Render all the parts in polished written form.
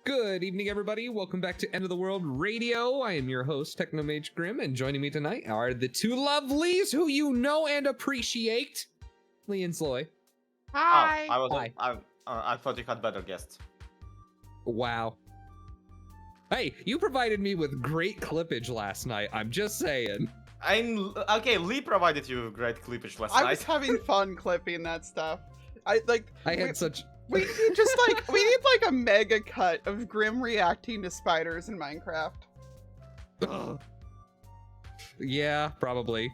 Good evening, everybody. Welcome back to End of the World Radio. I am your host, Technomage Grimm, and joining me tonight are the two lovelies who you know and appreciate, Lee and Zloy. Hi. I thought you had better guests. Wow. Hey, you provided me with great clippage last night. I'm just saying. Okay, Lee provided you great clippage last night. I was having fun clipping that stuff. We need like a mega cut of Grimm reacting to spiders in Minecraft. Ugh. Yeah, probably.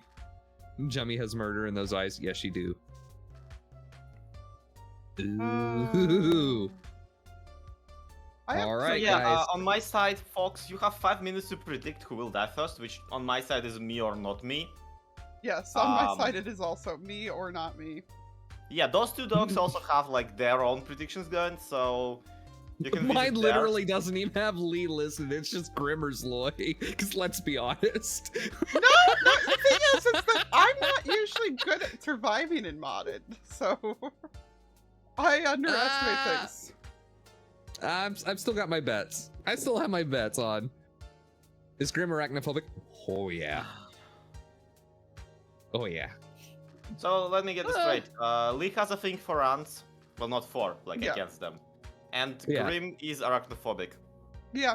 Jummy has murder in those eyes. Yes, you do. Ooh. All right, guys. On my side, Fox, you have 5 minutes to predict who will die first, which on my side is me or not me. Yes, on my side it is also me or not me. Yeah, those two dogs also have like their own predictions going, so you can. Mine literally doesn't even have Lee listed. It's just Grimm or Zloy. Because let's be honest. No, the thing is that I'm not usually good at surviving in modded, so I underestimate things. I've still got my bets. I still have my bets on. Is Grimm arachnophobic? Oh yeah. Oh yeah. So let me get this straight. Lee has a thing for ants. Well, not for, like against them. And Grimm is arachnophobic. Yeah.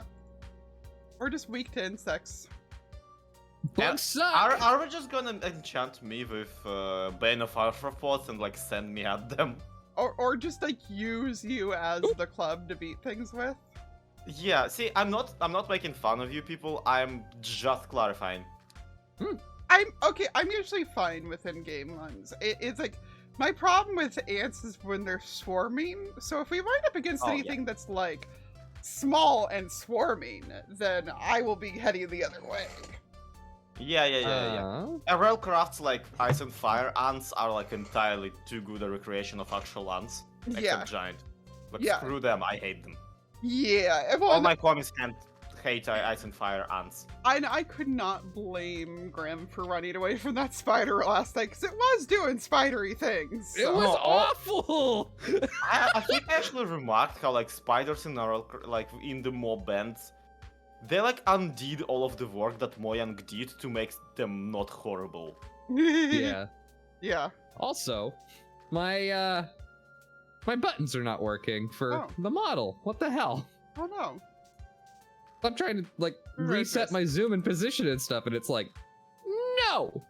Or just weak to insects. Bugs suck! Are we just gonna enchant me with Bane of Arthropods and like send me at them? Or just like use you as the club to beat things with? Yeah, see, I'm not making fun of you people, I'm just clarifying. I'm usually fine with in-game ones. It's like, my problem with ants is when they're swarming, so if we wind up against anything that's like small and swarming, then I will be heading the other way. Yeah. Real crafts like Ice and Fire ants are like entirely too good a recreation of actual ants. Except giant. But screw them, I hate them. Yeah. All my comments can't hate Ice and Fire ants. I could not blame Grimm for running away from that spider last night, because it was doing spidery things. So. It was awful! I think I actually remarked how like spiders in the mob bands, they like undid all of the work that Mojang did to make them not horrible. Yeah. Yeah. Also, my buttons are not working for the model. What the hell? Oh no. I'm trying to like reset my zoom and position and stuff, and it's like, no.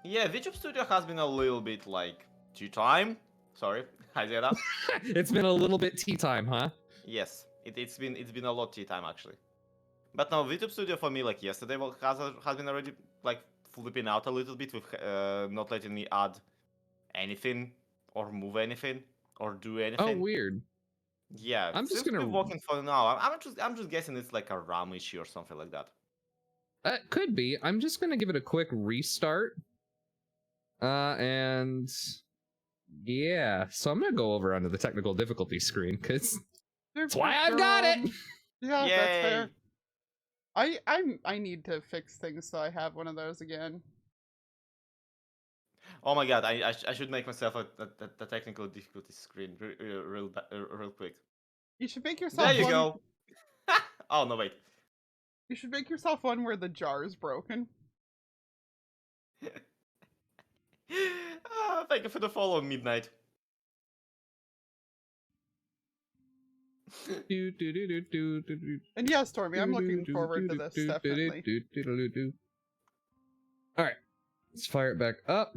Yeah, VTube Studio has been a little bit like tea time. Sorry, I said that. It's been a little bit tea time, huh? Yes, it's been a lot tea time actually. But now VTube Studio for me, like yesterday, has been already like flipping out a little bit with not letting me add anything or move anything or do anything. Oh, weird. Yeah, I'm just gonna be working for now. I'm just guessing it's like a RAM issue or something like that. That could be. I'm just gonna give it a quick restart. And yeah, so I'm gonna go over onto the technical difficulty screen because that's why I've got it. Yeah, Yay. That's fair. I need to fix things so I have one of those again. Oh my god, I should make myself a technical difficulty screen real quick. You should make yourself There you go. Oh, no, wait. You should make yourself one where the jar is broken. Thank you for the follow, Midnight. And yes, Stormy, I'm looking forward to this, definitely. Alright, let's fire it back up.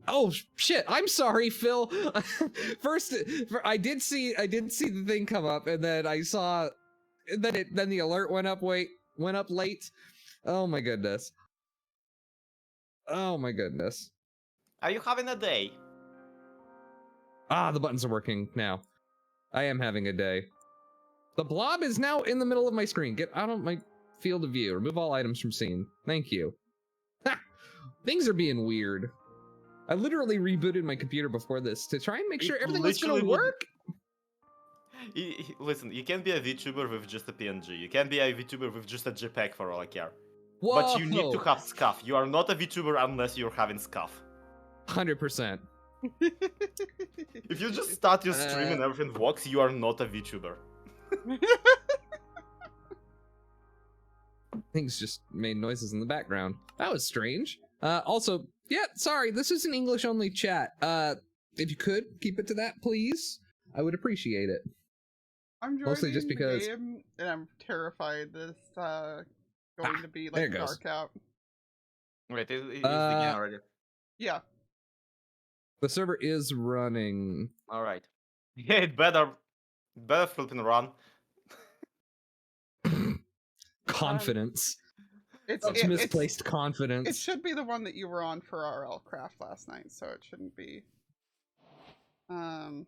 Oh shit! I'm sorry, Phil. First, I did see the thing come up, and then I saw, then the alert went up late. Oh my goodness. Oh my goodness. Are you having a day? Ah, the buttons are working now. I am having a day. The blob is now in the middle of my screen. Get out of my field of view. Remove all items from scene. Thank you. Ha! Things are being weird. I literally rebooted my computer before this to try and make sure everything was gonna work. Listen, you can be a VTuber with just a PNG. You can be a VTuber with just a JPEG for all I care. Whoa. But you need to have scuff. You are not a VTuber unless you're having scuff. 100%. If you just start your stream and everything works, you are not a VTuber. Things just made noises in the background. That was strange. Also, yeah, sorry, this is an English-only chat. If you could, keep it to that, please. I would appreciate it. I'm joining Mostly just because... the game, and I'm terrified this going to be there like it goes. dark out. Wait, is the game already? Yeah. The server is running. All right. Yeah, it better flipping run. Confidence. It's misplaced confidence. It should be the one that you were on for RL Craft last night, so it shouldn't be. Well,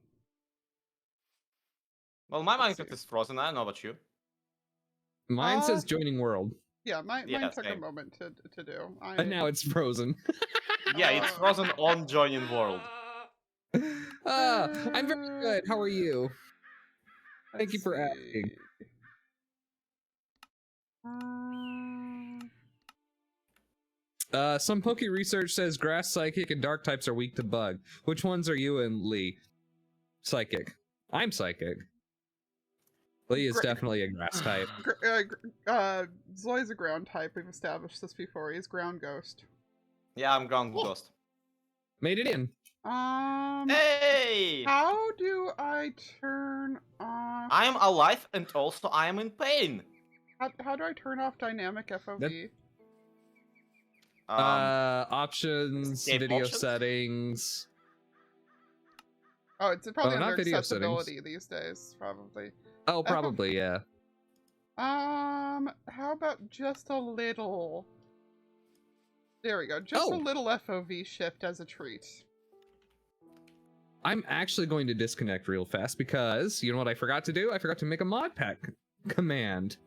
my Minecraft is frozen. I don't know about you. Mine says joining world. Yeah, mine took same. a moment to do. And now it's frozen. Yeah, it's frozen on joining world. I'm very good. How are you? Thank you for asking. Some Poke research says grass, psychic, and dark types are weak to bug. Which ones are you and Lee? Psychic. I'm psychic. Lee is definitely a grass type. Zloy's a ground type. We've established this before. He's ground ghost. Yeah, I'm ground ghost. Made it in. Hey! How do I turn off? I am alive and also I am in pain. How do I turn off dynamic FOV? Options, video options? Oh, settings. it's probably not under video accessibility these days, probably. Oh, probably, yeah. How about just a little? There we go. Just a little FOV shift as a treat. I'm actually going to disconnect real fast because you know what I forgot to do? I forgot to make a mod pack command.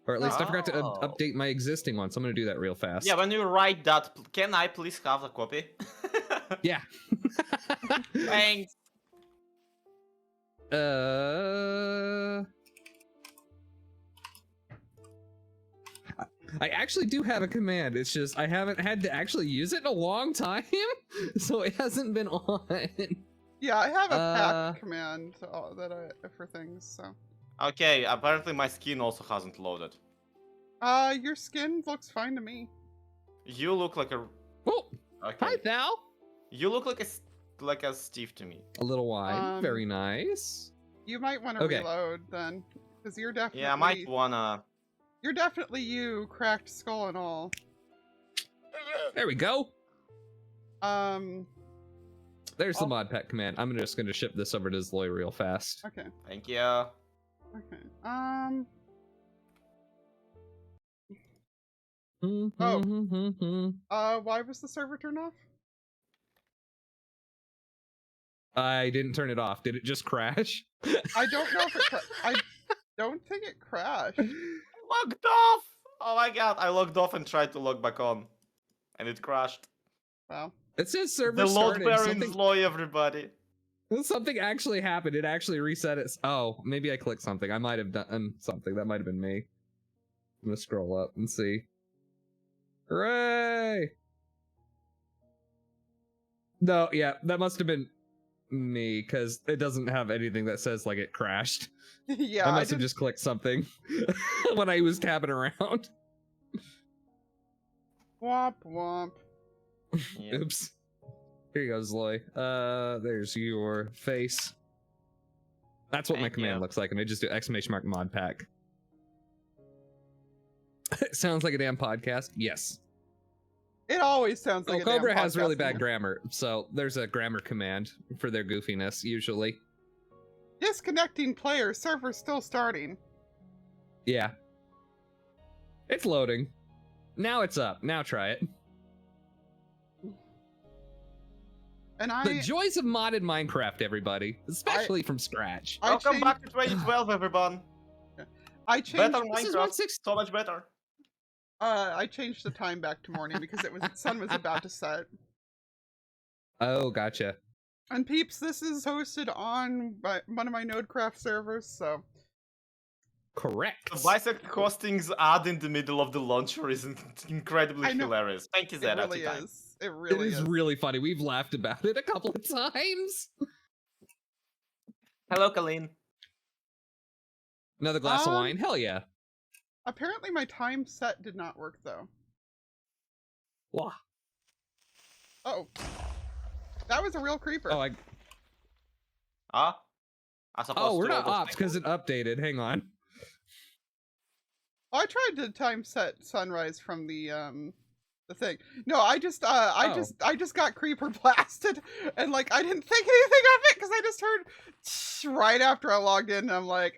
Or at least I forgot to update my existing one, so I'm going to do that real fast. Yeah, when you write that, can I please have a copy? Yeah. Thanks. I actually do have a command. It's just I haven't had to actually use it in a long time, so it hasn't been on. Yeah, I have a pack command for things. So. Okay, apparently my skin also hasn't loaded. Your skin looks fine to me. You look like a. Oh, okay. Hi, Thal. You look like a Steve to me. A little wide. Very nice. You might want to reload then, because you're definitely. Yeah, I might wanna. You're definitely you, cracked skull and all. There we go. There's the Oh. mod pack command. I'm just gonna ship this over to Zloy real fast. Okay. Thank you. Okay. Why was the server turned off? I didn't turn it off. Did it just crash? I don't know if it I don't think it crashed. Logged off! Oh my god, I logged off and tried to log back on. And it crashed. Wow. It says server The load started. bearing Zloy, everybody. Something actually happened. It actually reset it. Oh, maybe I clicked something. I might have done something. That might have been me. I'm gonna scroll up and see. Hooray! No, yeah, that must have been me, because it doesn't have anything that says like it crashed. Yeah, I must have just clicked something when I was tabbing around. Womp womp. Yeah. Oops. Here you go, Zloy. There's your face. That's what my command looks like, and I just do !! mod pack. It sounds like a damn podcast. Yes. It always sounds like a damn Cobra has podcast really to bad me. grammar, so there's a grammar command for their goofiness, usually. Disconnecting player, server still starting. Yeah. It's loading. Now it's up. Now try it. And The joys of modded Minecraft, everybody. Especially from scratch. Welcome back to 2012, everyone. I changed Better Minecraft, so much better. I changed the time back to morning because the sun was about to set. Oh, gotcha. And peeps, this is hosted on one of my Nodecraft servers, so Correct. The bisect costings ad in the middle of the launcher is incredibly I know. hilarious. Thank you, It Zed. really Time. is. It It really is really funny. We've laughed about it a couple of times. Hello, Colleen. Another glass of wine. Hell yeah. Apparently my time set did not work though. Wow. Oh. That was a real creeper. Oh, I suppose we're to all not those ops because it updated. Hang on. Oh, I tried to time set sunrise from the thing. No, I just got creeper blasted, and like I didn't think anything of it because I just heard right after I logged in. And I'm like,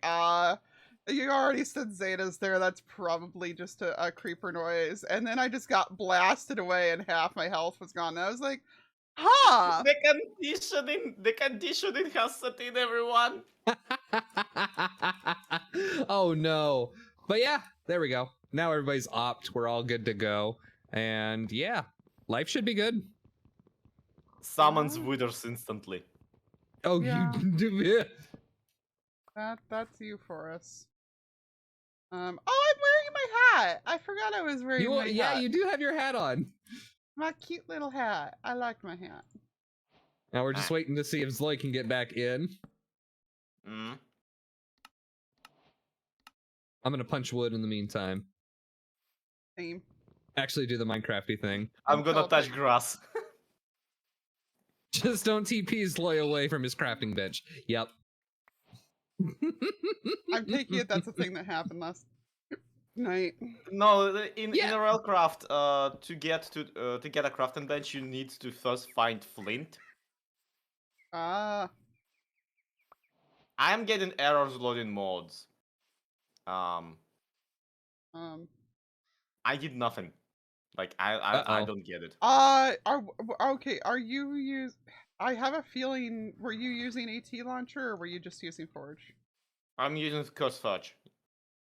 you already said Zeta's there. That's probably just a creeper noise. And then I just got blasted away, and half my health was gone. And I was like, huh. The conditioning has set in, everyone. Oh no. But yeah, there we go. Now everybody's opt. We're all good to go. And yeah, life should be good. Summons withers instantly. Oh, Yeah. you do. That's you for us. Oh, I'm wearing my hat. I forgot I was wearing my hat. Yeah, you do have your hat on. My cute little hat. I like my hat. Now we're just waiting to see if Zloy can get back in. Mm. I'm gonna punch wood in the meantime. Same. Actually do the Minecrafty thing. I'm gonna touch grass. Just don't TP Zloy away from his crafting bench. Yep. I'm taking it that's a thing that happened last night. No, in Railcraft, to get a crafting bench, you need to first find flint. Ah. I am getting errors loading mods. I did nothing. Like I don't get it. Okay. Are you I have a feeling. Were you using AT launcher or were you just using Forge? I'm using Curse Fudge.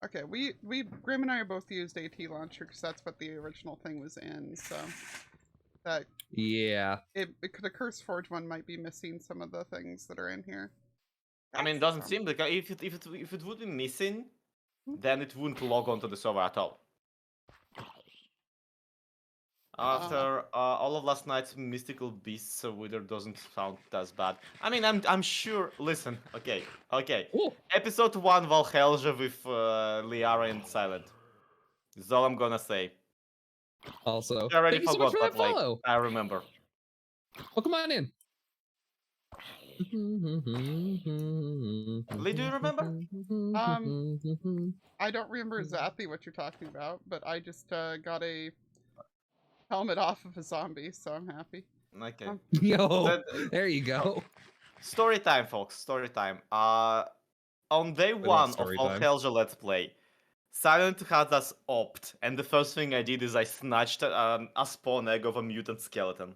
Okay, we Grimm and I both used AT launcher because that's what the original thing was in. So that yeah, the Curse Forge one might be missing some of the things that are in here. I mean, it doesn't seem like if it would be missing, then it wouldn't log onto the server at all. After all of last night's mystical beasts, so wither doesn't sound as bad. I mean, I'm sure. Listen, okay. Ooh. Episode 1 Valhelja with Liara and Silent. That's all I'm gonna say. Also, I already thank you so much forgot, for that but follow. like, I remember. Well, come on in. Lee, do you remember? I don't remember exactly what you're talking about, but I just got a helmet off of a zombie, so I'm happy. Okay. Yo, there you go. Story time, folks. Story time. On day one of Valhelja Let's Play, Silent had us opt, and the first thing I did is I snatched a spawn egg of a mutant skeleton.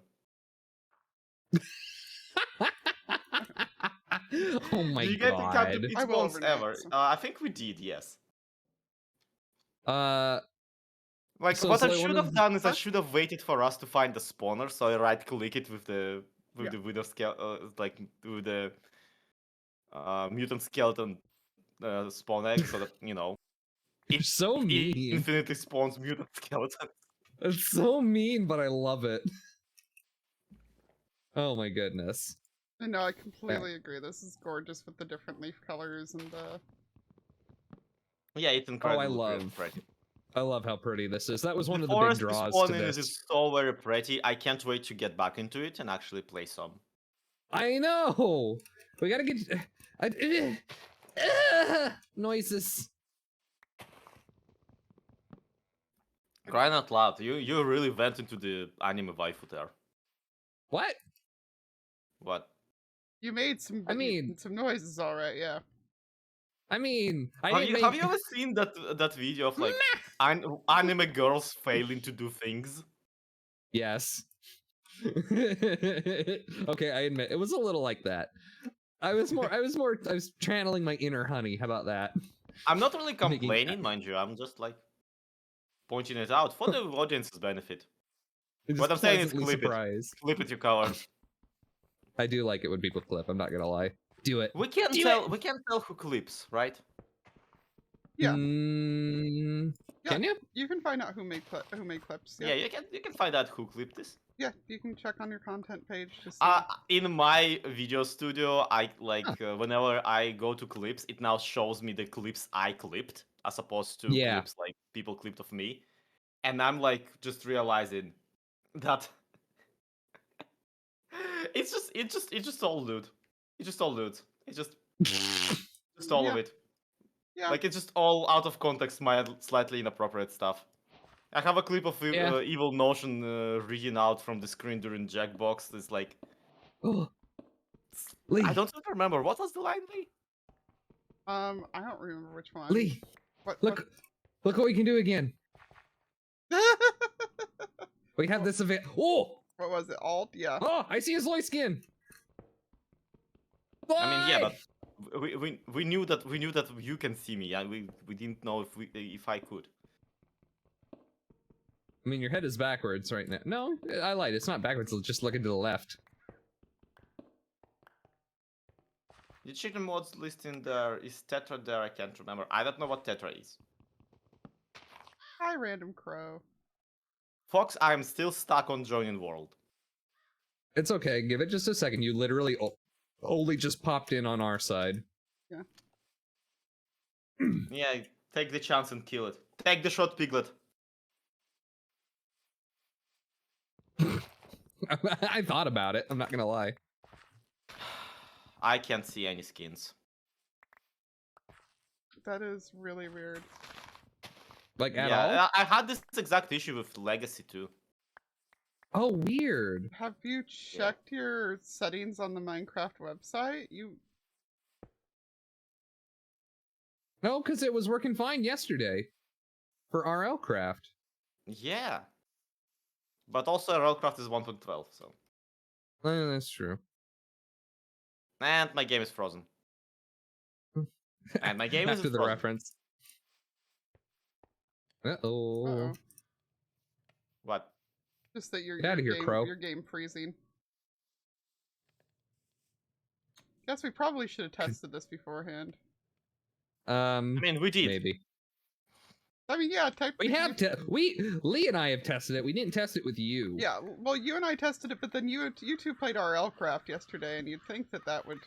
Oh my god. Do you get to count the pit spawns ever? I think we did, yes. Like, so what I should have done is I should have waited for us to find the spawner, so I right-click it with the wither like with the mutant skeleton spawn egg, so that it's so mean. Infinitely spawns mutant skeleton. It's so mean, but I love it. Oh my goodness. No, I completely agree. This is gorgeous with the different leaf colors and the. Yeah, it's incredible. I love how pretty this is. That was one of the big draws to this. Is so very pretty. I can't wait to get back into it and actually play some. I know. We gotta get noises. Crying out loud! You really went into the anime waifu there. What? What? You made some. I mean, some noises, all right. Yeah. I mean, have you ever seen that video of like anime girls failing to do things? Yes. Okay, I admit it was a little like that. I was channeling my inner honey. How about that? I'm not really complaining, mind you. I'm just like pointing it out for the audience's benefit. What I'm saying is clip it. Clip it, you coward. I do like it when people clip. I'm not gonna lie. Do it. We can't tell who clips, right? Yeah. Yeah, Can you? you can find out who made clips. Yeah, you can find out who clipped this. Yeah, you can check on your content page to see. In my video studio, I whenever I go to clips, it now shows me the clips I clipped as opposed to Yeah. clips like people clipped of me, and I'm like just realizing that it's just all loot. It's just all loot. It's just all of Yeah. it. Yeah. Like it's just all out of context, slightly inappropriate stuff. I have a clip of Yeah. Evil Notion reading out from the screen during Jackbox. It's like Lee. I don't even remember what was the line, Lee. I don't remember which one. Lee, What? look what we can do again. We have this event. Oh! What was it? Alt? Yeah. Oh, I see his Zloy skin. I mean, yeah, Why? but we knew that you can see me, and we didn't know if I could. I mean, your head is backwards right now. No, I lied. It's not backwards. Just looking to the left. You check the mods list in there. Is Tetra there? I can't remember. I don't know what Tetra is. Hi, Random Crow. Fox, I'm still stuck on joining world. It's okay. Give it just a second. You literally only just popped in on our side. Yeah. Yeah, take the chance and kill it. Take the shot, Piglet. I thought about it. I'm not gonna lie. I can't see any skins. That is really weird. Like at Yeah, all? I had this exact issue with Legacy too. Oh, weird. Have you checked your settings on the Minecraft website? No, because it was working fine yesterday for RL Craft. Yeah. But also Railcraft is 1.12, so. That's true. And my game is frozen. And my game is After the frozen. reference. Uh-oh. Uh-oh. What? Just that your, Get outta here, Crow. your game freezing. Guess we probably should have tested this beforehand. I mean, we did. Maybe. I mean, yeah, We have Lee and I have tested it. We didn't test it with you. Yeah, well, you and I tested it, but then you two played RL Craft yesterday, and you'd think that would...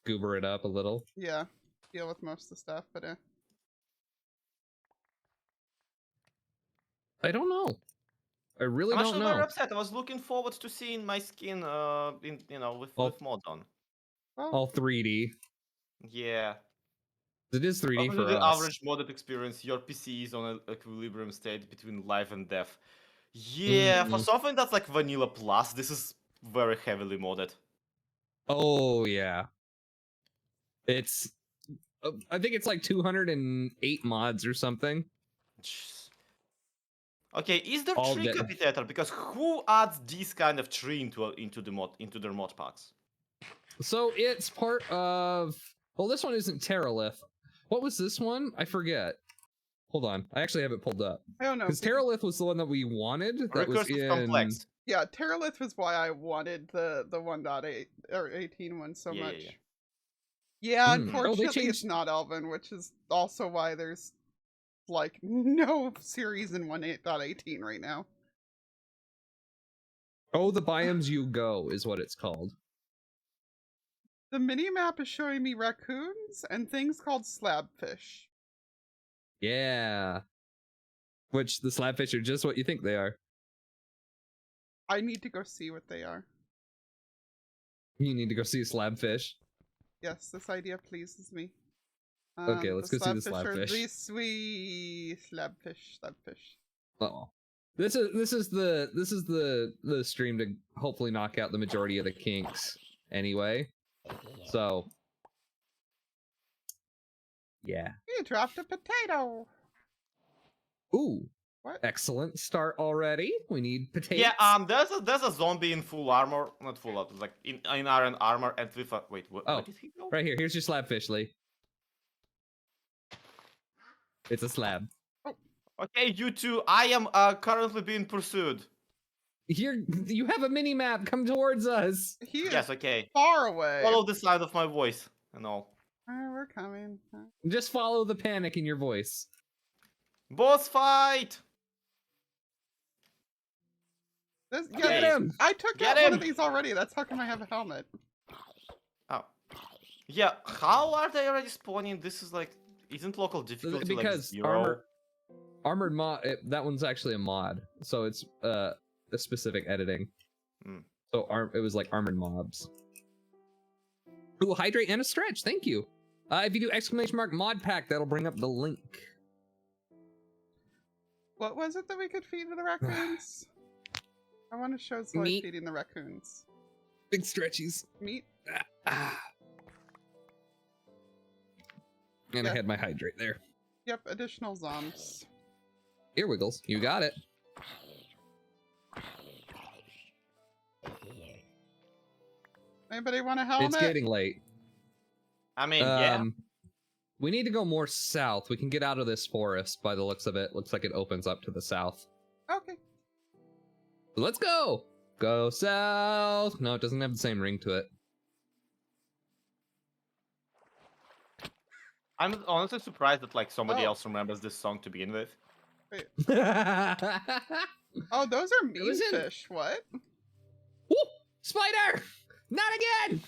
Goober it up a little. Yeah, deal with most of the stuff, but I don't know. I really I'm don't actually know. very upset. I was looking forward to seeing my skin, with mods on. well, All 3D. Yeah. It is 3D Welcome for to the us. average modded experience. Your PC is on an equilibrium state between life and death. Yeah, for something that's like Vanilla Plus, this is very heavily modded. Oh, yeah. It's... I think it's like 208 mods or something. Jeez. Okay, is there All tree that- capitator? Because who adds this kind of tree into their mod packs? So it's part of... Well, this one isn't Terralith. What was this one? I forget. Hold on. I actually have it pulled up. I don't know. Because Terralith was the one that we wanted. That was Recursive in... complex. Yeah, Terralith was why I wanted the 1.8 or 18 one so much. Yeah, Oh, unfortunately they changed... it's not Elven, which is also why there's like no series in 1.18 right now. Oh, the biomes you go is what it's called. The mini-map is showing me raccoons and things called slabfish. Yeah. Which the slabfish are just what you think they are. I need to go see what they are. You need to go see a slabfish. Yes, this idea pleases me. Okay, let's go see the Are slabfish. these sweet slabfish. Oh. This is the stream to hopefully knock out the majority of the kinks anyway. So yeah. You dropped a potato. Ooh. What? Excellent start already. We need potatoes. Yeah, there's a zombie in full armor, not full armor, like in iron armor and with a wait, where did he go? Right here. Here's your slabfish, Lee. It's a slab. Okay, you two, I am currently being pursued. You have a mini map. Come towards us. He is Yes, okay. far away. Follow the sound of my voice and all. We're coming. Just follow the panic in your voice. Boss fight! Get him! I took Get out one him! of these already. That's how come I have a helmet. Oh. Yeah, how are they already spawning? This is like, isn't local difficulty Because like 0? armored mod, that one's actually a mod, so it's a specific editing. So it was like armored mobs. Ooh, hydrate and a stretch. Thank you. If you do ! mod pack, that'll bring up the link. What was it that we could feed to the raccoons? I want to show Zloy Meat. feeding the raccoons. Big stretchies. Meat. And Yeah. I had my hydrate there. Yep, additional zombs. Ear wiggles. You got it. Anybody want a helmet? It's getting late. I mean, yeah. We need to go more south. We can get out of this forest by the looks of it. Looks like it opens up to the south. Okay. Let's go! Go south! No, it doesn't have the same ring to it. I'm honestly surprised that like somebody Oh. else remembers this song to begin with. Oh, those are mean was in- fish. What? Woo! Spider! Not again!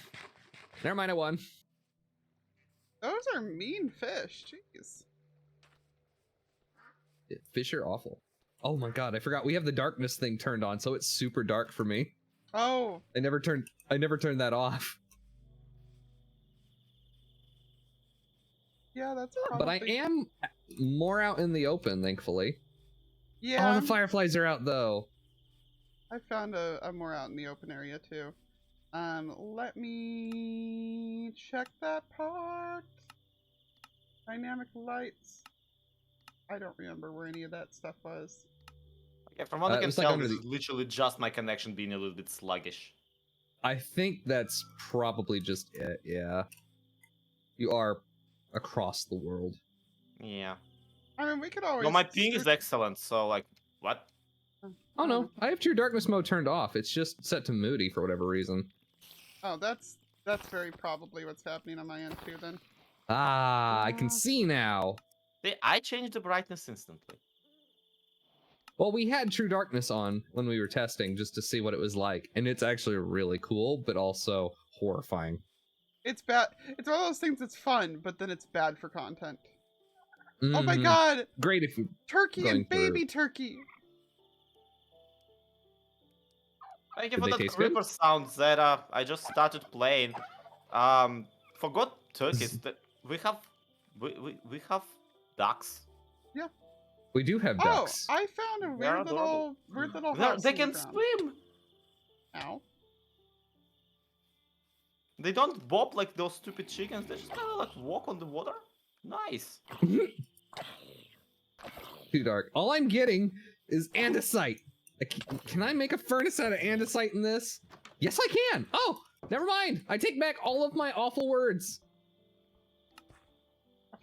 Never mind, I won. Those are mean fish. Jeez. Fish are awful. Oh my god, I forgot we have the darkness thing turned on, so it's super dark for me. Oh. I never turned that off. Yeah, that's probably... But I am more out in the open, thankfully. Yeah. Oh, the fireflies are out though. I found a more out in the open area too. Let me check that part. Dynamic lights. I don't remember where any of that stuff was. Yeah, from what I it can was like tell, under this is literally just my connection being a little bit sluggish. I think that's probably just it, yeah. You are across the world. Yeah. I mean, we could always... Well, my ping is excellent, so like, what? Oh no, I have True Darkness mode turned off. It's just set to moody for whatever reason. Oh, that's very probably what's happening on my end too then. Ah, I can see now. See, I changed the brightness instantly. Well, we had True Darkness on when we were testing just to see what it was like, and it's actually really cool, but also horrifying. It's bad. It's one of those things that's fun, but then it's bad for content. Oh my Mhm. god! Great if you... Turkey Going and baby turkey! Thank you Did for they the taste good? creeper sound, Zeta. I just started playing. Forgot turkeys. We have ducks. We do have ducks. Oh, I found a They're weird adorable. little house They in the can ground. swim. Ow. They don't bob like those stupid chickens. They just kind of like walk on the water. Nice. Too dark. All I'm getting is andesite. Can I make a furnace out of andesite in this? Yes, I can. Oh, never mind. I take back all of my awful words.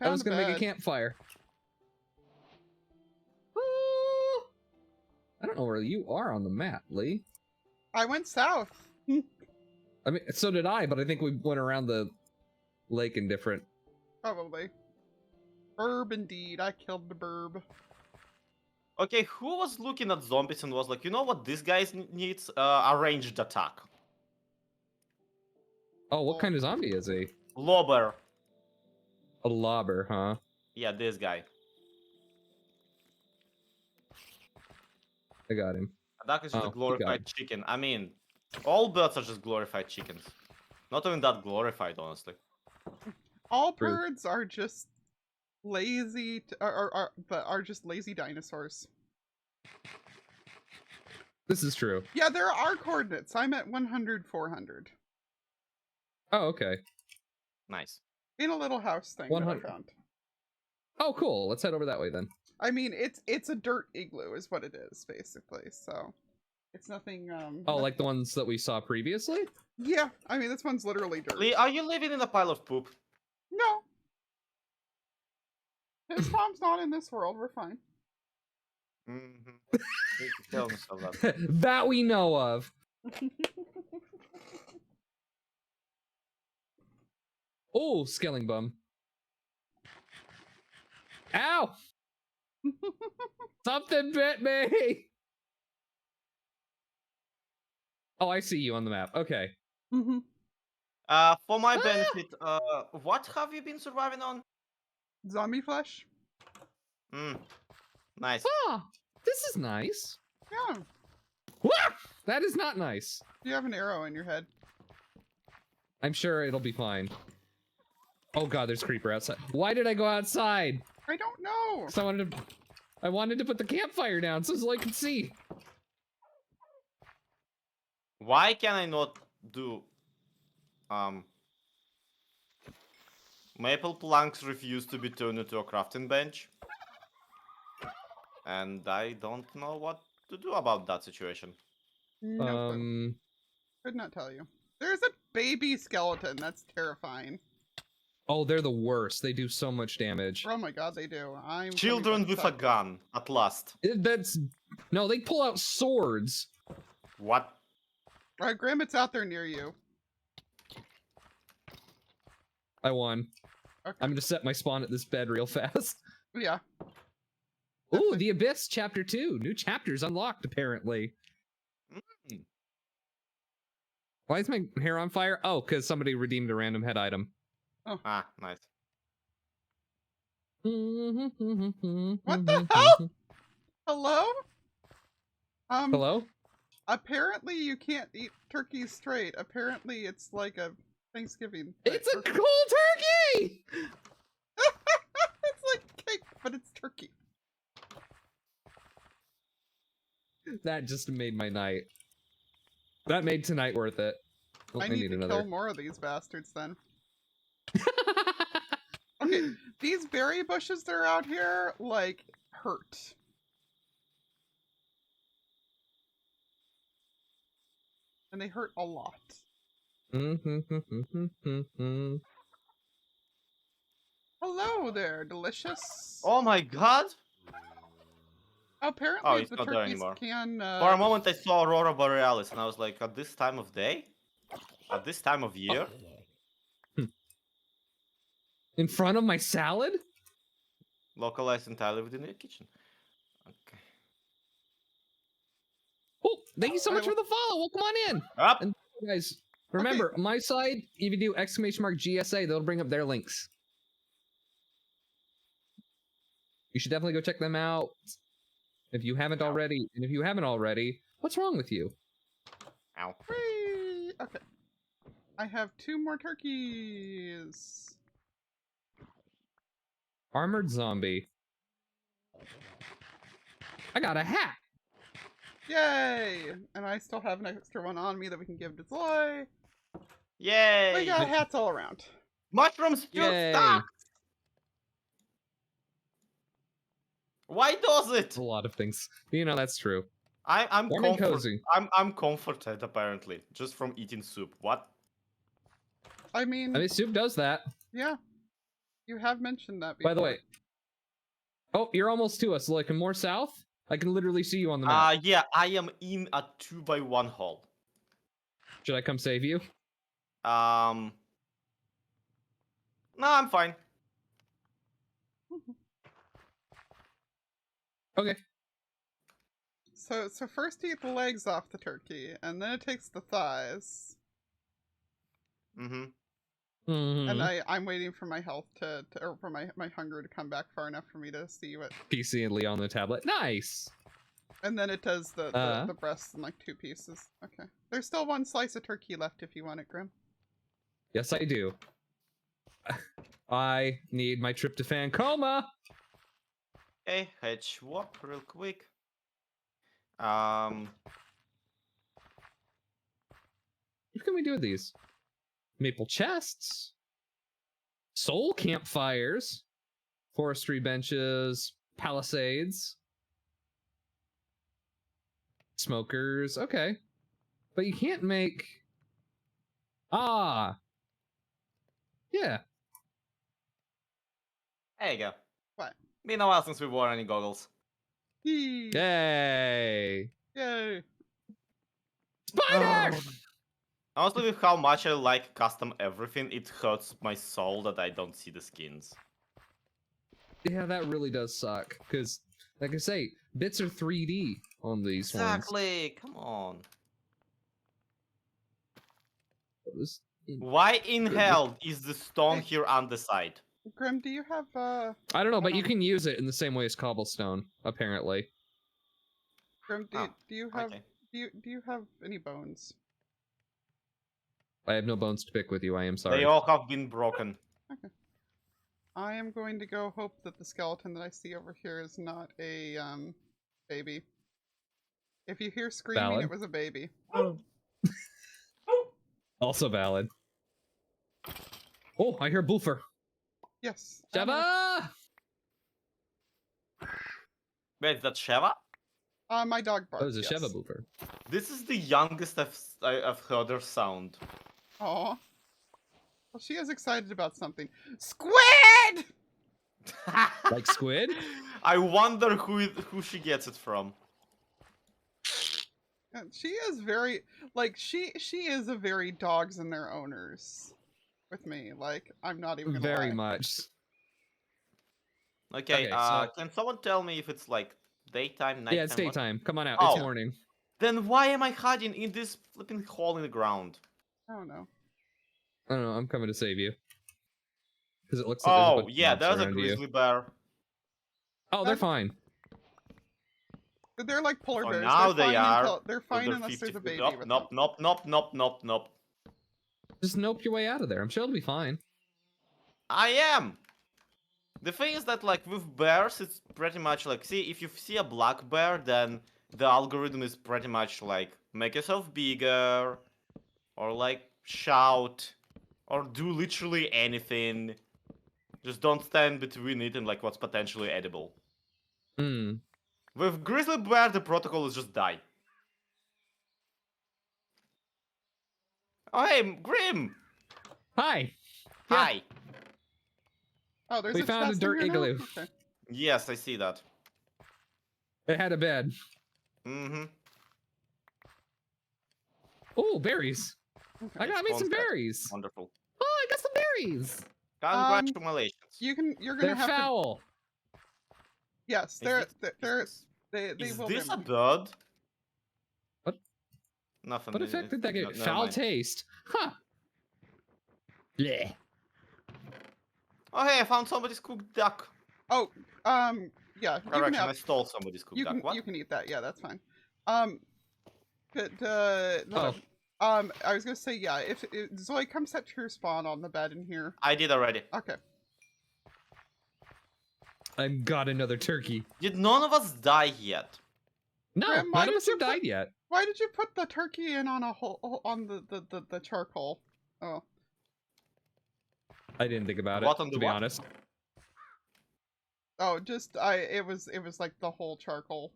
I was gonna make a campfire. Oh, I don't know where you are on the map, Lee. I went south. I mean, so did I, but I think we went around the lake in different. Probably. Burb indeed. I killed the burb. Okay, who was looking at zombies and was like, you know what this guy needs? A ranged attack. Oh, what kind of zombie is he? Lobber. A lobber, huh? Yeah, this guy. I got him. That is just Oh, a he got glorified him. chicken. I mean, all birds are just glorified chickens. Not even that glorified, honestly. All True. birds are just lazy, are just lazy dinosaurs. This is true. Yeah, there are coordinates. I'm at 100, 400. Oh, okay. Nice. In a little house thing that I 100. found. Oh, cool. Let's head over that way then. I mean, it's a dirt igloo is what it is, basically. So, it's nothing, Oh, like the ones that we saw previously? Yeah, I mean, this one's literally dirt. Lee, are you living in a pile of poop? No. His mom's not in this world, we're fine. Mm-hmm. Tell me so that. That we know of. Oh, scaling bum. Ow! Something bit me! Oh, I see you on the map. Okay. Mm-hmm. For my benefit, what have you been surviving on? Zombie flesh? Nice. Ah, this is nice. Yeah. Wah! That is not nice. You have an arrow in your head. I'm sure it'll be fine. Oh god, there's a creeper outside. Why did I go outside? I don't know. Because I wanted to put the campfire down so I could see. Why can I not do maple planks refuse to be turned into a crafting bench? And I don't know what to do about that situation. No clue. Could not tell you. There's a baby skeleton. That's terrifying. Oh, they're the worst. They do so much damage. Oh my god, they do. I'm Children with a gun, at last. No, they pull out swords. What? Alright, Grimm, it's out there near you. I won. Okay. I'm gonna set my spawn at this bed real fast. Yeah. Ooh, The Abyss Chapter 2. New chapters unlocked, apparently. Why is my hair on fire? Oh, because somebody redeemed a random head item. Oh. Ah, nice. What the hell? Hello? Hello? Apparently you can't eat turkey straight. Apparently it's like a Thanksgiving. It's a cold turkey! It's like cake, but it's turkey. That just made my night. That made tonight worth it. Oh, I need to another. kill more of these bastards then. Okay, these berry bushes that are out here, like, hurt. And they hurt a lot. Hello there, delicious. Oh my god! Apparently it's the not there turkeys anymore. can... For a moment I saw Aurora Borealis and I was like, at this time of day? At this time of year? In front of my salad? Localized entirely within your kitchen. Okay. Oh, thank you so much for the follow. Welcome on in. Up! And guys, remember, on my side, if you do !GSA, they'll bring up their links. You should definitely go check them out if you haven't already. And if you haven't already, what's wrong with you? Ow. Whee! Okay. I have 2 more turkeys. Armored zombie. I got a hat. Yay! And I still have an extra one on me that we can give to Zloy. Yay! We got hats all around. Mushrooms still Yay. stuck! Why does it? A lot of things. You know, that's true. I'm Warm and cozy. I'm comforted apparently just from eating soup. What? I mean, soup does that. yeah. You have mentioned that before. By the way. Oh, you're almost to us. Like, more south? I can literally see you on the map. Yeah, I am in a 2x1 hole. Should I come save you? No, I'm fine. Okay. So first eat the legs off the turkey, and then it takes the thighs. Mm-hmm. And I'm waiting for my health or for my hunger to come back far enough for me to see what. PC and Leo on the tablet. Nice. And then it does the breasts in like 2 pieces. Okay. There's still 1 slice of turkey left if you want it, Grimm. Yes, I do. I need my tryptophan coma. Okay, hedge walk real quick. What can we do with these? Maple chests, soul campfires, forestry benches, palisades, smokers. Okay, but you can't make. Yeah. There you go. What? Been a while since we wore any goggles. Yay! Yay! Spider! Honestly, with how much I like custom everything, it hurts my soul that I don't see the skins. Yeah, that really does suck. Because, like I say, bits are 3D on these ones. Exactly. Come on. This- Why in Good. hell is the stone Hey. here on the side? Grim, do you have I don't know, but you Um, can use it in the same way as cobblestone, apparently. Grim, Oh, do you have okay. do you have any bones? I have no bones to pick with you, I am sorry. They all have been broken. Okay. I am going to go hope that the skeleton that I see over here is not a baby. If you hear screaming, Valid. it was a baby. Also valid. Oh, I hear Boofer. Yes. Java! Wait, is that Sheva? My dog barks. Oh, it's a yes. Sheva Boofer. This is the youngest I've heard her sound. Aw. Well, she is excited about something. Squid! Like squid? I wonder who she gets it from. She is very like she is a very dogs and their owners with me. Like I'm not even gonna Very lie. much. Okay, Okay, so- can someone tell me if it's like daytime, nighttime? Yeah, it's daytime. Come on out. Oh. It's morning. Then why am I hiding in this flipping hole in the ground? I don't know. I don't know, I'm coming to save you. Because it looks like there's a Oh, bunch of yeah, mobs there's a around you. grizzly bear. Oh, they're fine. They're like polar Oh, bears. now they're they fine are. until they're So fine they're unless there's a 50 baby Nope, with nope, them. nope, nope, nope, nope, nope. Just nope your way out of there. I'm sure it'll be fine. I am! The thing is that, like, with bears, it's pretty much like, see, if you see a black bear, then the algorithm is pretty much like, make yourself bigger, or like, shout, or do literally anything. Just don't stand between it and, like, what's potentially edible. Hmm. With grizzly bear, the protocol is just die. Oh, hey, Grimm! Hi! Yeah. Hi! Oh, there's We a found a chest in dirt here now? igloo. Okay. Yes, I see that. It had a bed. Mm-hmm. Oh, berries. Okay. I got me some Spawns that. berries. Wonderful. Oh, I got some berries. Congratulations. You're gonna They're have to. foul. Yes, Is they're this- they Is will this be. a bird? What? Nothing. What effect did that get? Never Foul mind. taste. Huh. Bleh. Oh, hey, I found somebody's cooked duck. Oh, yeah. You can Correction, I have. stole somebody's cooked duck. What? You can eat that. Yeah, that's fine. But Oh. I was gonna say yeah. If Zoe, come set to your spawn on the bed in here. I did already. Okay. I got another turkey. Did none of us die yet? No, Graham, why none of did us you have put- died yet. Why did you put the turkey in on a hole on the charcoal? Oh. I didn't think about What it, on the to be what? honest. Oh, just it was like the whole charcoal.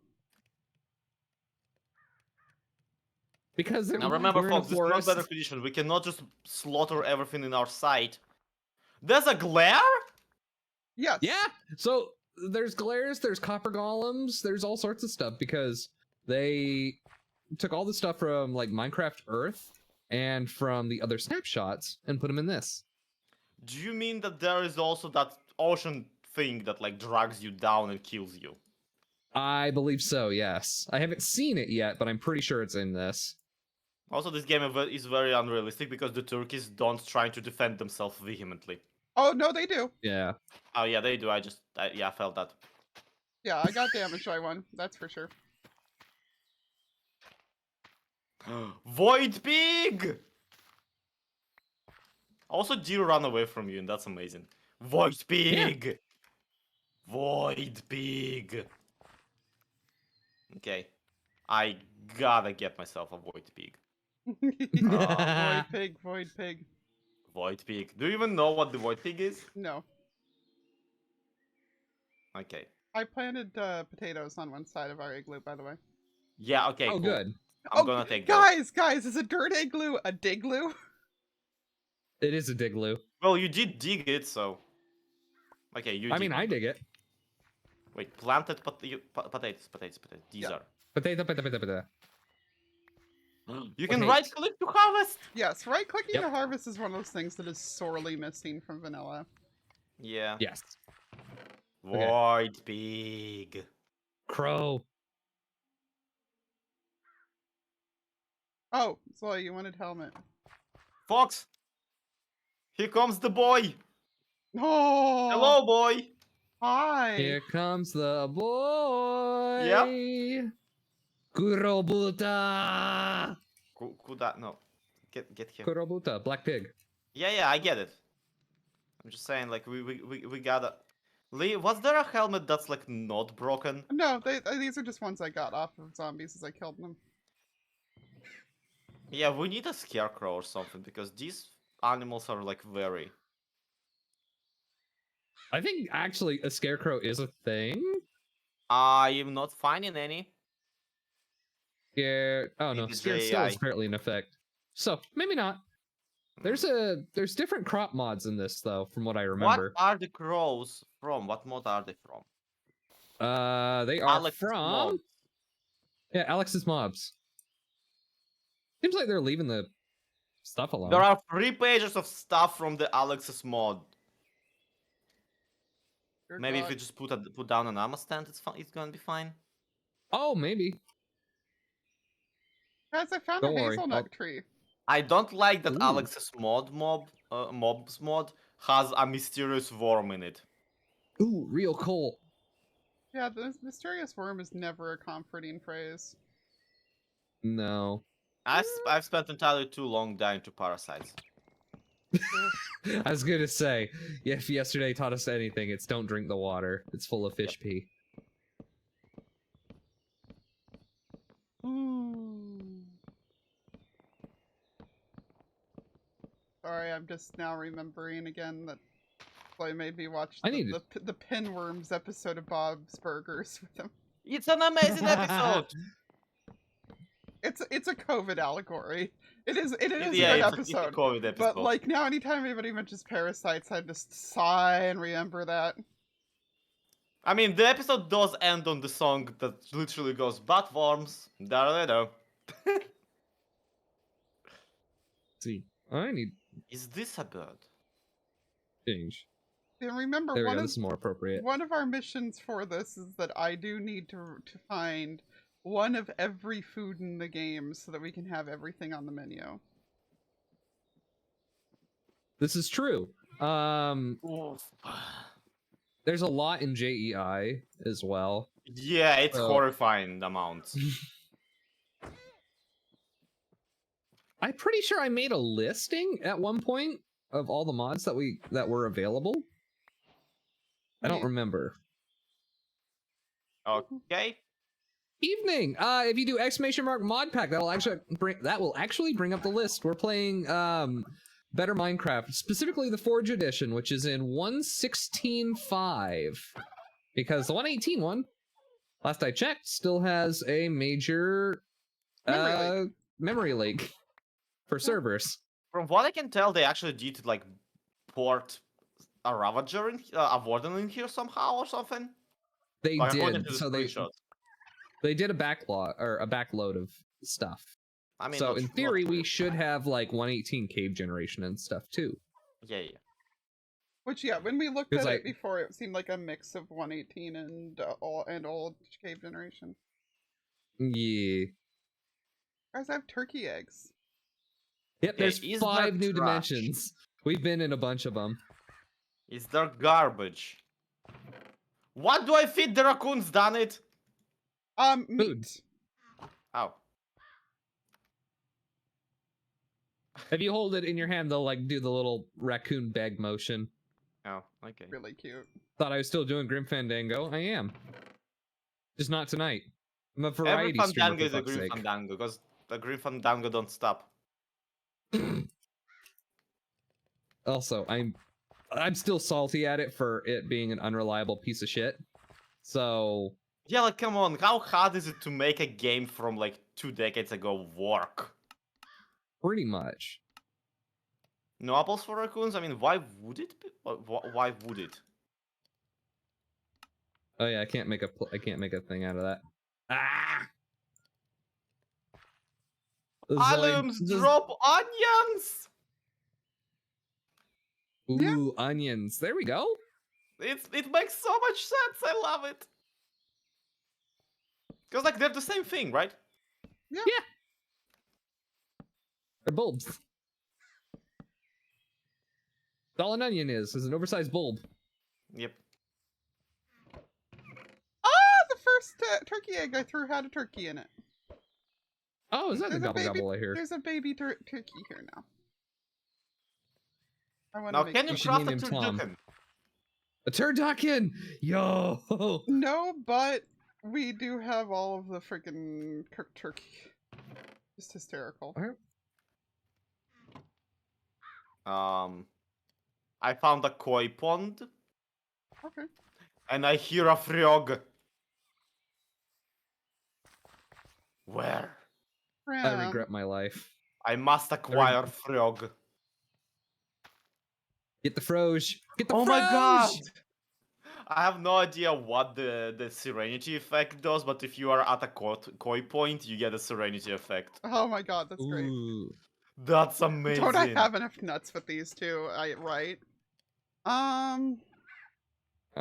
Because Now remember, we're in a folks, this is not forest. better condition. We cannot just slaughter everything in our sight. There's a glare? Yes. Yeah, so there's glares, there's copper golems, there's all sorts of stuff because they took all the stuff from like Minecraft Earth and from the other snapshots and put them in this. Do you mean that there is also that ocean thing that like drags you down and kills you? I believe so, yes. I haven't seen it yet, but I'm pretty sure it's in this. Also, this game is very unrealistic because the turkeys don't try to defend themselves vehemently. Oh no, they do. Yeah. Oh yeah, they do. I felt that. Yeah, I got damaged by one. That's for sure. Void pig! Also, deer run away from you, and that's amazing. Void pig! Void pig! Okay. I gotta get myself a void pig. Void pig, void pig. Void pig. Do you even know what the void pig is? No. Okay. I planted potatoes on one side of our igloo, by the way. Yeah, okay, Oh, cool. good. I'm gonna take those. Guys, is a dirt igloo a digloo? It is a digloo. Well, you did dig it, so... Okay, you I mean, dig I it. dig it. Wait, planted potatoes. These Yeah. are. Potato, potato, potato, potato. You can Hate. right click to harvest. Yes, right-clicking Yep. to harvest is one of those things that is sorely missing from vanilla. Yeah. Yes. Void pig. Crow. Oh, Zloy, you wanted helmet. Fox. Here comes the boy. Oh, Hello, boy. hi. Here comes the boy. Yep. Kurobuta. Kuda, no. Get him. Kurobuta, black pig. Yeah, I get it. I'm just saying, like, we gotta... Lee, was there a helmet that's, like, not broken? No, these are just ones I got off of zombies as I killed them. Yeah, we need a scarecrow or something, because these animals are, like, very... I think actually a scarecrow is a thing. I am not finding any. Scared. Oh In no, the scared still is JAI. apparently in effect. So maybe not. There's different crop mods in this though, from what I remember. What are the crows from? What mod are they from? They are Alex's from mod. yeah, Alex's mobs. Seems like they're leaving the stuff alone. There are 3 pages of stuff from the Alex's mod. Dear Maybe if God. you just put down an ammo stand, it's gonna be fine. Oh, maybe. Guys, I found Don't a worry. hazelnut tree. I don't like that Ooh. Alex's mob's mod has a mysterious worm in it. Ooh, real coal. Yeah, the mysterious worm is never a comforting phrase. No. I've spent entirely too long dying to parasites. I was gonna say, if yesterday taught us anything, it's don't drink the water. It's full of fish pee. Sorry, I'm just now remembering again that Zloy made me watch I need the Pinworms episode of Bob's Burgers with him. It's an amazing episode. It's a COVID allegory. It is a Yeah, good it's a episode. COVID episode. But like now, anytime anybody mentions parasites, I just sigh and remember that. I mean, the episode does end on the song that literally goes, "But worms, da-da-da-da." See, I need Is this a bird? change. And remember, There we go. This is more appropriate. one of our missions for this is that I do need to find one of every food in the game so that we can have everything on the menu. This is true. Oof. There's a lot in JEI as well. Yeah, it's horrifying amounts. I'm pretty sure I made a listing at one point of all the mods that were available. I don't remember. Okay. Evening. If you do !mod pack, that will actually bring up the list. We're playing Better Minecraft, specifically the Forge edition, which is in 1.16.5, because the 1.18 one, last I checked, still has a major memory leak for servers. From what I can tell, they actually did like port a Ravager a Warden in here somehow or something. They Like, according did. to the So screenshot. they did a backlog or a backload of stuff. I mean, So not- in not theory, we true. should have like 1.18 cave generation and stuff too. Yeah. Which, yeah, when we looked 'Cause at it before, it seemed like a mix of 118 and old cave generation. Yeah. Guys, I have turkey eggs. Yep, Okay, there's is 5 there new trash? dimensions. We've been in a bunch of them. Is there garbage? What do I feed the raccoons, damn it? Meat. Oh. If you hold it in your hand, they'll like do the little raccoon bag motion. Oh, okay. Really cute. Thought I was still doing Grim Fandango. I am. Just not tonight. I'm a Every variety streamer, Fandango for is a fuck's Grim sake. Fandango, because the Grim Fandango don't stop. Also, I'm still salty at it for it being an unreliable piece of shit. So Yeah, like, come on, how hard is it to make a game from, like, 2 decades ago work? pretty much. No apples for raccoons? I mean, why would it be? Why would it? Oh yeah, I can't make a thing out of that. Ah! Items drop onions. Ooh, onions. There we go. It makes so much sense. I love it. Cause like they're the same thing, right? Yeah. They're bulbs. That's all an onion is an oversized bulb. Yep. Ah, the first turkey egg I threw had a turkey in it. Oh, is that the gobble gobble I hear? There's a baby turkey here now. I want Now, to make can you We should craft name a him Tom. turducken? A turducken! Yo! No, but we do have all of the freaking cooked turkey. Just hysterical. I found a koi pond. Okay. And I hear a frog. Where? I regret my life. I must acquire frog. Get the froge! Get the Oh froge! my god! I have no idea what the serenity effect does, but if you are at a koi point, you get a serenity effect. Oh my god, that's great. Ooh. That's amazing. Don't I have enough nuts with these two? Right? I'm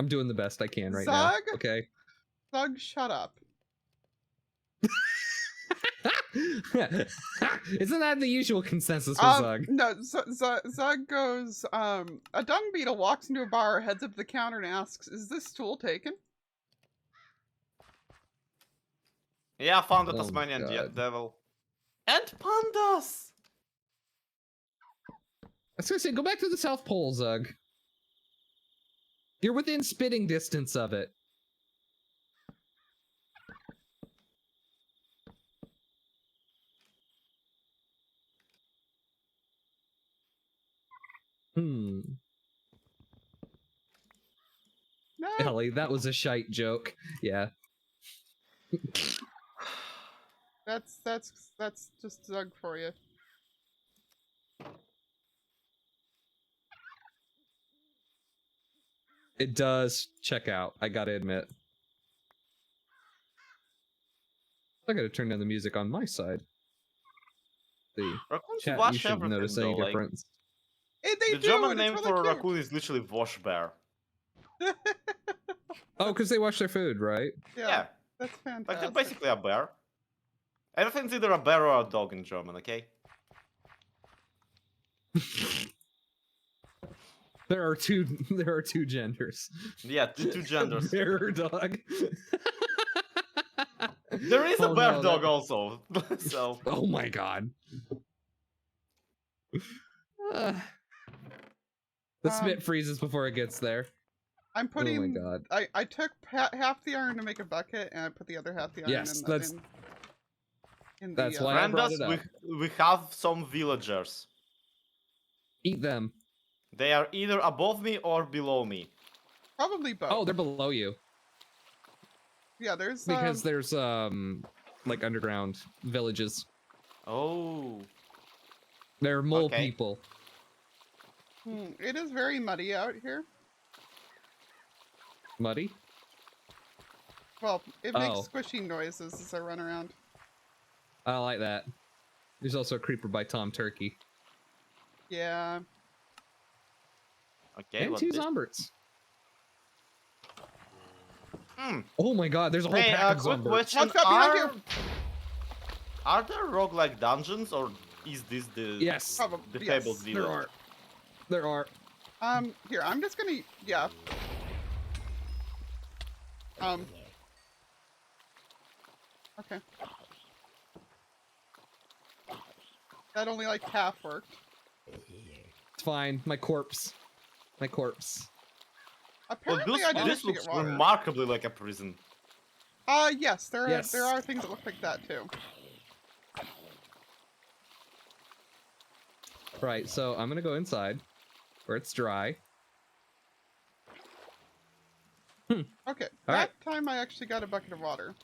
doing the best I can right now. Zug? Okay. Thug, shut up. Isn't that the usual consensus with Zug? No, Zug goes, a dung beetle walks into a bar, heads up to the counter and asks, "Is this stool taken?" Yeah, I found a Oh Tasmanian God. devil. And pandas! I was gonna say, go back to the South Pole, Zug. You're within spitting distance of it. Hmm. No. Ellie, that was a shite joke. Yeah. That's just Zug for you. It does check out, I gotta admit. I gotta turn down the music on my side. The Raccoons chat, you wash shouldn't everything, notice though, any like, difference. They the do, German and name it's for a really raccoon is literally wash bear. Oh, because they wash their food, right? Yeah, that's like fantastic. they're basically a bear. Everything's either a bear or a dog in German, okay? There are two genders. Yeah, two genders. Bear or dog. There is a Oh, bear no, dog that- also, so... Oh my god. The spit freezes before it gets there. I'm putting. Oh my god. I took half the iron to make a bucket, and I put the other half the iron Yes, in that's- in that's the, why I brought Brandas, it up. we have some villagers. Eat them. They are either above me or below me. probably both. Oh, they're below you. Yeah, there's Because there's like underground villages. Oh. They're mole Okay. people. it is very muddy out here. Muddy? Well, it makes Oh. squishy noises as I run around. I like that. There's also a creeper by Tom Turkey. Yeah. Okay, And what's two this? zomberts. Hmm. Oh my god, there's a whole Hey, pack of quick zomberts. question. What's up behind you? Are there roguelike dungeons, or is this the Yes, Probably. the Yes. fabled village? there are. There are. Here, I'm just gonna. Yeah. Okay. That only like half worked. It's fine. My corpse. My corpse. Well, Apparently, I didn't this actually looks get water. remarkably like a prison. Yes, there Yes. are things that look like that too. Right, so I'm gonna go inside where it's dry. Okay, All that time I actually got a bucket of water.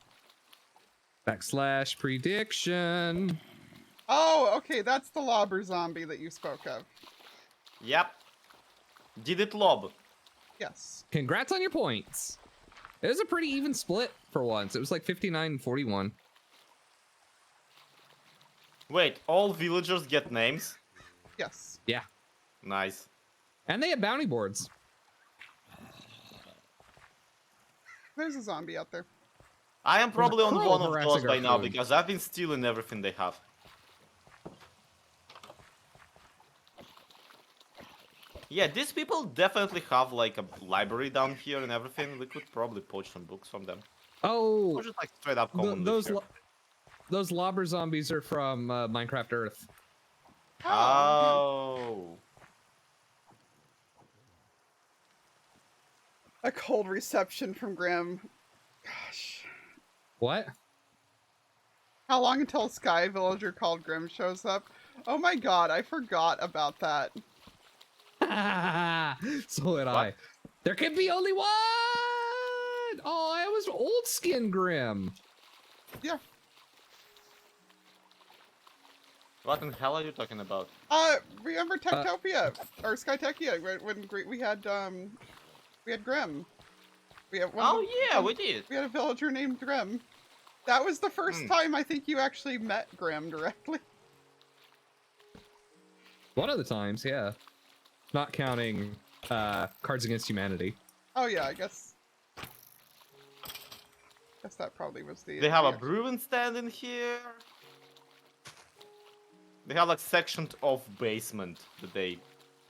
/ prediction. Oh, okay, that's the lobber zombie that you spoke of. Yep. Did it lob? Yes. Congrats on your points. It was a pretty even split for once. It was like 59 and 41. Wait, all villagers get names? Yes. Yeah. Nice. And they have bounty boards. There's a zombie out there. I am probably on crow one of harassing those our by now food. because I've been stealing everything they have. Yeah, these people definitely have like a library down here and everything. We could probably poach some books from them. Oh, Or just like straight up common live here. those lobber zombies are from Minecraft Earth. Oh. A cold reception from Grimm. Gosh. What? How long until a sky villager called Grimm shows up? Oh my god, I forgot about that. So did I. There can be only one! Oh, I was old skin Grimm. Yeah. What in the hell are you talking about? Remember Techtopia or Skytechia when we had Grimm. We had We did. We had a villager named Grimm. That was the first time I think you actually met Grimm directly. One of the times, yeah. Not counting Cards Against Humanity. Oh yeah, I guess that probably was the. They have a brewing stand in here. They have like sectioned off basement that they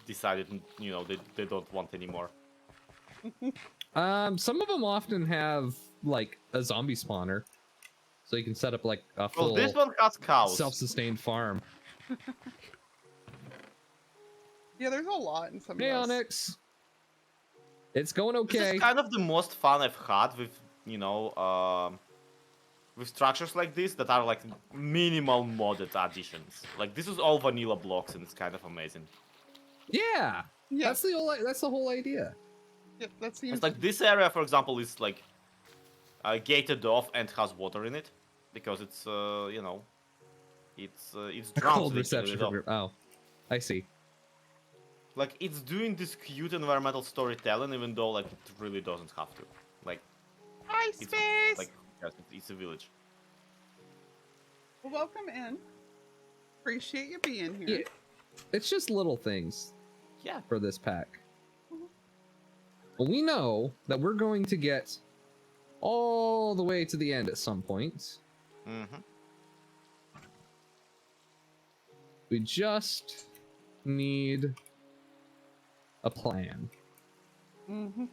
decided, they don't want anymore. Some of them often have like a zombie spawner, so you can set up like a full this one has cows. self-sustained farm. Yeah, there's a lot in some Hey, of those. Onyx. It's going okay. This is kind of the most fun I've had with, with structures like this that are like minimal modded additions. Like this is all vanilla blocks and it's kind of amazing. Yeah, Yeah, that's the whole idea. yeah, that seems. It's like this area, for example, is like gated off and has water in it because it's it's drowned. Cold reception. Oh, I see. Like it's doing this cute environmental storytelling, even though like it really doesn't have to. Like Hi, it's space. like yes, it's a village. Well, welcome in. Appreciate you being here. Yeah, it's just little things. Yeah. For this pack. But we know that we're going to get all the way to the end at some point. Mm-hmm. We just need a plan. Mm-hmm.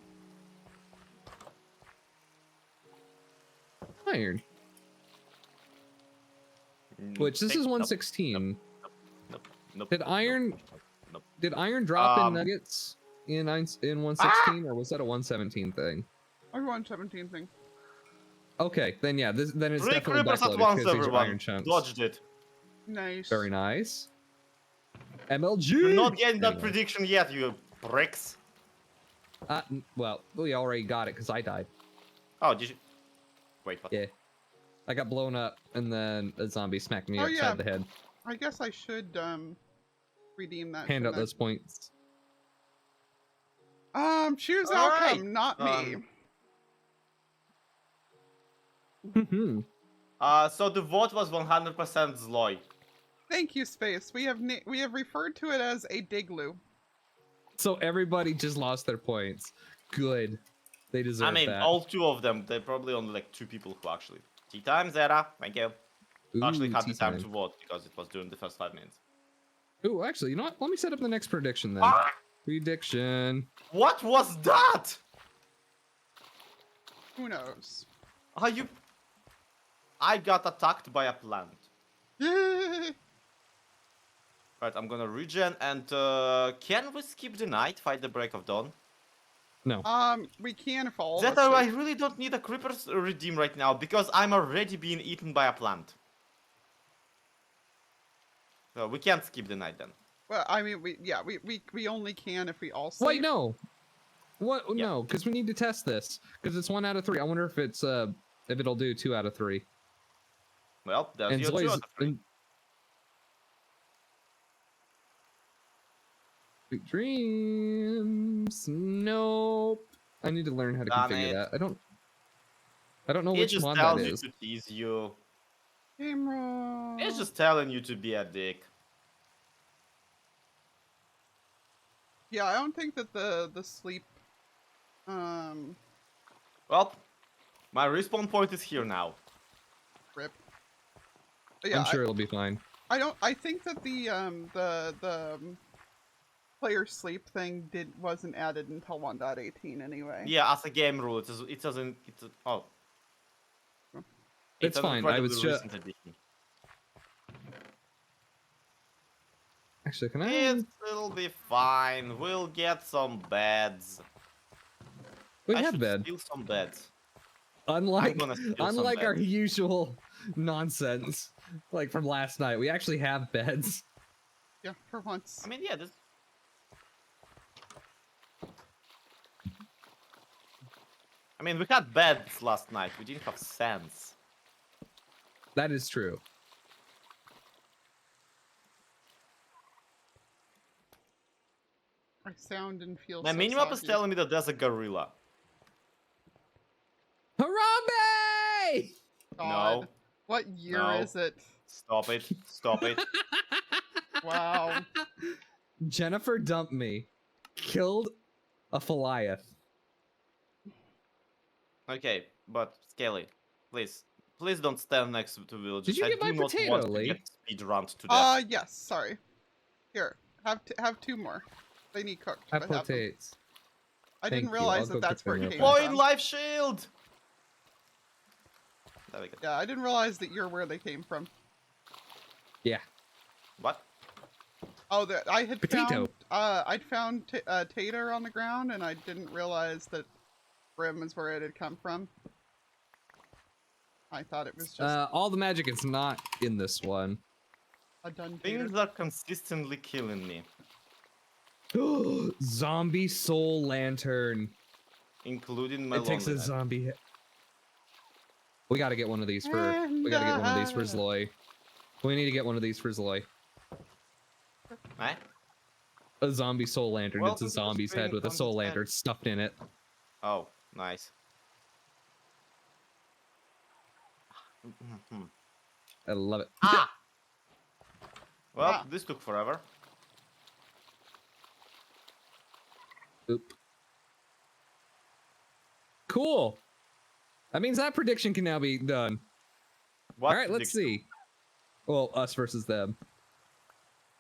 Iron. Which this is 116. Nope. Did iron Nope. did iron drop in nuggets in 116 or was that a 117 thing? Or 117 thing. Okay, then yeah, then it's 3 definitely creepers at backloaded once, because these are iron everyone. chunks. Dodged it. Nice. Very nice. MLG. You're not getting that Anyway. prediction yet, you bricks. Well, we already got it because I died. Oh, did you? Wait, what? Yeah. I got blown up and then a zombie smacked me Oh, upside yeah. the head. I guess I should redeem that. Hand out shouldn't those points. I? Choose All outcome, right. not me. So the vote was 100% Zloy. Thank you, Space. We have referred to it as a Digloo. So everybody just lost their points. Good. They deserve I mean, that. all 2 of them. They probably only like 2 people who actually. Tea time, Zera. Thank you. Actually Ooh, had tea the time to vote because it was during the first 5 minutes. Ooh, actually, you know what? Let me set up the next prediction then. Ah! Prediction. What was that? Who knows? Are you? I got attacked by a plant. Yay! Right, I'm gonna regen and can we skip the night, fight the break of dawn? No. We can if all. That of us I say- really don't need a creeper's redeem right now because I'm already being eaten by a plant. So we can't skip the night then. Well, I mean, we only can if we all. Wait, save. no. What? Yeah. No, because we need to test this. Because it's 1 out of 3. I wonder if it's if it'll do 2 out of 3. Well, that's And your 2 Zloy's. out of 3. Sweet dreams. Nope. I need to learn how to Darn configure it. that. I don't know It which just mod tells that you is. to tease you. Game rule. It's just telling you to be a dick. Yeah, I don't think that the sleep. Well, my respawn point is here now. Rip. But yeah, I'm sure it'll be fine. I think that the player sleep thing wasn't added until 1.18 anyway. Yeah, as a game rule, oh. It's an fine. I was incredibly just recent addition. actually. Can I? It'll be fine. We'll get some beds. We I have should bed. steal some beds. Unlike gonna steal some unlike our beds. usual nonsense, like from last night, we actually have beds. Yeah, for once. I mean, yeah, this. I mean, we had beds last night. We didn't have sense. That is true. I sound and feel My so minimap is soggy. telling me that there's a gorilla. Harambe! God. No. What year No. is it? Stop it. Stop it. Wow. Jennifer dumped me, killed a Goliath. Okay, but Skelly, please. Please don't stand next to villages. Did you I get my do not potato, want to Lee? get speedrunned to death. Yes, sorry. Here, have 2 more. They need cooked. I but have them. potates. I Thank didn't you. realize I'll that go that's cook where them it real came fast. Point from. life shield! There we go. Yeah, I didn't realize that you're where they came from. Yeah. What? Oh, that I had Potato. found. I'd found Tater on the ground, and I didn't realize that Grimm is where it had come from. I thought it was just All the magic is not in this one. a done Tater. Things are consistently killing me. Zombie soul lantern. Including my It takes a loneliness. zombie hit. We gotta get one of these for. We gotta get one of these for Zloy. We need to get one of these for Zloy. Eh? A zombie soul lantern. Well, It's a this is zombie's head being with a soul understand. lantern stuffed in it. Oh, nice. I love it. Ah! Well, Ah. this took forever. Oop. Cool. That means that prediction can now be done. What? All right, let's see. Well, us versus them.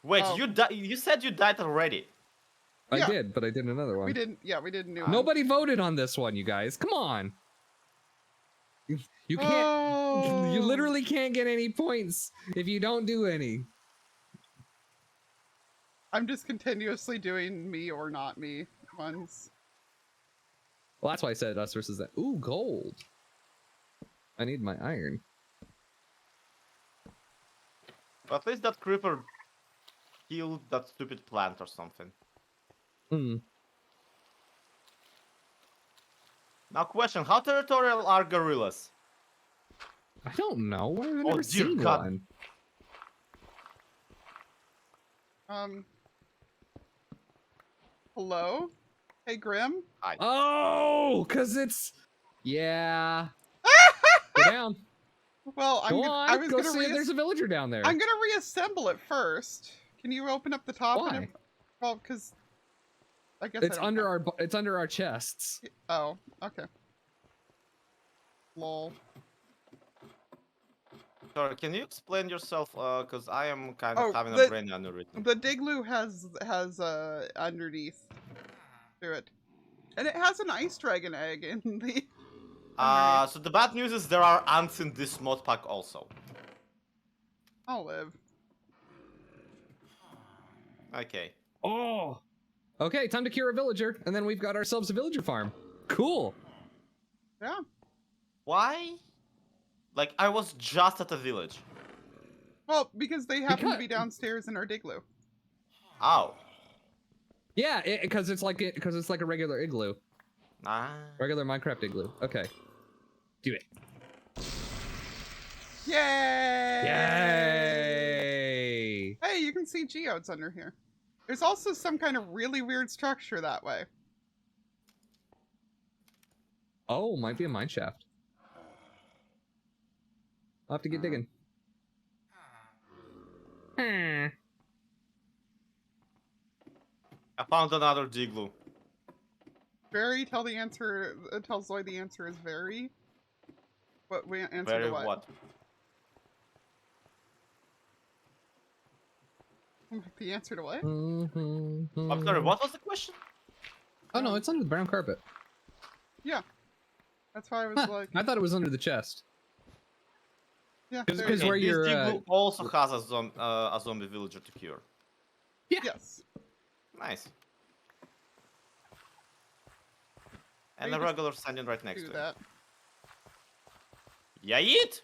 Wait, Oh. you said you died already. I Yeah. did, but I did another one. We didn't. Yeah, we didn't do. Nobody voted on this one, you guys. Come on. You can't. Oh. You literally can't get any points if you don't do any. I'm just continuously doing me or not me ones. Well, that's why I said us versus them. Ooh, gold. I need my iron. At least that creeper killed that stupid plant or something. Hmm. Now, question: how territorial are gorillas? I don't know. I've never Oh, dear seen God. one. Hello? Hey, Grimm? Oh, cause it's yeah. Go down. Well, Go on. I was Go gonna see if there's a villager down there. I'm gonna reassemble it first. Can you open up the top? Why? Well, because I guess It's I don't under know. our. It's under our chests. Oh, okay. Lol. Sorry, can you explain yourself? Because I am kind of Oh, having the- a brain aneurysm. The Digloo has underneath to it, and it has an ice dragon egg in the. underneath. So the bad news is there are ants in this mod pack also. I'll live. Okay. Oh. Okay, time to cure a villager, and then we've got ourselves a villager farm. Cool. Yeah. Why? Like, I was just at a village. Well, because they happen to Because- be downstairs in our Digloo. Ow. Yeah, because it's like a regular igloo, Ah. regular Minecraft igloo. Okay. Do it. Yay! Yay! Hey, you can see geodes under here. There's also some kind of really weird structure that way. Oh, might be a mine shaft. I'll have to get digging. Hmm. I found another Digloo. Very, tell the answer. Tell Zloy the answer is very. What we answer Very to what? what? The answer to what? I'm sorry, what was the question? Oh no, it's under the brown carpet. Yeah. That's why I was Huh, like, I thought it was under the chest. yeah. Cause- there cause you go. where This you're, Digloo also has a zombie villager to cure. Yeah. Yes. Nice. And We a just regular standing right next Do to that. it. Yeah, eat!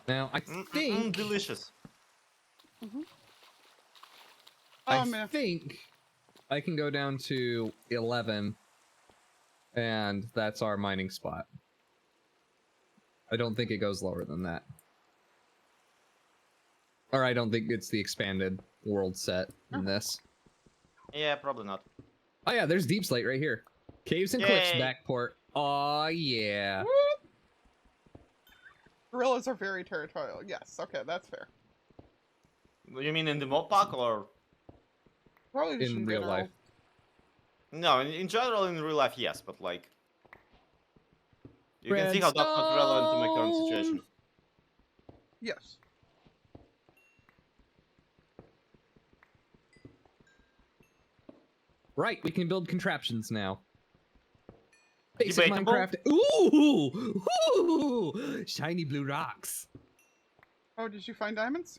Now I think Delicious. Oh I man. think I can go down to 11, and that's our mining spot. I don't think it goes lower than that. Or I don't think it's the expanded world set in this. Yeah, probably not. Oh yeah, there's Deep Slate right here. Caves and Cliffs Yay. backport. Oh yeah. Gorillas are very territorial. Yes. Okay, that's fair. You mean in the mod pack or? Probably just In real general. life. No, in general, in real life, yes, but like. You can see how that's not relevant to my current situation. Yes. Right, we can build contraptions now. Basic Debatable. Minecraft. Ooh! Ooh! Shiny blue rocks. Oh, did you find diamonds?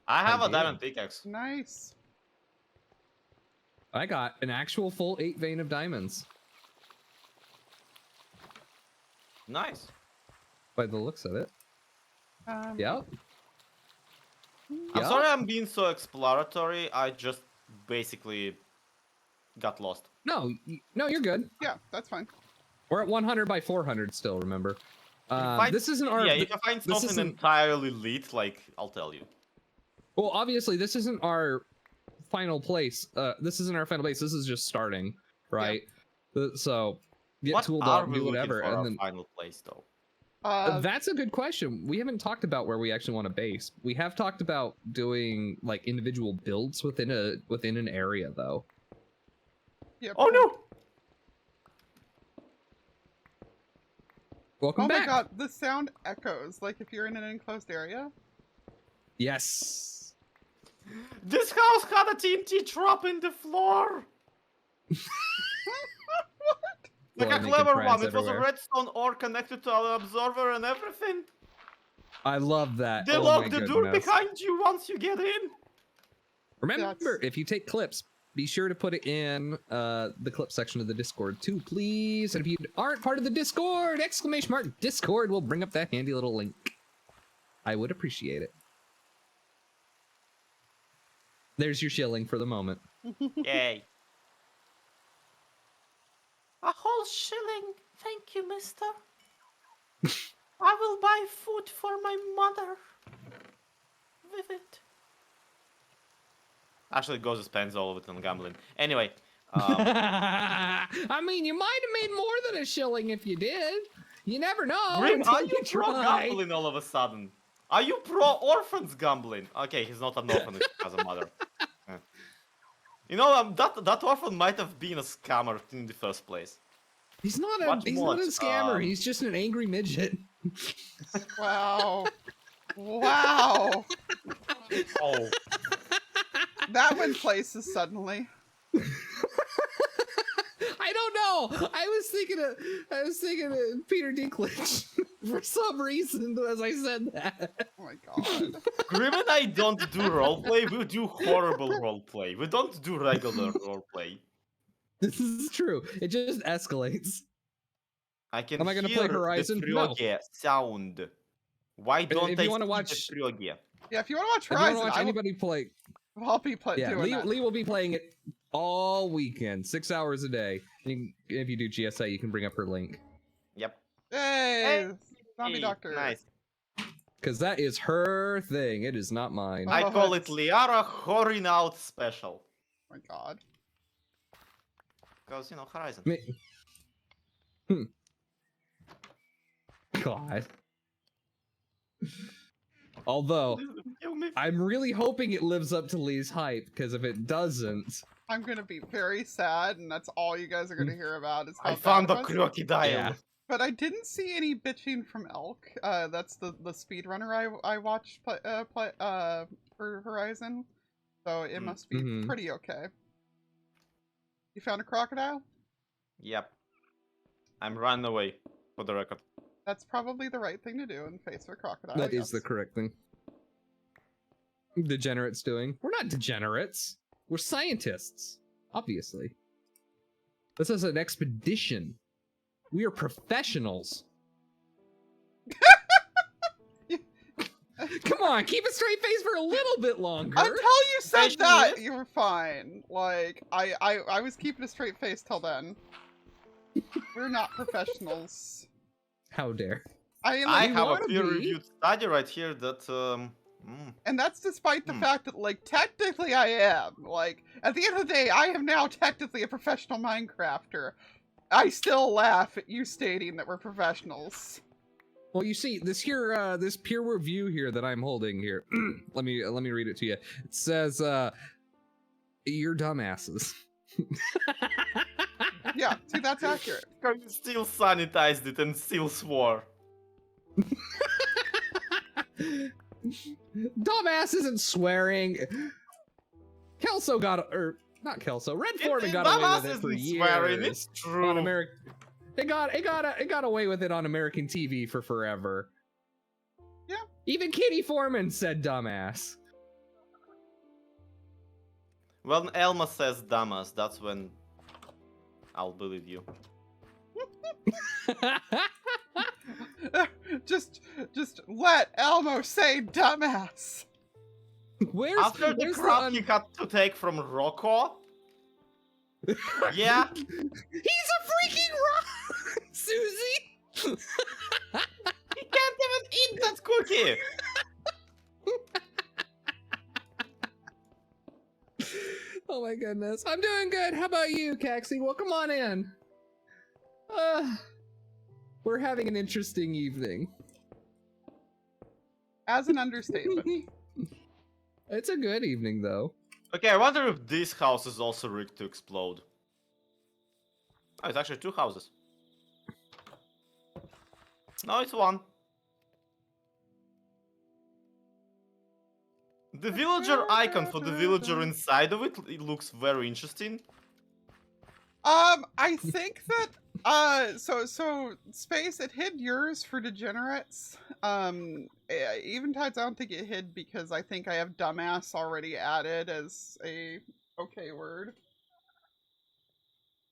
I have I a did. diamond pickaxe. Nice. I got an actual full 8 vein of diamonds. Nice. By the looks of it. Yep. I'm Yup. sorry I'm being so exploratory. I just basically got lost. No, no, you're good. Yeah, that's fine. We're at 100 by 400 still, remember? Find- This isn't our... Yeah, if I find this something isn't- entirely lit, like, I'll tell you. Well, obviously, this isn't our final place. This isn't our final place. This is just starting, right? So, get What tooled are up, we do looking whatever, for and our then... final place, though? That's a good question. We haven't talked about where we actually want to base. We have talked about doing like individual builds within an area, though. Yeah. Oh no! Welcome Oh back. my god, the sound echoes like if you're in an enclosed area. Yes. This house had a TNT trap in the floor! Like Zloy a making clever friends one. It was a everywhere. redstone ore connected to an observer and everything. I love that. They Oh lock my the door goodness. behind you once you get in. Remember, That's- if you take clips, be sure to put it in the clip section of the Discord too, please. And if you aren't part of the Discord, exclamation mark Discord will bring up that handy little link. I would appreciate it. There's your shilling for the moment. Yay. A whole shilling. Thank you, mister. I will buy food for my mother. With it. Actually, it goes to spends all of it on gambling. Anyway. I mean, you might have made more than a shilling if you did. You never know. Grimm, until are you pro try. gambling all of a sudden? Are you pro orphans gambling? Okay, he's not an orphan, he has a mother. Yeah. You know, that orphan might have been a scammer in the first place. He's not a Watch he's not a mod, scammer. He's just an angry midget. Wow. Wow. Oh. That went places suddenly. I don't know. I was thinking of Peter Dinklage for some reason as I said that. Oh my god. Grimm and I don't do roleplay, we do horrible roleplay. We don't do regular roleplay. This is true. It just escalates. I can Am I gonna hear play Horizon? the No. Frioge sound. Why don't if I you wanna see watch- the Frioge? Yeah, if you want to watch If you want Horizon, to watch I will, anybody play, I'll be yeah, doing that. Lee will be playing it all weekend, 6 hours a day. And if you do GSA, you can bring up her link Yep. Hey, zombie Hey, doctor. Nice. because that is her thing. It is not mine. I Oh, call it it's- Liara Horin Out Special. Oh my god. Because, you know, Horizon. God. Although, Kill me. I'm really hoping it lives up to Lee's hype, because if it doesn't... I'm gonna be very sad, and that's all you guys are gonna hear about is how I found bad the it was. crocodile. Yeah. But I didn't see any bitching from Elk. That's the speedrunner I watched for Horizon. So it must be pretty okay. You found a crocodile? Yep. I'm running away, for the record. That's probably the right thing to do in the face of a crocodile. That is yes. the correct thing. Degenerates doing. We're not degenerates. We're scientists. Obviously. This is an expedition. We are professionals. Come on, keep a straight face for a little bit longer. Until you said that, Professionals? you were fine. Like, I was keeping a straight face till then. We're not professionals. How dare. I Like, have a wanna be. peer-reviewed study right here that and that's despite the fact that, like, technically I am. Like, at the end of the day, I am now technically a professional Minecrafter. I still laugh at you stating that we're professionals. Well, you see, this here, this peer review here that I'm holding here. let me read it to you. It says, "You're dumbasses." Yeah, see, that's accurate. you still sanitized it and still swore. Dumbass isn't swearing. Kelso got, or not Kelso, Red Foreman got away with it for years. Swearing, it's true. On American, it got away with it on American TV for forever. Yeah. Even Kitty Foreman said dumbass. When Elma says dumbass, that's when I'll believe you. just let Elmo say dumbass. After the crap he had to take from Rocco? Yeah? He's a freaking rock, Susie. He can't even eat that cookie! Oh my goodness. I'm doing good. How about you, Caxie? Well, come on in. We're having an interesting evening. As an understatement. It's a good evening, though. Okay, I wonder if this house is also rigged to explode. Oh, it's actually 2 houses. No, it's 1. The villager icon for the villager inside of it, it looks very interesting. I think that, so Space, it hid yours for degenerates. Eventides, I don't think it hid because I think I have dumbass already added as a okay word.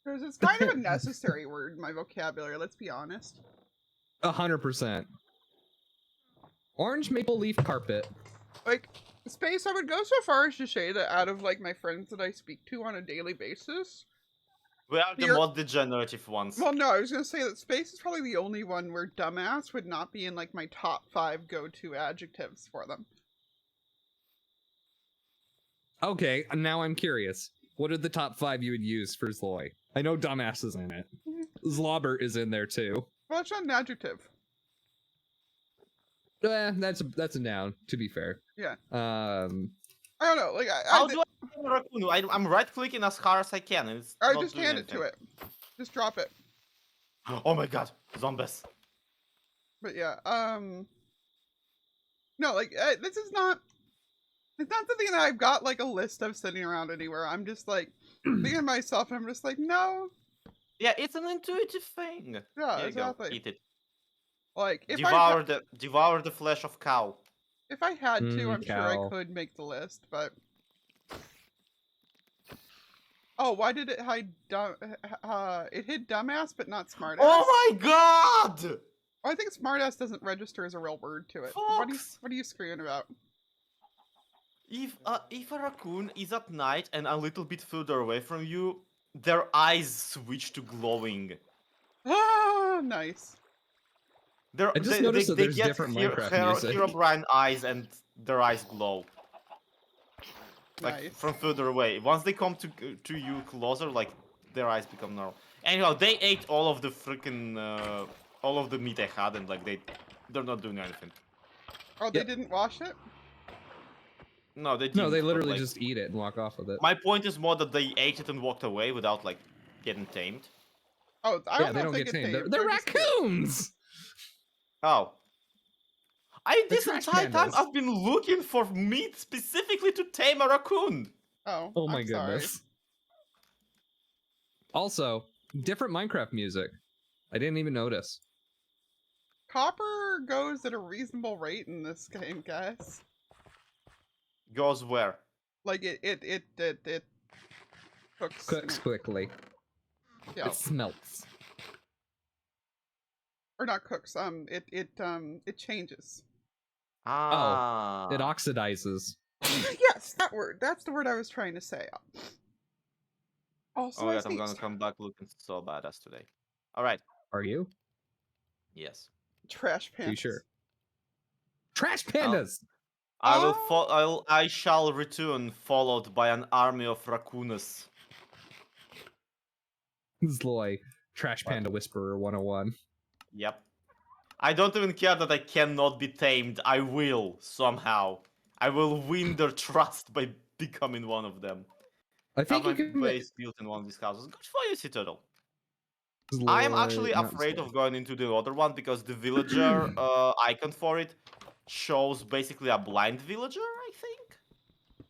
Because it's kind of a necessary word in my vocabulary, let's be honest. 100%. Orange maple leaf carpet. Like, Space, I would go so far as to say that out of, like, my friends that I speak to on a daily basis, We are the most degenerative ones. well, no, I was gonna say that Space is probably the only one where dumbass would not be in, like, my top 5 go-to adjectives for them. Okay, now I'm curious. What are the top 5 you would use for Zloy? I know dumbass is in it. Zlobber is in there too. Well, it's not an adjective. That's a noun, to be fair. Yeah. Um, I don't know, like, How do I get a raccoon? I'm right-clicking as hard as I can, and it's I not just doing hand it to anything. it. Just drop it. Oh my god, zombies. But yeah, no, like, this is not, it's not something that I've got, like, a list of sitting around anywhere. I'm just, like, thinking to myself, and I'm just like, no. Yeah, it's an intuitive thing. Yeah, Here you go, exactly. eat it. Like, if Devour the flesh of cow. if I had to, I'm sure I cow. could make the list, but... Oh, why did it hide it hid dumbass, but not smartass? Oh my god! Oh, I think smartass doesn't register as a real word to it. Fox! What are you screaming about? If a raccoon is at night and a little bit further away from you, their eyes switch to glowing. Ah, nice. I just noticed that there's different Minecraft music. Herobrine eyes and their eyes glow. Like Nice. from further away. Once they come to you closer, like their eyes become normal. Anyhow, they ate all of the freaking all of the meat I had, and like they're not doing anything. Oh, they Yep. didn't wash it? No, they didn't. No, they but, literally like, just eat it and walk off with it. My point is more that they ate it and walked away without like getting tamed. Oh, I Yeah, don't they know don't if get they tamed. get tamed. They're just cute. raccoons. Oh. They're This trash entire time pandas. I've been looking for meat specifically to tame a raccoon. Oh, Oh my I'm sorry. goodness. Also, different Minecraft music. I didn't even notice. Copper goes at a reasonable rate in this game, guys. Goes where? Like it cooks. Cooks quickly. Yeah. It smelts. Or not cooks. It changes. Ah. It oxidizes. Yes, that word. That's the word I was trying to say. Also, Oh I yes, I'm gonna sneezed. come back looking so badass today. All right. Are you? Yes. Trash pants. Are you sure? Trash pandas. I shall return, followed by an army of raccoons. Zloy, Trash Panda Whisperer 101. Yep. I don't even care that I cannot be tamed. I will somehow. I will win their trust by becoming one of them. I think Have you my can base built in one of these houses. Good for you, Citadel. I am actually afraid of going into the other one because the villager icon for it shows basically a blind villager, I think.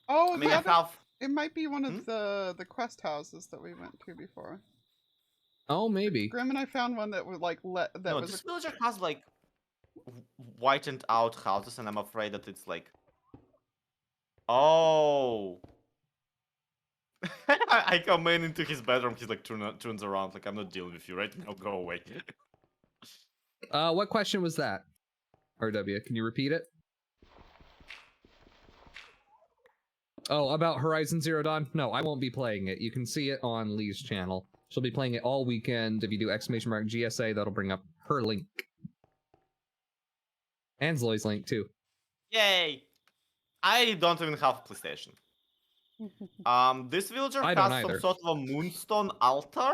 Oh, I mean, the I other. have... It might be one of the quest houses that we went to before. Oh, maybe. Grimm and I found one that was like No, this villager has like whitened out houses, and I'm afraid that it's like... Oh... I come into his bedroom, he's like turns around, like, I'm not dealing with you right now, go away. What question was that? RW, can you repeat it? Oh, about Horizon Zero Dawn? No, I won't be playing it. You can see it on Lee's channel. She'll be playing it all weekend. If you do !GSA, that'll bring up her link. And Zloy's link, too. Yay! I don't even have a PlayStation. This villager I don't has some either. sort of a moonstone altar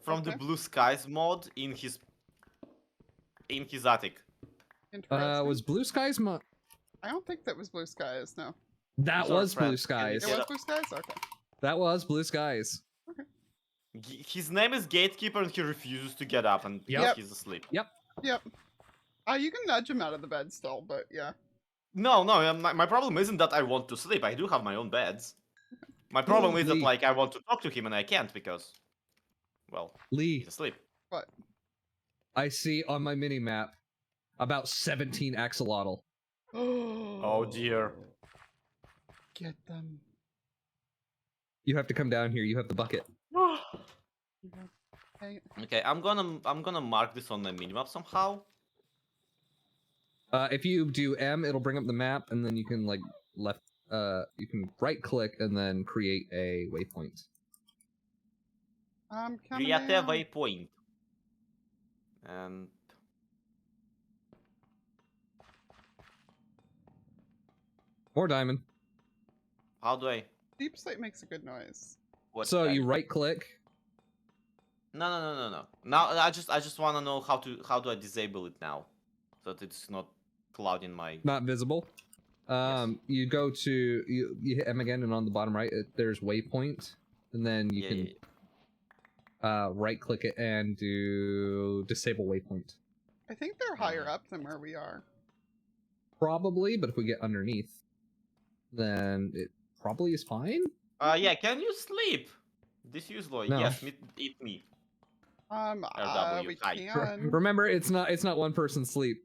from the Okay. Blue Skies mod in his attic. Interesting. Was Blue Skies I don't think that was Blue Skies. No. That Sorry, was friend. Blue Skies. It was Blue Skies. Okay. That was Blue Skies. His name is Gatekeeper, and he refuses to get up, and Yep. he's asleep. Yep. You can nudge him out of the bed still, but yeah. No, my problem isn't that I want to sleep. I do have my own beds. My problem is that, Lee. like, I want to talk to him and I can't because, well, Lee, he's asleep. What? I see on my mini-map about 17 axolotl. Oh dear. Get them. You have to come down here. You have the bucket. Hey, Okay, I'm gonna mark this on the minimap somehow. If you do M, it'll bring up the map, and then you can like you can right-click and then create a waypoint. I'm coming Create a down. waypoint. And More diamond. how do I? Deep Slate makes a good noise. What? So you right-click. No. Now I just want to know how do I disable it now, so that it's not clouding my. Not visible. You go to you hit M again, and on the bottom right, there's waypoint, and then you can right-click it and do disable waypoint. I think they're higher up than where we are. Probably, but if we get underneath, then it probably is fine. Yeah. Can you sleep? This use Zloy. No. Yes. Eat me. LW, We hi. can. Remember, it's not one person's sleep.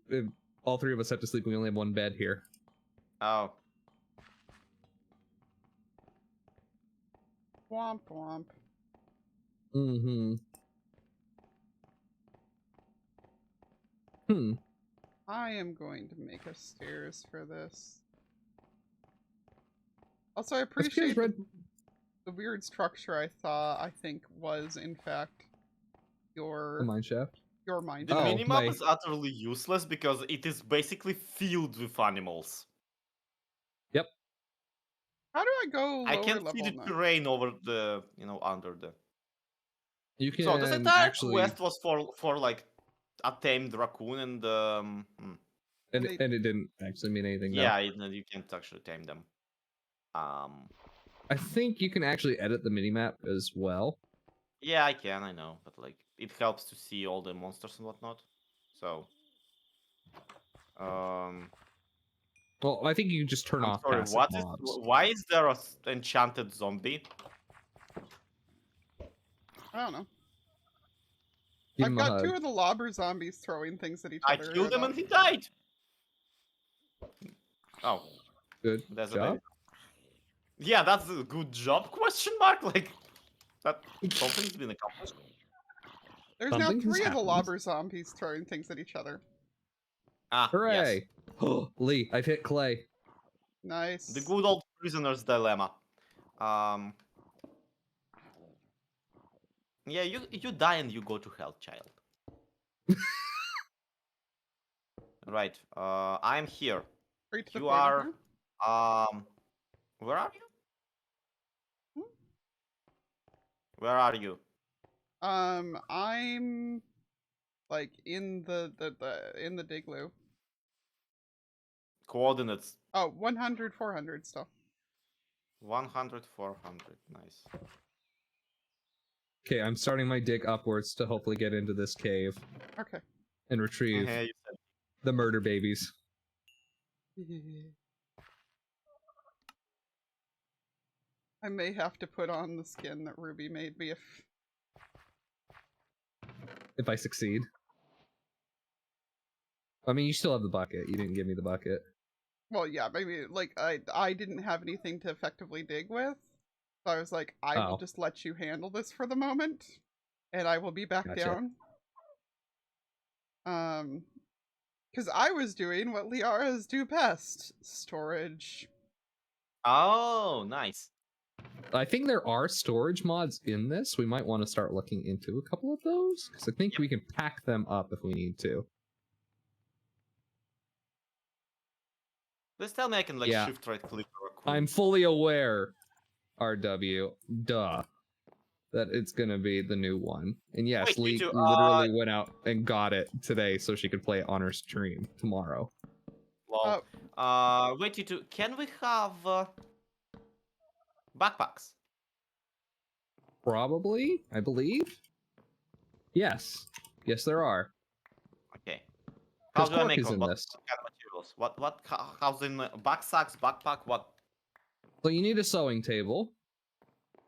All three of us have to sleep. We only have one bed here. Oh. Womp womp. Mm-hmm. I am going to make us stairs for this. Also, I appreciate the weird structure I think was, in fact, your mine shaft. Your mind. The Oh, minimap is utterly useless because it is basically filled with animals. Yep. How do I go lower I can't level see the now? terrain over the, under the. You can So this entire actually. quest was for like a tamed raccoon and And They- and it didn't actually mean anything. yeah, though. you can't actually tame them. I think you can actually edit the minimap as well. Yeah, I can, I know, but like it helps to see all the monsters and whatnot. So, Well, I think you can just turn I'm off sorry. passive What is? mobs. Why is there a enchanted zombie? I don't know. Give I've him a got hug. 2 of the lobber zombies throwing things at each I other. killed him and he died. Oh, Good there's a job. baby. Yeah, that's a good job? Question mark. Like that something's been accomplished. There's Something now has 3 of the happened. lobber zombies throwing things at each other. Ah, yes. Hooray! Lee, I've hit Clay. Nice. The good old prisoner's dilemma. Yeah, you die and you go to hell, child. Right. I'm here. Straight to the You point, are. huh? Where are you? Hmm? Where are you? I'm like in the in the digloo. Coordinates. Oh, 100, 400 stuff. 100, 400. Nice. Okay, I'm starting my dig upwards to hopefully get into this cave Okay. and retrieve Yeah, you said- the murder babies. I may have to put on the skin that Ruby made me If I succeed. I mean, you still have the bucket. You didn't give me the bucket. well, yeah, maybe like I didn't have anything to effectively dig with. So I was like, I will Oh. just let you handle this for the moment, and I will be back Gotcha. down. Because I was doing what Liara's do best: storage. Oh, nice. I think there are storage mods in this. We might want to start looking into a couple of those, because I think we can pack them up if we need to. Please tell me I can like Yeah. shift right click or a I'm fully aware, RW, duh, that it's gonna be the new one. And yes, Wait, Lee you two, literally went out and got it today so she could play it on her stream tomorrow. Well, wait, you two, can we have backpacks? Probably, I believe. Yes. Yes, there are. Okay. How Because do I Quark make is one? in What this. kind of materials? How's in backsacks, backpack? What? So you need a sewing table,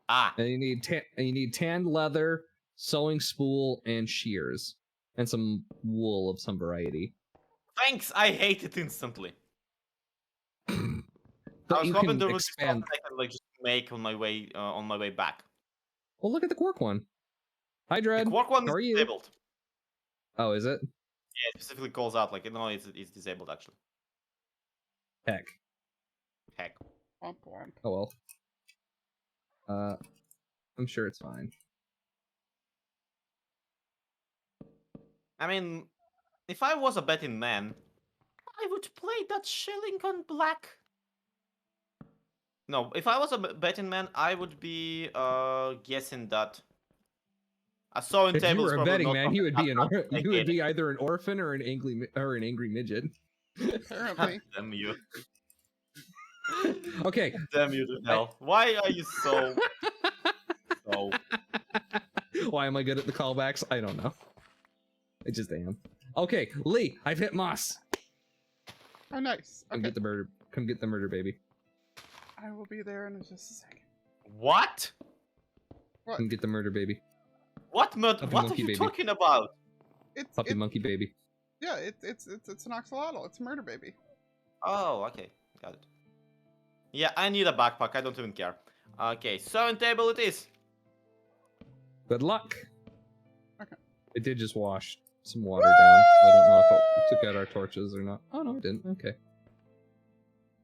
Ah, and you need tanned leather, sewing spool, and shears, and some wool of some variety. thanks. I hate it instantly. I But was you hoping can there would be something expand. I can like just make on my way back. Well, look at the Quark one. Hi, The Dread. Quark one How is are you? disabled. Oh, is it? Yeah, it specifically calls out like no, it's disabled actually. Heck. Heck. Womp womp. Oh well. I'm sure it's fine. I mean, if I was a betting man, I would play that shilling on black. No, if I was a betting man, I would be guessing that a sewing If you table is were a probably betting not man, something you would be that you would be either an orphan or an angry midget. Apparently. Damn you. Okay. Damn you to hell. Why are you so Why am I good at the callbacks? I don't know. I just am. Okay, Lee, I've hit Moss. Oh, nice. Come Okay. get the murder. Come get the murder baby. I will be there in just a second. What? What? Come get the murder baby. What Puppy what are monkey you baby. talking about? It's Puppy monkey baby. yeah, it's an axolotl. It's a murder baby. Oh, okay. Got it. Yeah, I need a backpack. I don't even care. Okay, sewing table it is. Good luck. Okay. It did just wash some water down. I don't know if it took out our torches or not. Oh no, it didn't. Okay.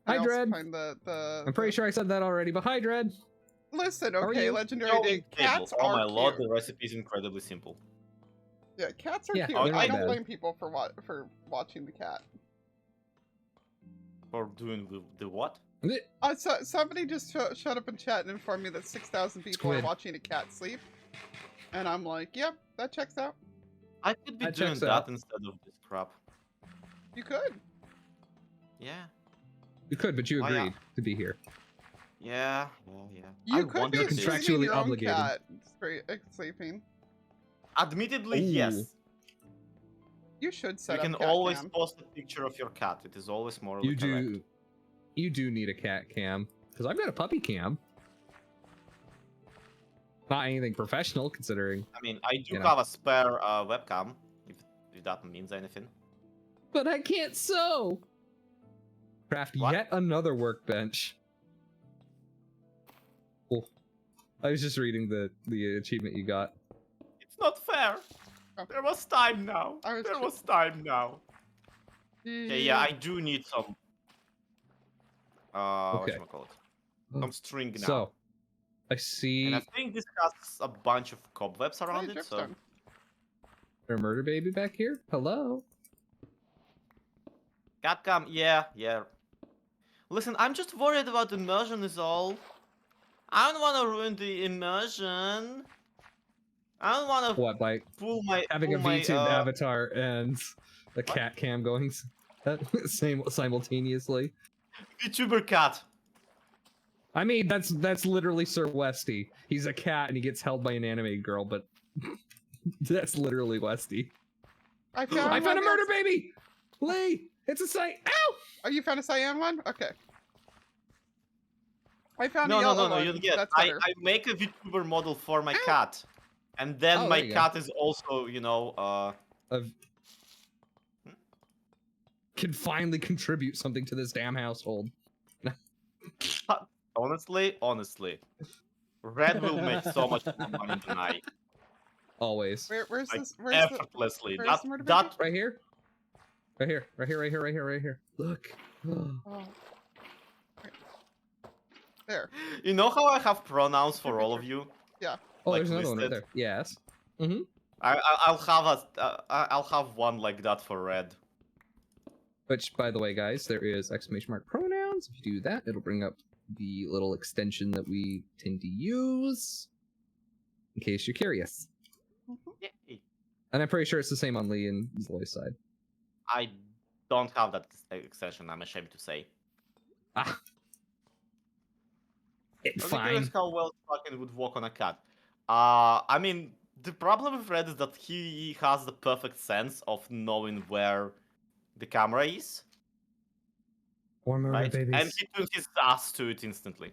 I Hi, also Dread. find I'm pretty sure I said that already, but hi, Dread. Listen, How are okay, you? legendary Sewing dig. table. Cats Oh are my cute. lord, the recipe is incredibly simple. Yeah, cats are Yeah, cute. they're I not don't bad. blame people for watching the cat. For doing the what? So somebody just showed up in chat and informed me that 6,000 people are Squid. watching a cat sleep, and I'm like, yep, that checks out. I could be That doing checks that out. instead of this crap. You could. Yeah. You could, but you Why, agreed to be here. Yeah. You I could wanted be to. contract- streaming contractually your own obligated. cat sleeping. Admittedly, Ooh. yes. You should You set up can cat always cam. post a picture of your cat. It is always morally You correct. do. You do need a cat cam because I've got a puppy cam. Not anything professional, considering. I mean, I do You know. have a spare webcam, if that means anything. But I can't sew. Craft What? yet another workbench. Cool. I was just reading the achievement you got. It's not fair. Oh. There was time now. I There was was time now. Okay, yeah, I do need some. Okay. Whatchamacallit? Some string now. So, I and see I think this has a bunch of cobwebs around Hey, it, so. dripstone. a murder baby back here. Hello. Catcam, yeah. Listen, I'm just worried about immersion is all. I don't want to ruin the immersion. I don't want to What, by pull my having a pull my, VTube avatar and the What? cat cam going simultaneously? VTuber cat. I mean, that's literally Sir Westy. He's a cat and he gets held by an animated girl, but that's literally Westy. I found, I found a one murder that's- baby! Lee! It's a site! Ow! Oh, you found a cyan one? Okay. I found a No, yellow no, one. you get. That's I better. make a VTuber model for my Ow. cat, and then Oh, my there you go. cat is also, Of can finally contribute something to this damn household. honestly, Red will make so much more money than I. Always. Where's Like, this? Where's effortlessly. where's the murder That Right here? Right here. Right here, right here, right here, right here. Look. Oh. Right. There. You know how I have pronouns for all of you? Oh, Like there's another one right listed. there. Yes. I'll have one like that for Red. Which, by the way, guys, there is exclamation mark pronouns. If you do that, it'll bring up the little extension that we tend to use. In case you're curious. Yay. And I'm pretty sure it's the same on Lee and Zloy's side. I don't have that extension. I'm ashamed to say. Ah. It's I'm fine. curious how well fucking would walk on a cat. I mean, the problem with Red is that he has the perfect sense of knowing where the camera is, Or murder right? babies. And he turns his ass to it instantly,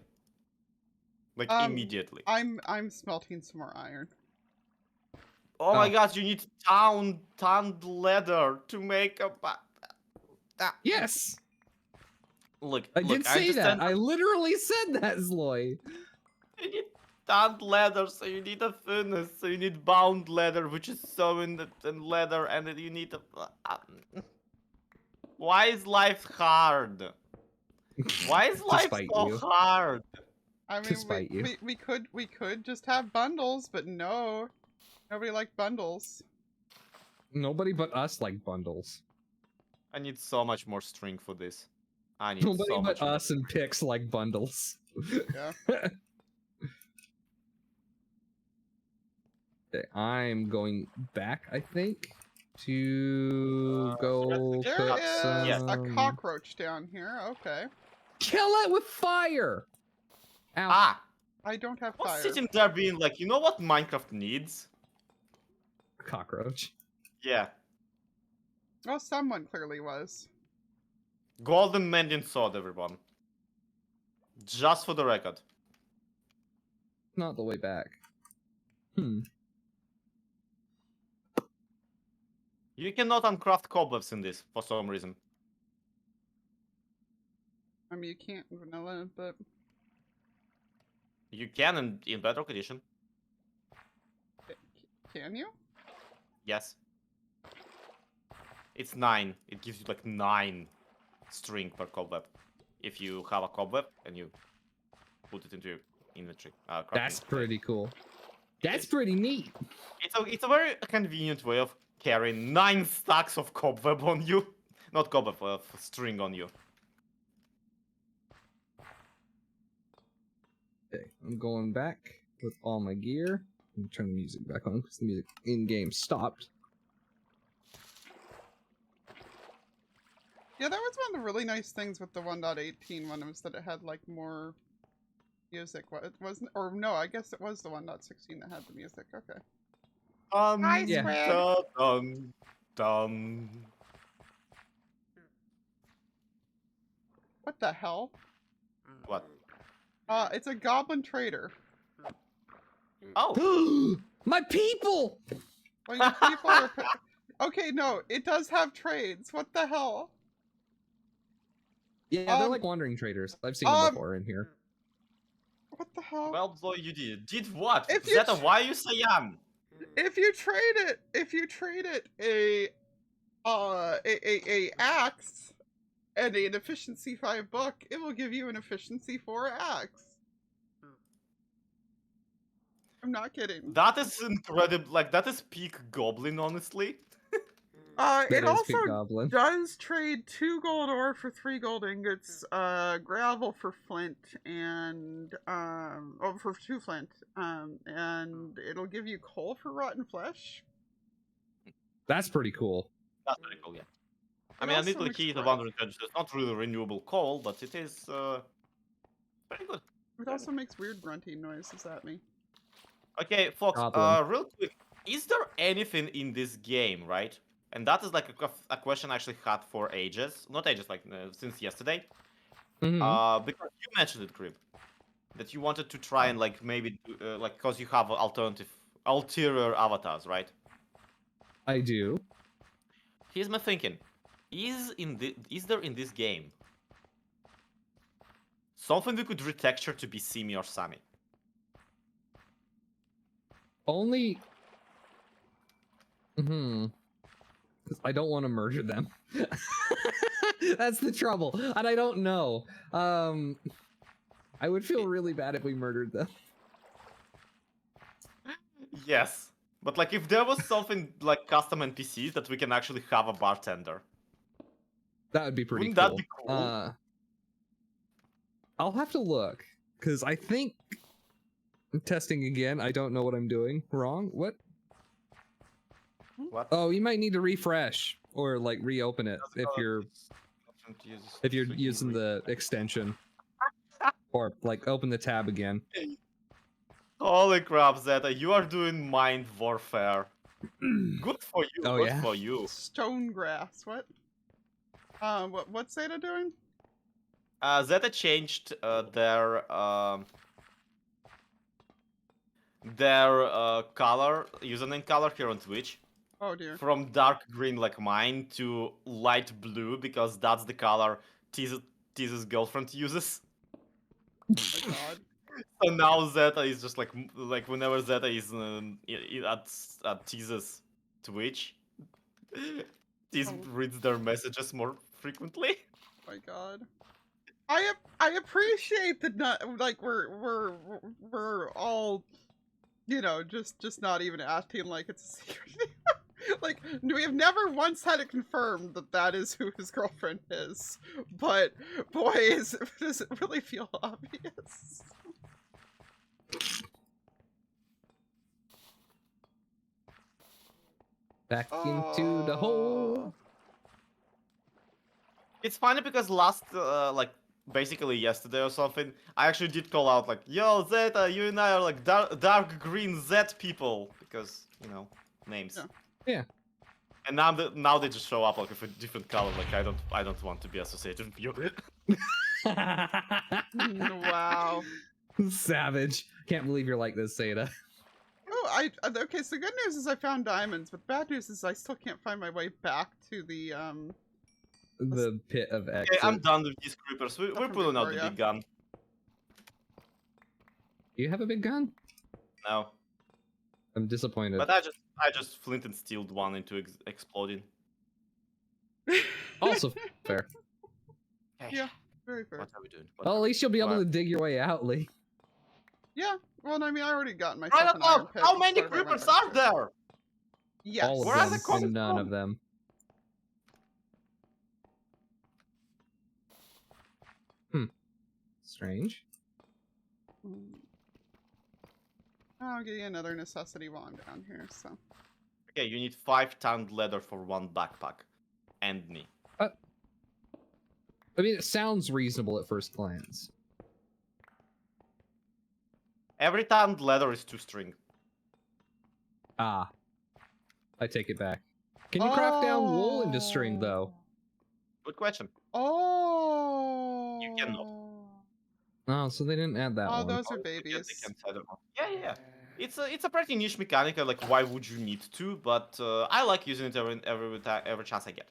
like immediately. I'm smelting some more iron. Oh my Oh. god, you need tanned leather to make a. Yes! Look, I did say understand that. I literally said that, Zloy. You need tanned leather, so you need a furnace, so you need bound leather, which is sewn in leather, and then you need a. Why is life hard? Why is life spite so you. hard? I To mean, spite you. we could just have bundles, but no, nobody liked bundles. Nobody but us like bundles. I need so much more string for this. I need Nobody so but much more. us and Pix like bundles. Yeah. Okay, I'm going back, I think, to go There cook is some... a cockroach down here. Okay. Kill it with fire! Ow. Ah! I don't have What's fire. sitting there being like, you know what Minecraft needs? Cockroach. Yeah. Well, someone clearly was. Golden Mending Sword, everyone. Just for the record. Not the way back. You cannot uncraft cobwebs in this for some reason. I mean, you can't in vanilla, but You can in Bedrock Edition. can you? Yes. It's 9. It gives you like 9 string per cobweb. If you have a cobweb and you put it into your inventory. That's crafting. pretty cool. That's pretty neat. It's a very convenient way of carrying 9 stacks of cobweb on you. Not cobweb, of string on you. Okay, I'm going back with all my gear. I'm turn the music back on because the music in game stopped. Yeah, that was one of the really nice things with the 1.18 one was that it had like more music. What it wasn't, or no, I guess it was the 1.16 that had the music. Okay. Hi, Yeah. Squid. Dun, dun. What the hell? What? It's a goblin trader. Oh. My people! Well, your people are. Okay, no, it does have trades. What the hell? Yeah, they're like wandering traders. I've seen them before in here. What the hell? Well, Zloy, you did. Did what? If you Zeta, why you say young? If you trade it a axe and an efficiency 5 book, it will give you an efficiency 4 axe. I'm not kidding. That is incredible. Like, that is peak goblin, honestly. That It is also Pink Goblin. does trade 2 gold ore for 3 gold ingots, gravel for flint, and for 2 flint, and it'll give you coal for rotten flesh. That's pretty cool. That's pretty cool, yeah. I It mean, also admittedly, makes key to bread. wandering treasures is not really renewable coal, but it is pretty good. It also makes weird grunting noises at me. Okay, Fox, Goblin. real quick, is there anything in this game, right? And that is like a question I actually had for ages. Not ages, like since yesterday. Mhm. Because you mentioned it, Grimm, that you wanted to try and like maybe do, like because you have ulterior avatars, right? I do. Here's my thinking: is there in this game something we could retexture to be Simi or Sami? Only. Hmm. 'Cause I don't want to murder them. That's the trouble, and I don't know. I would feel really bad if we murdered them. Yes, but like if there was something like custom NPCs that we can actually have a bartender, That would be pretty wouldn't cool. that be cool? I'll have to look, because I think I'm testing again. I don't know what I'm doing wrong. What? What? Oh, you might need to refresh or like reopen it if you're using the extension, or like open the tab again. Holy crap, Zeta, you are doing mind warfare. Good for you, Oh, good yeah? for you. Stone grass. What? What's Zeta doing? Zeta changed their username color here on Twitch Oh dear. from dark green like mine to light blue because that's the color Tease's girlfriend uses. Oh my god. So now Zeta is just like whenever Zeta is at Tease's Twitch, Tease Oh. reads their messages more frequently. Oh my god. I appreciate that not like we're all, you know, just not even acting like it's a secret. Like we have never once had it confirmed that that is who his girlfriend is, but boy, does it really feel obvious. Back into the hole. It's funny because last like basically yesterday or something, I actually did call out like, "Yo, Zeta, you and I are like dark green Z people," because you know names. Yeah. And now they just show up like with a different color. Like I don't want to be associated with you. Wow. Savage. Can't believe you're like this, Seda. Oh, okay, so good news is I found diamonds, but bad news is I still can't find my way back to the The pit of Okay, exit. I'm done with these creepers. We're from pulling out the Victoria. big gun. Do you have a big gun? No, I'm disappointed. but I just flint and steeled one into exploding. Also fair. Okay, Yeah, very fair. what are we doing? Well, at least you'll be able to dig your way out, Lee. Yeah, well, I mean, I already got myself Right an iron up! pit. How many so I went creepers back are to it. there? Yes. All Where are of they them, coming and none from? of them. Strange. I'll get you another necessity wand down here, so. Okay, you need 5 tanned leather for 1 backpack. And me. I mean, it sounds reasonable at first glance. Every time leather is 2-string. Ah. I take it back. Can you craft down wool into string, though? Good question. Oh. You cannot. Oh, so they didn't add that Oh, one. those are They babies. can set them up. Yeah. It's a pretty niche mechanic. Like, why would you need to? But I like using it every chance I get.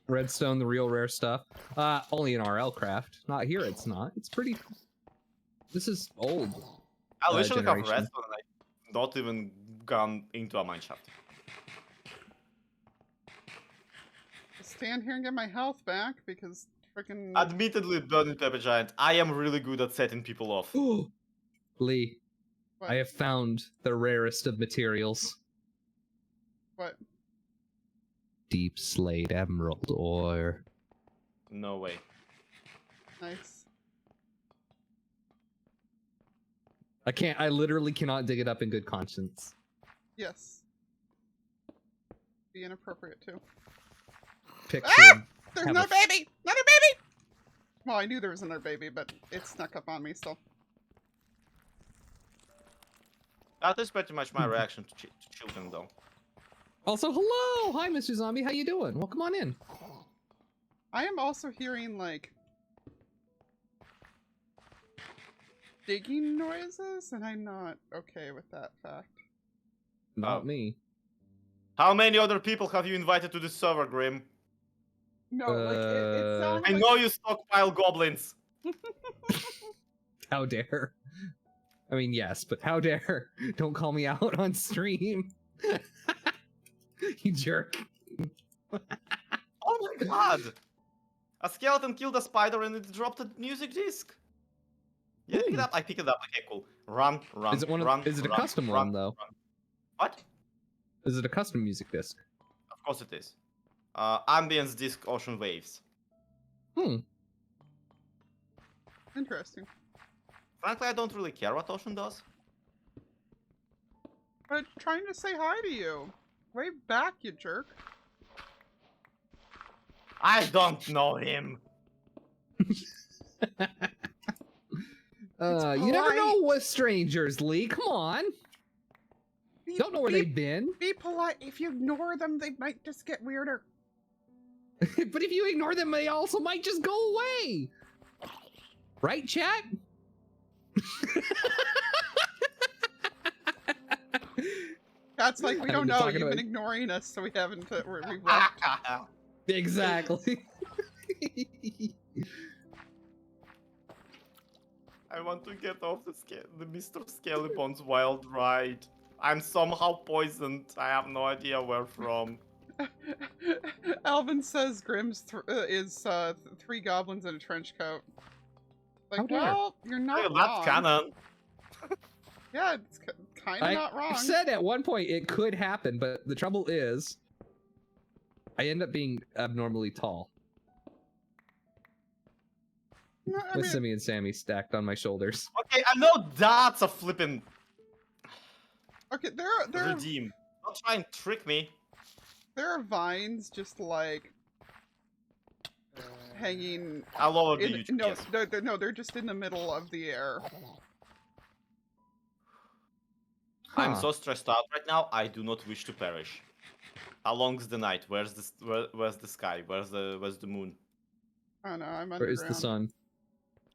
Redstone, the real rare stuff. Only in RL craft. Not here, it's not. It's pretty... This is old. I literally have generation. redstone and I've not even gone into a mineshaft. Stand here and get my health back because freaking. Admittedly, Burning Pepper Giant, I am really good at setting people off. Ooh. Lee, What? I have found the rarest of materials. What? Deep slate emerald ore. No way. Nice. I literally cannot dig it up in good conscience. Yes. Be inappropriate too. Picture. Ah! There's Have no a- baby! Another baby! Well, I knew there was another baby, but it snuck up on me still. That is pretty much my reaction to children, though. Also, hello! Hi, Mr. Zombie, how you doing? Well, come on in. I am also hearing, like, digging noises, and I'm not okay with that fact. Not Oh. me. How many other people have you invited to this server, Grimm? No, like, it sounds I like... know you stockpile goblins. How dare. I mean, yes, but how dare. Don't call me out on stream. You jerk. Oh my god! A skeleton killed a spider and it dropped a music disc. Yeah, pick it up. I pick it up. Okay, cool. Run. Is it one of, run, is it a run, custom run, one, though? run. What? Is it a custom music disc? Of course it is. Ambience disc Ocean Waves. Interesting. Frankly, I don't really care what Ocean does. But trying to say hi to you. Wave back, you jerk. I don't know him. You never know polite. with strangers, Lee. Come on. Don't know where they've been. Be polite. If you ignore them, they might just get weirder. But if you ignore them, they also might just go away. Right, chat? That's like, we I don't haven't been know. talking You've about- been ignoring us, so we haven't. We've left. Exactly. I want to get off the Mr. Skellybones wild ride. I'm somehow poisoned. I have no idea where from. Alvin says Grimm's is 3 goblins in a trench coat. How Like, dare. well, you're not Hey, wrong. that's canon. Yeah, it's kind of not wrong. I've said at one point it could happen, but the trouble is, I end up being abnormally tall. No, I With mean, Simmy and Sammy stacked on my shoulders. Okay, I know that's a flippin' okay, there redeem. Don't try and trick me. are vines just like hanging. I lowered the In, YouTube. no, Yes. they're just in the middle of the air. I'm Huh. so stressed out right now. I do not wish to perish. How long's the night? Where's the sky? Where's the moon? Oh no, I'm Where is underground. the sun?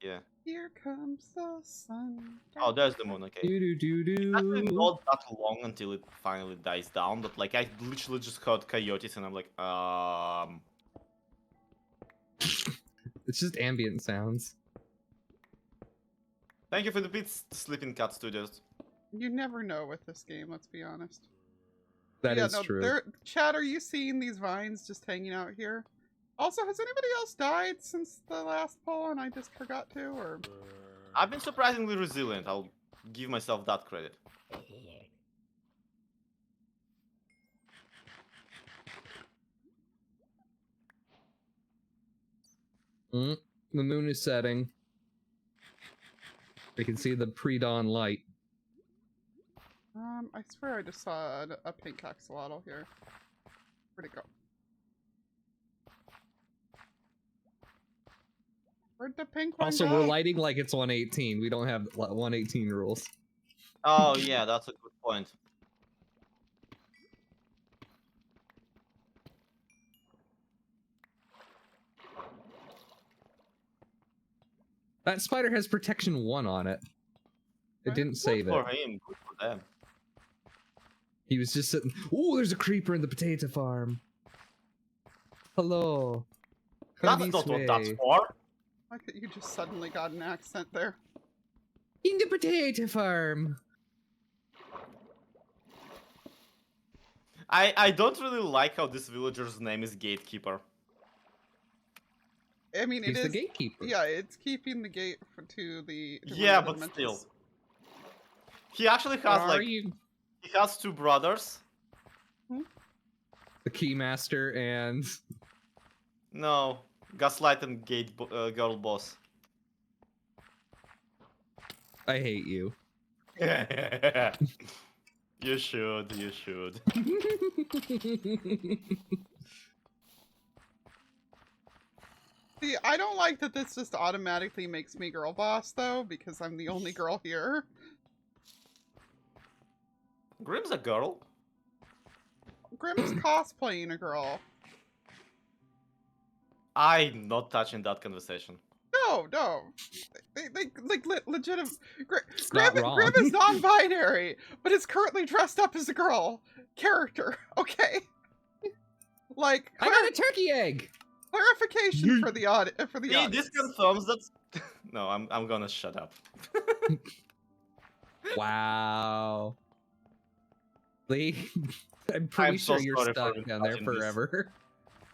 Yeah. Here comes the sun. Oh, there's the moon. Okay. Do do do It's actually do. not that long until it finally dies down, but like I literally just heard coyotes and I'm like, It's just ambient sounds. Thank you for the bits, Sleeping Cat Studios. You never know with this game. Let's be honest. That is no, true. Chad, are you seeing these vines just hanging out here? Also, has anybody else died since the last poll and I just forgot to, or? I've been surprisingly resilient. I'll give myself that credit. The moon is setting. We can see the pre-dawn light. I swear I just saw a pink axolotl here. Where'd it go? Where'd the pink one Also, go? we're lighting like it's 118. We don't have 118 rules. Oh yeah, that's a good point. That spider has protection 1 on it. It Right. didn't save Good it. for him, good for them. He was just sitting. Ooh, there's a creeper in the potato farm. Hello. Come That's this not what way. that's for. Like that you just suddenly got an accent there. In the potato farm. I don't really like how this villager's name is Gatekeeper. I mean, He's it the is. gatekeeper. Yeah, it's keeping the gate to the. To Yeah, one of the but dimensions. still. He actually Where has are like you? he has 2 brothers. The keymaster and No, Gaslight and Girl Boss. I hate you. You should, you should. See, I don't like that this just automatically makes me girl boss though, because I'm the only girl here. Grimm's a girl. Grimm's cosplaying a girl. I'm not touching that conversation. No, no. They like legitimate. It's Grimm, not wrong. Grimm is non-binary, but is currently dressed up as a girl character. Okay. Like I got a turkey egg. clarification for the See, audience. this confirms that. No, I'm gonna shut up. Wow. Lee, I'm pretty so sure you're sorry stuck for down there touching this. forever.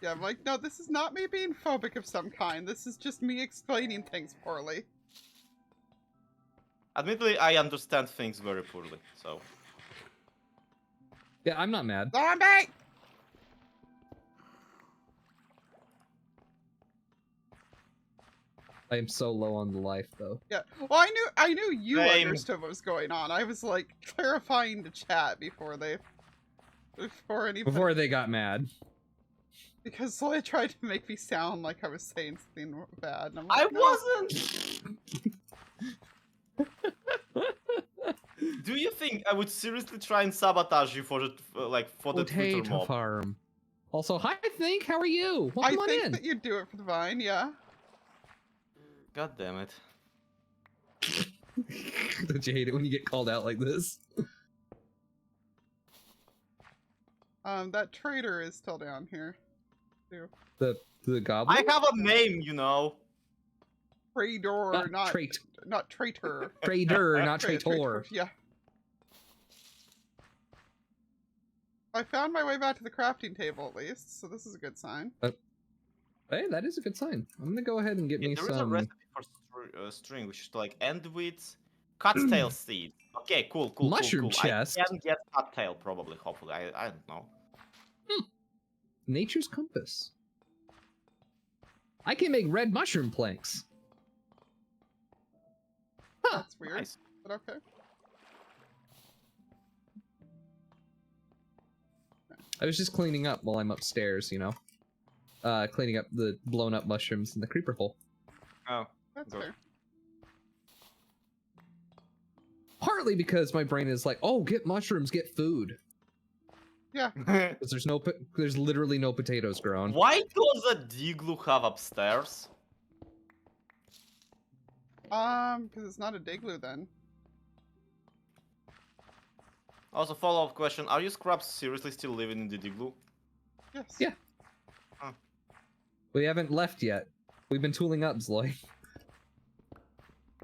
Yeah, I'm like, no, this is not me being phobic of some kind. This is just me explaining things poorly. Admittedly, I understand things very poorly, so. Yeah, I'm not mad. Zombie! I am so low on the life though. Yeah. Well, I knew you Same. understood what was going on. I was like clarifying the chat before anybody. Before they got mad. Because Zloy tried to make me sound like I was saying something bad. And I'm I like, no. wasn't! Do you think I would seriously try and sabotage you for the Twitter Potato mob? farm. Also, hi Think, how are you? Welcome I on think in. that you'd do it for the vine, yeah. God damn it. Don't you hate it when you get called out like this? That traitor is still down here. Too. The goblin? I have a name, you know. Traitor, not trait. not traitor. Trader, not traitor. Yeah. I found my way back to the crafting table at least, so this is a good sign. Hey, that is a good sign. I'm gonna go ahead and get Yeah, me there is a some. recipe for string, which is to like end with cattail seed. Okay, cool. Mushroom chest? I can get cattail probably, hopefully. I don't know. Nature's compass. I can make red mushroom planks. Huh. That's weird, Nice. but okay. I was just cleaning up while I'm upstairs, you know? Cleaning up the blown up mushrooms in the creeper hole. Oh, That's good. fair. Partly because my brain is like, oh, get mushrooms, get food. Yeah. Because there's literally no potatoes grown. Why does a Diglu have upstairs? Because it's not a Diglu then. Also, follow-up question: are you scrubs seriously still living in the Diglu? Yes. Yeah. We haven't left yet. We've been tooling up, Zloy.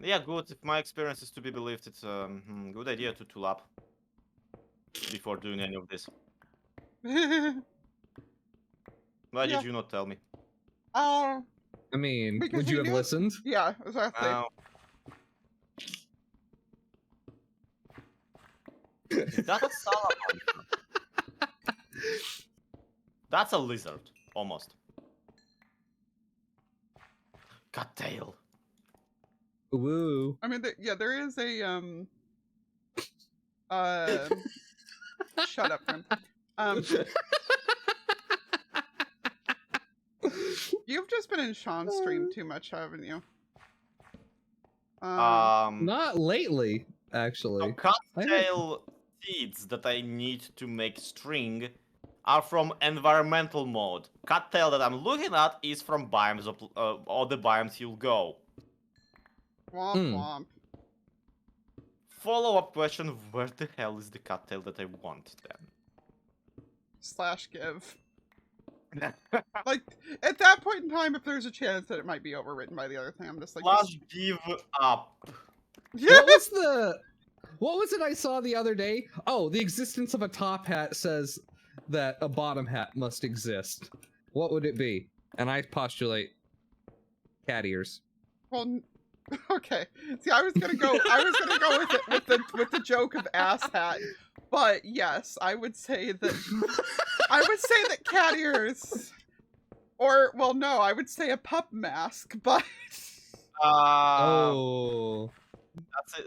Yeah, good. If my experience is to be believed, it's a good idea to tool up before doing any of this. Why Yeah. did you not tell me? Oh, I mean, Because would we you have knew- listened? yeah, exactly. Wow. Is that a salamander? That's a lizard, almost. Cattail. Woo. I mean, there is a shut up, Grim. You've just been in Sean's stream too much, haven't you? Not lately, So actually. cattail seeds that I need to make string are from environmental mode. Cattail that I'm looking at is from biomes of all the biomes you'll go. Womp womp. Follow-up question: where the hell is the cattail that I want / give. Like, at that point in time, if there's a chance that it might be overwritten by the other thing, I'm just like... Slash give up. Yeah! What was it I saw the other day? Oh, the existence of a top hat says that a bottom hat must exist. What would it be? And I postulate cat ears. Well, okay. See, I was gonna go with it with the joke of ass hat, but yes, I would say that cat ears, or well, no, I would say a pup mask, but Oh. That's it.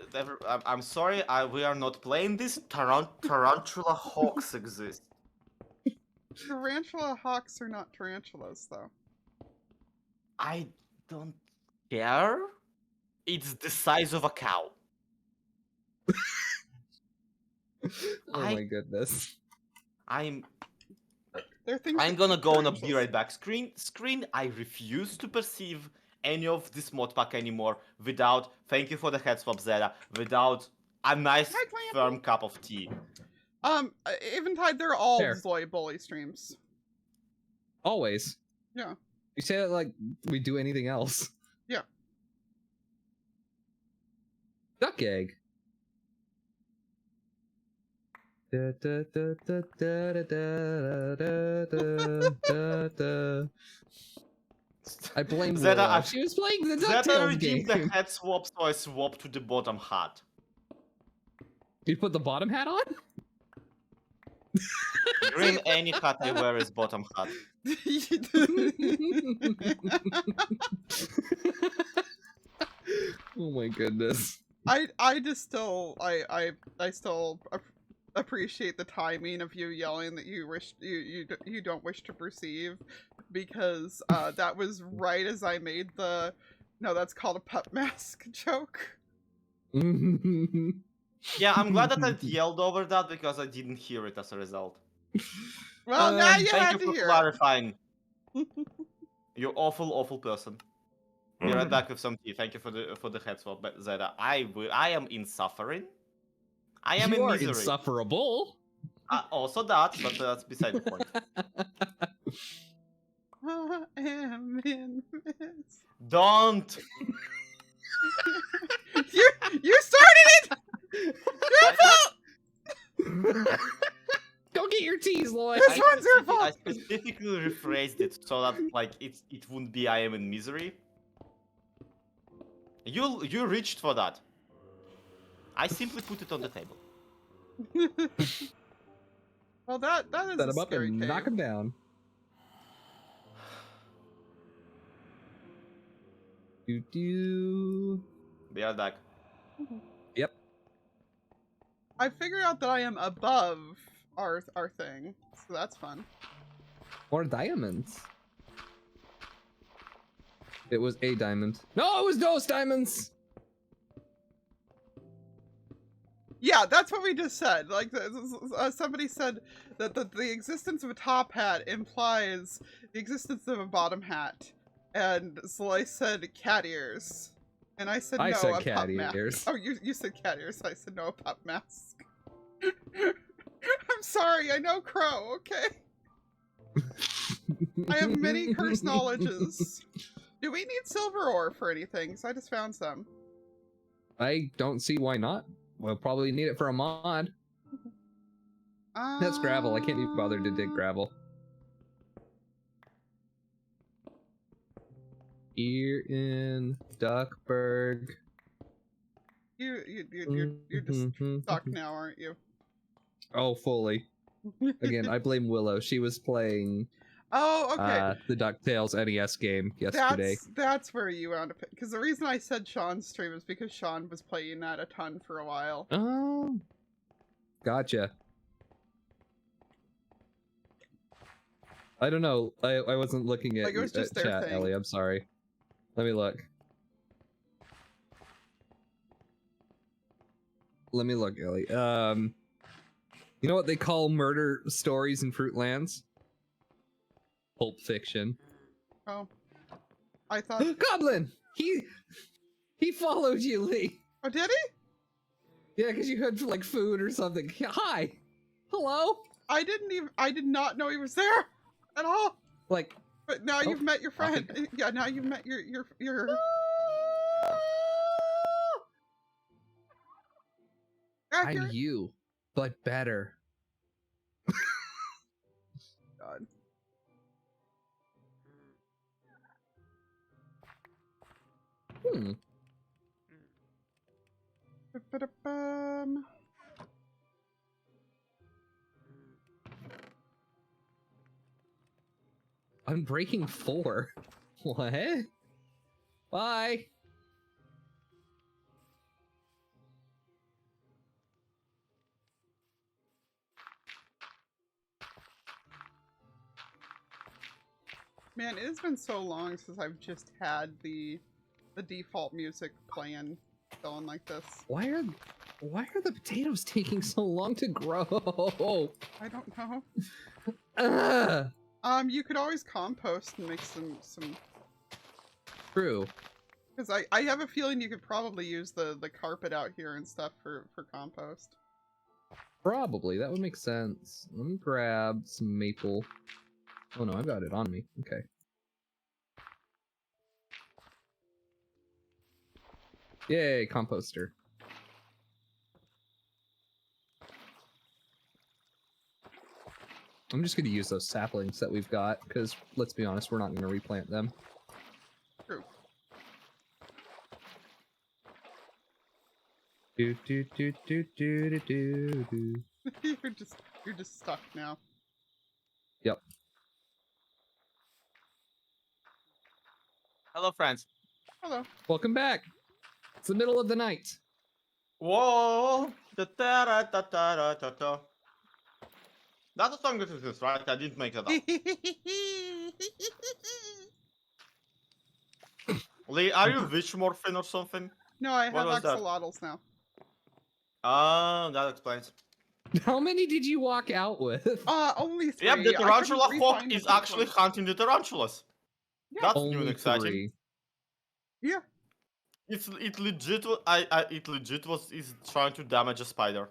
I'm sorry, we are not playing this. Tarantula hawks exist. tarantula hawks are not tarantulas, though. I don't care. It's the size of a cow. Oh my goodness. I'm They're gonna go on a be tarantulas. right back screen. I refuse to perceive any of this mod pack anymore without, thank you for the head swap, Zeta, without a nice Hi, Clamp. firm cup of tea. Eventide, they're all Fair. Zloy bully streams. Always. Yeah. You say that like we do anything else. Yeah. Duck egg. Da, da, da, da, da, da, da, da, da, da. I blame Zeta, Willow. I- She was playing the Zeta DuckTales game. redeemed the head swap, so I swapped to the bottom hat. You put the bottom hat on? Grimm, any hat I wear is bottom hat. Oh my goodness. I just still I still appreciate the timing of you yelling that you don't wish to perceive, because that was right as I made the that's called a pup mask joke. Yeah, I'm glad that I yelled over that because I didn't hear it as a result. Well, now you Thank had you to for hear it. clarifying. You're awful person. Be right back with some tea. Thank you for the head swap, but Zeta. I am in suffering. I am You in are misery. insufferable. Also that, but that's beside the point. I am in this. Don't. You started it. Your fault. Go get your teas, Lloyd. This one's your fault. I specifically rephrased it so that like it wouldn't be I am in misery. You reached for that. I simply put it on the table. Well, that is Set a him up scary and cave. knock him down. Do. Be right back. Yep. I figured out that I am above our thing, so that's fun. More diamonds. It was a diamond. No, it was those diamonds. Yeah, that's what we just said. Like, somebody said that the existence of a top hat implies the existence of a bottom hat, and Zloy said cat ears, and I said no, I said a cat pup mask. ears. Oh, you said cat ears. I said no, a pup mask. I'm sorry. I know Crow. Okay. I have many curse knowledges. Do we need silver ore for anything? Because I just found some. I don't see why not. We'll probably need it for a mod. That's gravel. I can't be bothered to dig gravel. Here in Duckburg. You're just stuck now, aren't you? Oh, fully. Again, I blame Willow. She was playing Oh, okay. the DuckTales NES game yesterday. That's where you wound up. Because the reason I said Sean's stream is because Sean was playing that a ton for a while. Oh. Gotcha. I don't know. I wasn't looking at, Like, it was just at their chat, thing. Ellie. I'm sorry. Let me look. Let me look, Ellie. You know what they call murder stories in Fruitlands? Pulp Fiction. Oh. I thought... Goblin! He followed you, Lee. Oh, did he? Yeah, because you had like food or something. Hi. Hello. I did not know he was there at all. Like. But now you've met your friend. okay. Yeah, now you've met your... I'm accurate. you, but better. God. Ba-da-bum. Unbreaking 4. What? Bye. Man, it has been so long since I've just had the default music playing going like this. Why are the potatoes taking so long to grow? I don't know. Ugh. You could always compost and make some True. because I have a feeling you could probably use the carpet out here and stuff for compost. Probably. That would make sense. Let me grab some maple. Oh no, I've got it on me. Okay. Yay, composter. I'm just going to use those saplings that we've got, because, let's be honest, we're not going to replant them. True. Do do do do do do do. You're just stuck now. Yep. Hello, friends. Hello. Welcome back. It's the middle of the night. Whoa! Da-da-da-da-da-da-da. That's a song that exists, right? I didn't make that up. Lee, are you Witchmorphin or something? No, I What have was that? axolotls now. Ah, that explains. How many did you walk out with? Only 3. Yep, the I couldn't tarantula hawk refine the is third actually one. hunting the tarantulas. Yeah. That's new and Only exciting. 3. Yeah. It legit is trying to damage a spider.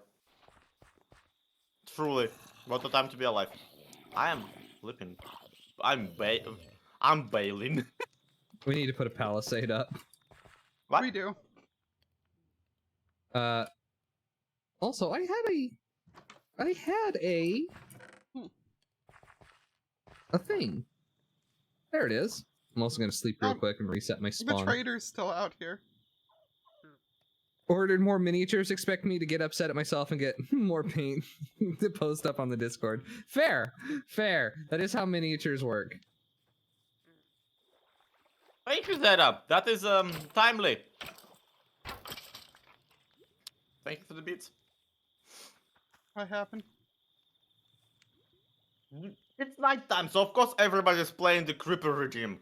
Truly, what a time to be alive. I am flipping. I'm bailing. We need to put a palisade up. What? We do. Also, I had a thing. There it is. I'm also gonna sleep real quick and reset my The spawn. trader's still out here. Ordered more miniatures, expect me to get upset at myself and get more paint to post up on the Discord. Fair! Fair. That is how miniatures work. Thank you, Zeta. That is timely. Thank you for the beats. What happened? It's nighttime, so of course everybody's playing the creeper regime.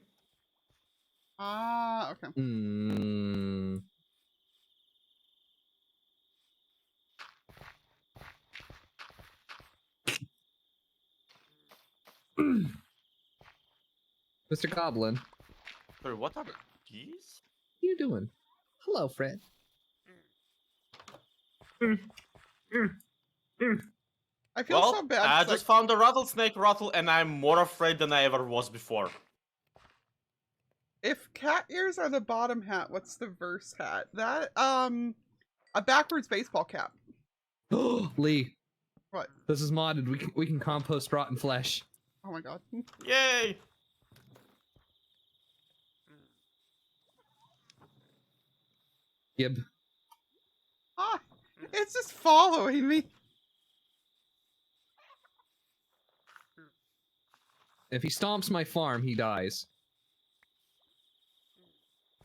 Ah, okay. Hmm. Mr. Goblin, Sorry, what are these? what are you doing? Hello, Fred. I feel Well, so bad. I 'cause just found a rattlesnake rattle and I'm more afraid than I ever was before. If cat ears are the bottom hat, what's the verse hat? That, a backwards baseball cap. Lee. What? This is modded. We can compost rotten flesh. Oh my god. Yay! Gib. Ah, it's just following me. If he stomps my farm, he dies.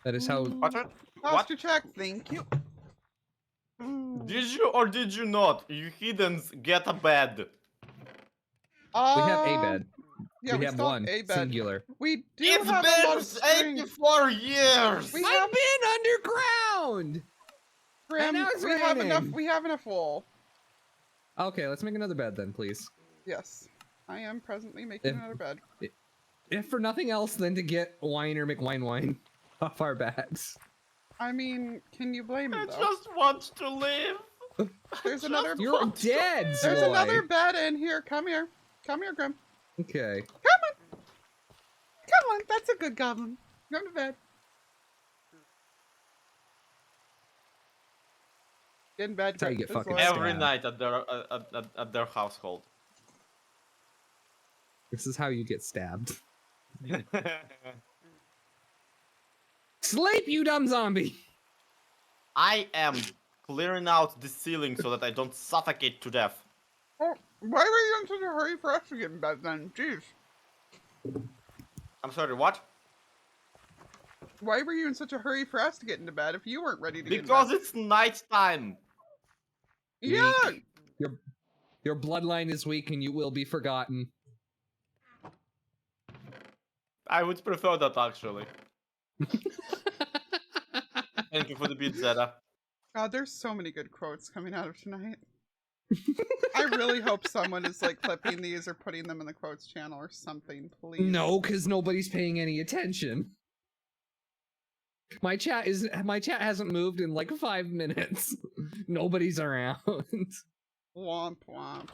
That is how. Posture check, thank you. Did you or did you not? You heathens get a bed. We have a bed. Yeah, we we have still one have a bed. singular. We do It's have a lot of been string. 84 years! We I've have been underground. Grim, now it's we have enough. raining. We have enough wool. Okay, let's make another bed then, please. Yes, I am presently making If- another bed. If for nothing else than to get Whiner McWine off our backs. I mean, can you blame I him though? just want to live. There's I another. just You're want to dead, live. There's Zloy. another bed in here. Come here. Come here, Grim. Okay. Come on. Come on. That's a good goblin. Go to bed. Get in bed. That's how you get Grim. fucking Zloy. Every Stab. night at their household. This is how you get stabbed. Sleep, you dumb zombie! I am clearing out the ceiling so that I don't suffocate to death. Oh, why were you in such a hurry for us to get in bed then? Jeez. I'm sorry, what? Why were you in such a hurry for us to get into bed if you weren't ready to get Because in bed? it's nighttime. Yeah. Weak. Your bloodline is weak and you will be forgotten. I would prefer that actually. Thank you for the beat, Zeta. God, there's so many good quotes coming out of tonight. I really hope someone is like clipping these or putting them in the quotes channel or something, please. No, because nobody's paying any attention. My chat hasn't moved in like 5 minutes. Nobody's around. Womp womp.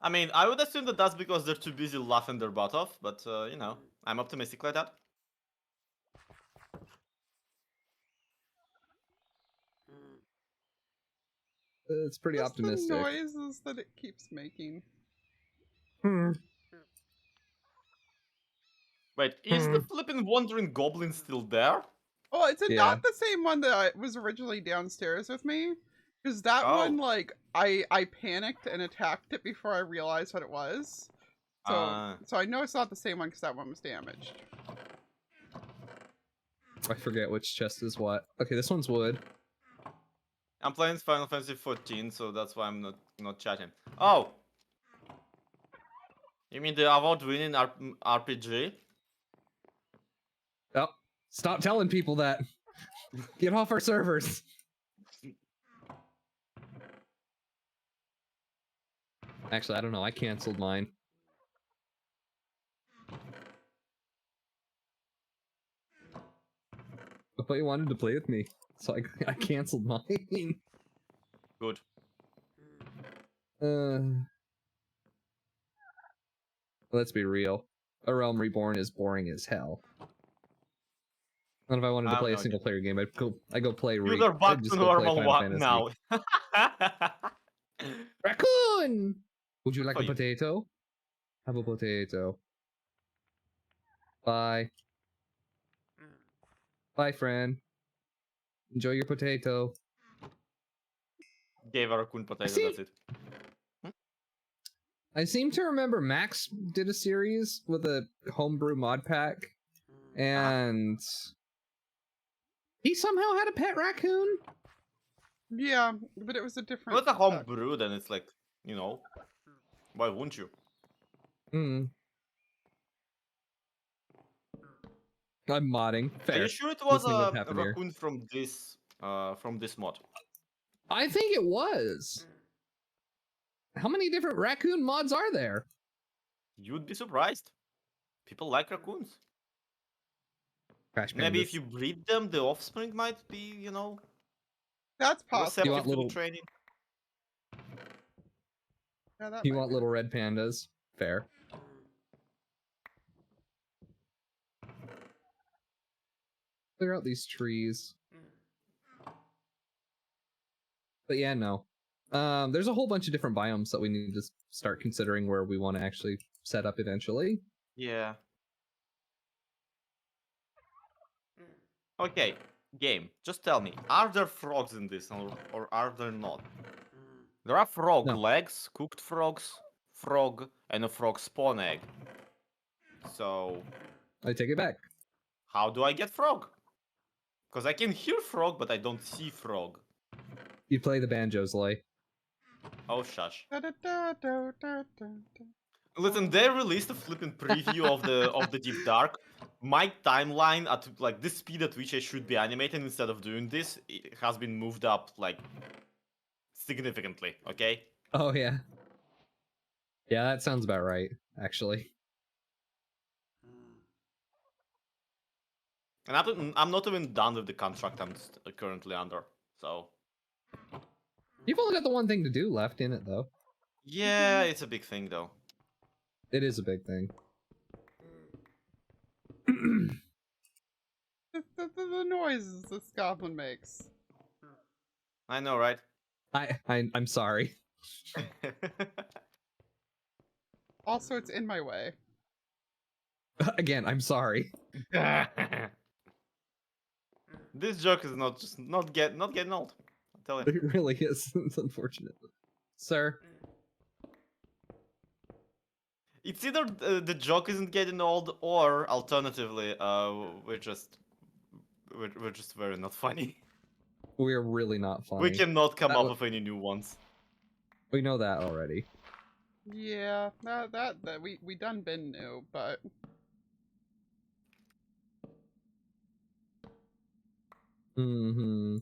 I mean, I would assume that that's because they're too busy laughing their butt off, but you know, I'm optimistic like that. It's pretty Just optimistic. the noises that it keeps making. Hmm. Wait, is the flippin' wandering goblin still there? Oh, it's Yeah. not the same one that was originally downstairs with me. Because that Oh. one, like, I panicked and attacked it before I realized what it was. So I know it's not the same one because that one was damaged. I forget which chest is what. Okay, this one's wood. I'm playing Final Fantasy 14, so that's why I'm not chatting. Oh! You mean the award-winning RPG? Oh, stop telling people that. Get off our servers. Actually, I don't know. I canceled mine. I thought you wanted to play with me, so I canceled mine. Good. Let's be real. A Realm Reborn is boring as hell. And if I wanted to I'm play a not single player game, I'd go play You are back to normal one now. Raccoon! Would you like Oh, a you- potato? Have a potato. Bye. Bye, friend. Enjoy your potato. Gave a raccoon potato, See- that's it. I seem to remember Max did a series with a homebrew mod pack, and he somehow had a pet raccoon. Yeah, but it was a If different. it's a homebrew, then it's like, you know, why wouldn't you? Hmm. I'm modding. Are Fair. you sure it was Listening what's a happening here. raccoon from this mod? I think it was. How many different raccoon mods are there? You'd be surprised. People like raccoons. Crash Maybe if Pandas. you breed them, the offspring might be, you know, That's possible. receptive want to little- the training. Yeah, that You might want be. little red pandas? Fair. Clear out these trees. But yeah, no. There's a whole bunch of different biomes that we need to start considering where we want to actually set up eventually. Yeah. Okay, game. Just tell me, are there frogs in this or are there not? There are frog No. legs, cooked frogs, frog, and a frog spawn egg. So, I take it back. how do I get frog? Because I can hear frog, but I don't see frog. You play the banjo, Zloy. Oh, shush. Da-da-da-da-da-da-da. Listen, they released a flipping preview of the Deep Dark. My timeline at like the speed at which I should be animating instead of doing this it has been moved up like significantly. Okay. Oh yeah. Yeah, that sounds about right, actually. And I'm not even done with the contract I'm currently under. So You've only got the one thing to do left in it, though. yeah, it's a big thing though. It is a big thing. The noises this goblin makes. I know, right? I'm sorry. Also, it's in my way. Again, I'm sorry. This joke is not getting old. I'll tell you. It really is. It's unfortunate. Sir. It's either the joke isn't getting old, or alternatively, we're just very not funny. We're really not funny. We cannot come up with any new ones. We know that already. Yeah, that we done been new, but Mm-hmm.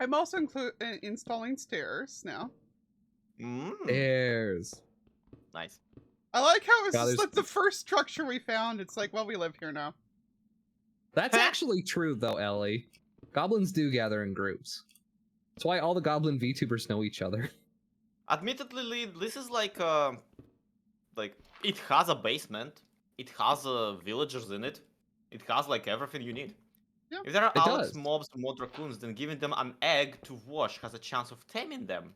I'm also installing stairs now. Stairs. Nice. I like how it's God, just like the first structure we found. It's like, well, we live here now. That's actually true, though, Ellie. Goblins do gather in groups. That's why all the goblin VTubers know each other. Admittedly, this is like it has a basement, it has villagers in it, it has like everything you need. Yeah. If there are It Alex does. mobs or mod raccoons, then giving them an egg to wash has a chance of taming them.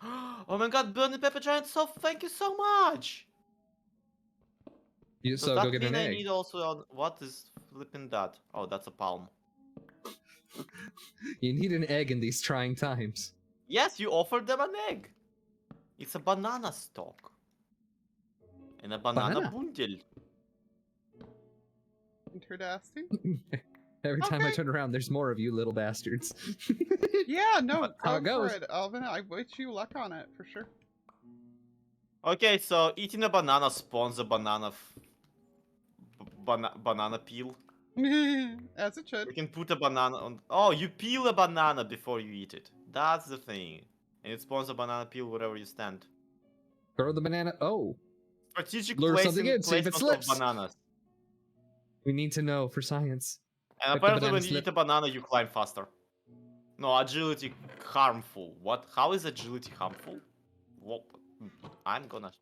Oh my god, Burning Pepper Giant, so thank you so much! So Does go that get mean an I egg. need also what is flipping that? Oh, that's a palm. You need an egg in these trying times. Yes, you offered them an egg. It's a banana stalk. And a banana bundle. Interesting. Every time I Okay. turn around, there's more of you little bastards. Yeah, no, How go it goes. for it, Alvin. I wish you luck on it for sure. Okay, so eating a banana spawns a banana banana peel. As it should. We can put a banana on. Oh, you peel a banana before you eat it. That's the thing. And it spawns a banana peel wherever you stand. Throw the banana. Oh, Strategic lure something in, see if it placement of slips. bananas. We need to know for science. And If the apparently banana when you slip- eat a banana, you climb faster. No, agility harmful. What? How is agility harmful? Well, I'm gonna...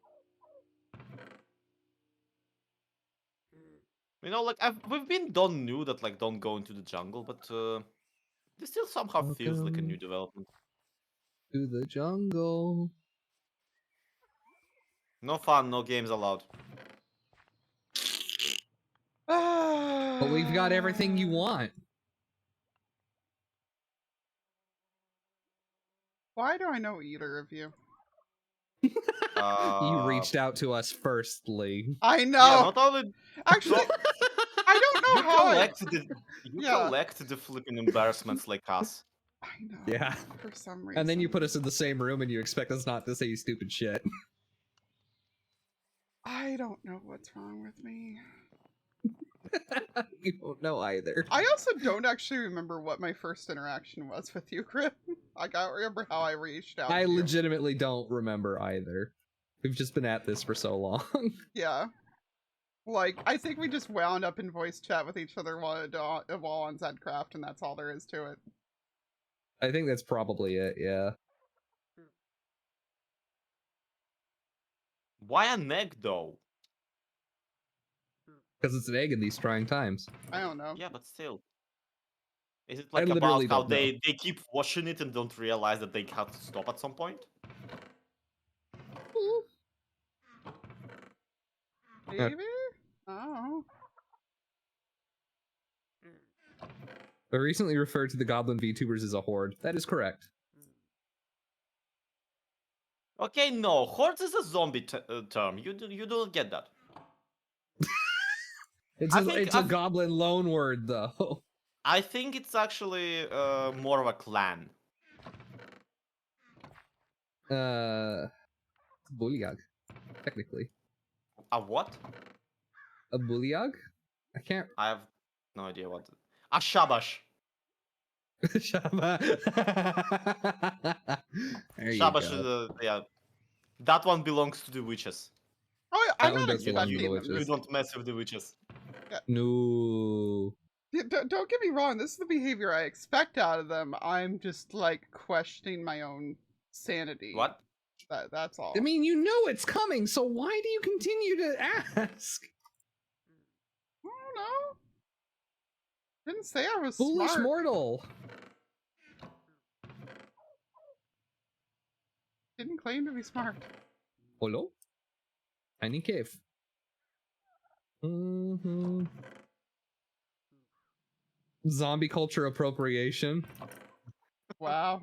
You know, like, we've been done new that, like, don't go into the jungle, but, this still somehow feels like a new development. To the jungle. No fun, no games allowed. But we've got everything you want. Why do I know either of you? You reached out to us firstly. I know. Yeah, not only... Actually, I don't know You how collect the flipping embarrassments like us. I know. Yeah. For some reason. And then you put us in the same room and you expect us not to say stupid shit. I don't know what's wrong with me. You don't know either. I also don't actually remember what my first interaction was with you, Grimm. I can't remember how I reached out. I to you. legitimately don't remember either. We've just been at this for so long. Yeah. Like, I think we just wound up in voice chat with each other while on Zcraft, and that's all there is to it. I think that's probably it, yeah. Why an egg, though? Because it's an egg in these trying times. I don't know. Yeah, but still. Is it I like about literally how don't know. they keep washing it and don't realize that they have to stop at some point? Maybe? Oh. I recently referred to the goblin VTubers as a horde. That is correct. Okay, no, hordes is a zombie term. You don't get that. It's a goblin loan word, though. I think it's actually more of a clan. Buliag, technically. A what? A Buliag? I can't. I have no idea what. A shabash. Shaba. There you Shabash, go. yeah. That one belongs to the witches. Oh, That I'm one not does belong to the expecting them. witches. You don't mess with the witches. No. Yeah, don't get me wrong. This is the behavior I expect out of them. I'm just like questioning my own sanity. What? That's all. I mean, you know it's coming, so why do you continue to ask? I don't know. Didn't say I was Foolish smart. mortal. Didn't claim to be smart. Hello? Tiny cave. Zombie culture appropriation. Wow.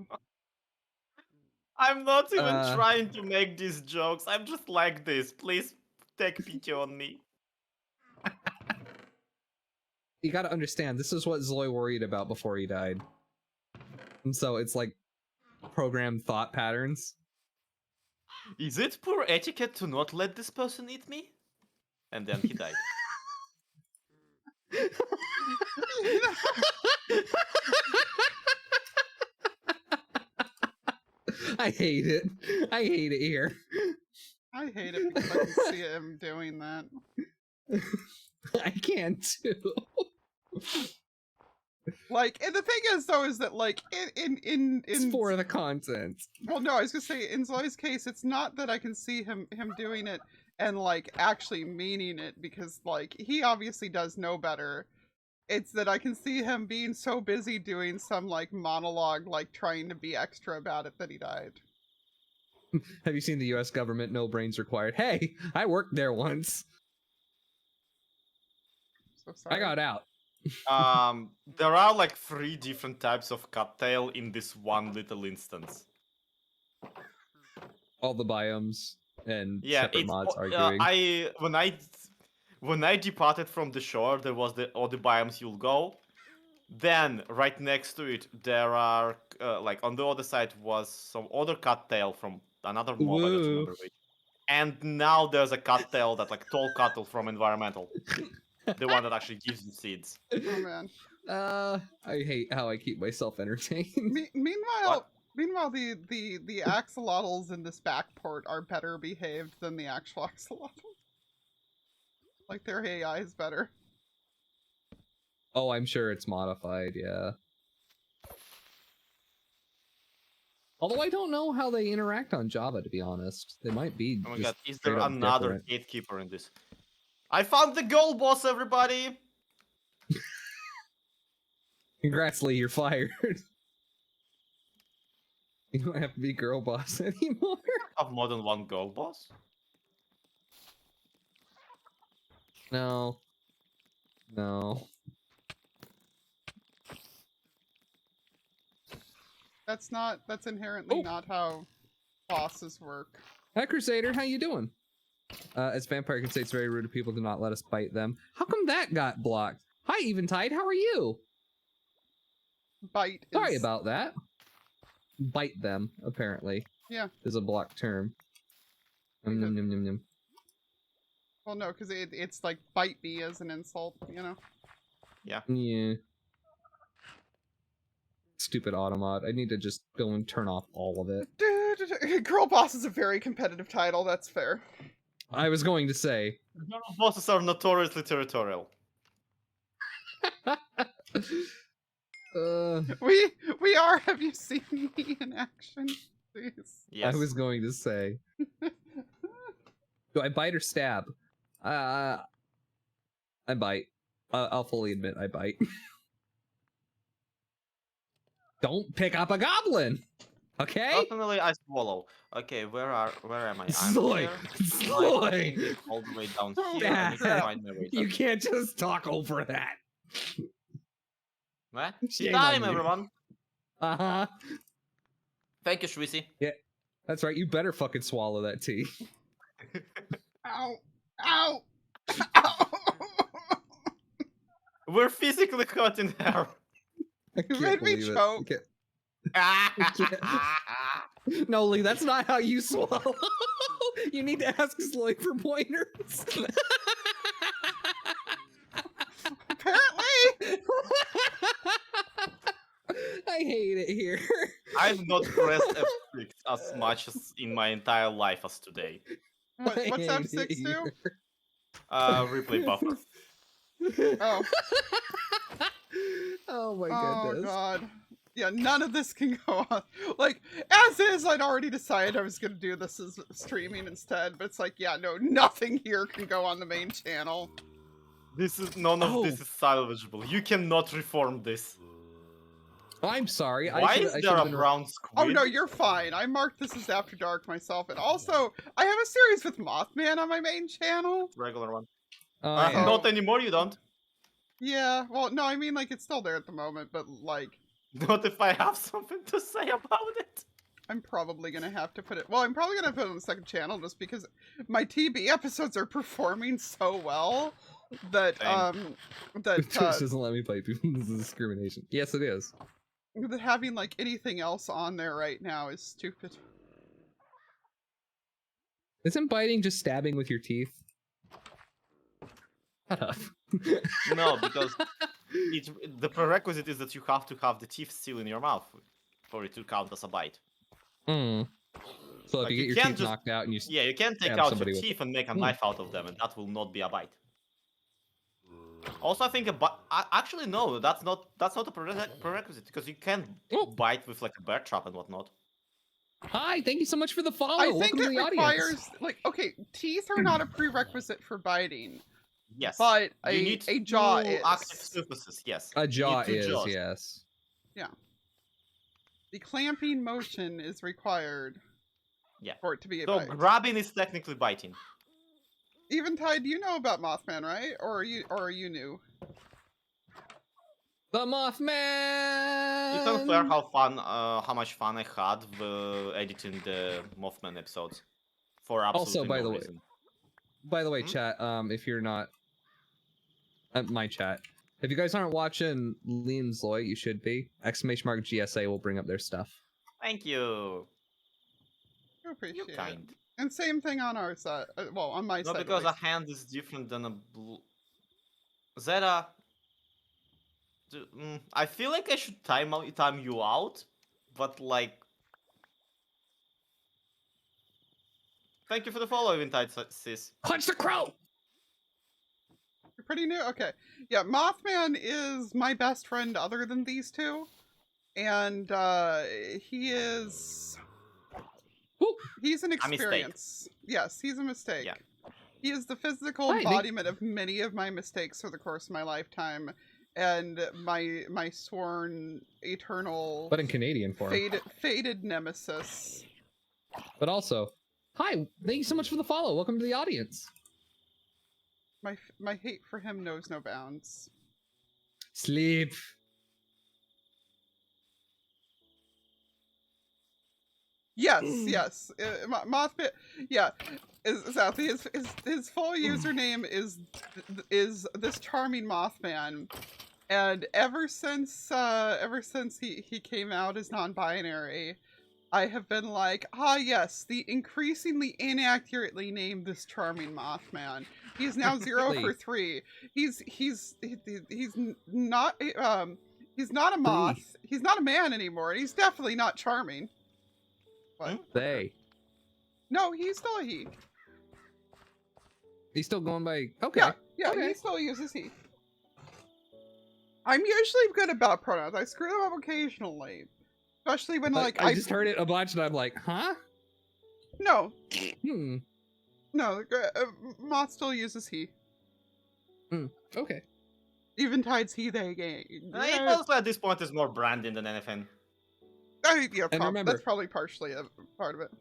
I'm not even Uh, trying to make these jokes. I'm just like this. Please take pity on me. You gotta understand, this is what Zloy worried about before he died. And so it's like programmed thought patterns. Is it poor etiquette to not let this person eat me? And then he died. I hate it. I hate it here. I hate it because I can see him doing that. I can too. Like, and the thing is, though, is that like It's for the content. well, no, I was gonna say in Zloy's case, it's not that I can see him doing it and like actually meaning it, because like he obviously does know better. It's that I can see him being so busy doing some like monologue, like trying to be extra about it, that he died. Have you seen the US government? No brains required. Hey, I worked there once. So sorry. I got out. There are like 3 different types of cattail in this one little instance. All the biomes and Yeah, separate it's, mods arguing. when I departed from the shore, there was all the biomes you'll go. Then right next to it, there are like on the other side was some other cattail from another mob. I don't Woo. remember which. And now there's a cattail that like tall cattle from environmental, the one that actually gives you seeds. Oh man. I hate how I keep myself entertained. Meanwhile, the axolotls in this backport are better behaved than the actual axolotls. Like their AI is better. Oh, I'm sure it's modified, yeah. Although I don't know how they interact on Java, to be honest. They might be. Oh my just god, is there straight up another different. gatekeeper in this? I found the goal, boss, everybody! Congrats, Lee, you're fired. You don't have to be girl boss anymore. I have more than one goal, boss. No. No. That's inherently Oh. not how bosses work. Hi, Crusader, how you doing? As Vampire can say, it's very rude of people to not let us bite them. How come that got blocked? Hi, Eventide, how are you? Bite is... Sorry about that. Bite them, apparently. Yeah. Is a blocked term. Num, num, num, num, num. Well, no, because it's like bite me as an insult, you know? Yeah. Yeah. Stupid automod. I need to just go and turn off all of it. Girl boss is a very competitive title, that's fair. I was going to say. Bosses are notoriously territorial. We are. Have you seen me in action? Please. Yes. I was going to say. Do I bite or stab? I bite. I'll fully admit I bite. Don't pick up a goblin, okay? Personally, I swallow. Okay, where am I? I'm Zloy! here. Zloy! All the way down Oh, here. I need to yeah. find my way You down. can't just talk over that. What? Shame Time, on you. everyone. Uh-huh. Thank you, Shwisi. Yeah, that's right. You better fucking swallow that tea. Ow! Ow! Ow! We're physically cut in half. I You can't made me believe it. choke. I No, Lee, that's not how you swallow. You need to ask Zloy for pointers. Apparently. I hate it here. I've not pressed F6 as much as in my entire life as today. What's I hate F6 it do? here. Replay buffer. Oh. Oh my Oh goodness. god. Yeah, none of this can go on. Like, as is, I'd already decided I was gonna do this as streaming instead, but it's like, yeah, no, nothing here can go on the main channel. None of this is salvageable. You cannot reform this. I'm sorry. Why is there a brown squid? Oh no, you're fine. I marked this as After Dark myself, and also, I have a series with Mothman on my main channel. Regular one. Yeah. Not anymore, you don't. Yeah, well, no, I mean, like, it's still there at the moment, but, like... Not if I have something to say about it. I'm probably gonna have to put it... Well, I'm probably gonna put it on the second channel just because my TB episodes are performing so well that, Twitch doesn't let me play people. This is discrimination. Yes, it is. that having, like, anything else on there right now is stupid. Isn't biting just stabbing with your teeth? Shut up. No, because the prerequisite is that you have to have the teeth still in your mouth for it to count as a bite. Mm. So Like, if you you get your can't teeth just- knocked out and you Yeah, you can take Stab out somebody your with teeth and make a Hmm. knife out of them, and that will not be a bite. Also, I think actually no, that's not a prerequisite because you can Oh. bite with like a bear trap and whatnot. Hi, thank you so much for the follow. I think Welcome to it the requires, audience. like, okay, teeth are not a prerequisite for biting, Yes, but you need a jaw two is. active surfaces. Yes, A You need jaw two is, jaws. yes. The clamping motion is required Yeah. for it to be a So bite. grabbing is technically biting. Eventide, you know about Mothman, right? Or are you new? The Mothman. It's unfair how much fun I had editing the Mothman episodes for absolutely by no the way, reason. By the way, Hmm? chat, if you're not my chat, if you guys aren't watching Lee and Zloy, you should be. !GSA will bring up their stuff. Thank you. I appreciate You it. kind. And same thing on our side. Well, on my No, side. at because a least. hand is different than a Zeta. I feel like I should time you out, but like. Thank you for the follow, Eventide sis. Punch the crow. You're pretty new? Okay. Yeah, Mothman is my best friend other than these two. And he is... Ooh. He's an A mistake. experience. Yes, he's a mistake. Yeah. He is the physical Hi, thank- embodiment of many of my mistakes for the course of my lifetime. And my sworn eternal But in Canadian form. faded nemesis. But also, hi, thank you so much for the follow. Welcome to the audience. My hate for him knows no bounds. Sleep. Yes, yes. Mothman, yeah, exactly. His full username is this charming Mothman, and ever since he came out as non-binary, I have been like, ah, yes, the increasingly inaccurately named this charming Mothman. He's now 0 for 3. He's not a moth. He's not a man anymore. And he's definitely not charming. What? They. No, he's still a he. He's still going by. Okay. Yeah, Okay. he still uses he. I'm usually good about pronouns. I screw them up occasionally, especially when like I just heard it a bunch and I'm like, huh? no, No. Moth still uses he. Okay. Eventide's he they game. It also at this point is more branding than anything. And remember- that's probably partially a part of it.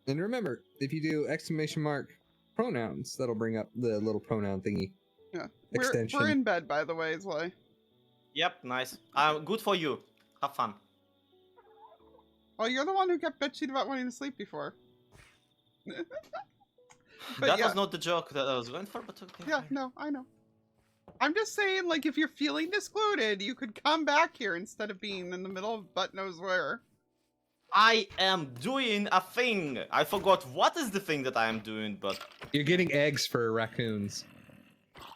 And remember, if you do !! pronouns, that'll bring up the little pronoun thingy. Yeah, Extension. we're in bed, by the way, is why. Yep, nice. Good for you. Have fun. Well, you're the one who kept bitching about wanting to sleep before. But That yeah. was not the joke that I was going for, but okay. Yeah, fine. no, I know. I'm just saying, like, if you're feeling discluded, you could come back here instead of being in the middle of butt knows where. I am doing a thing. I forgot what is the thing that I am doing, but You're getting eggs for raccoons.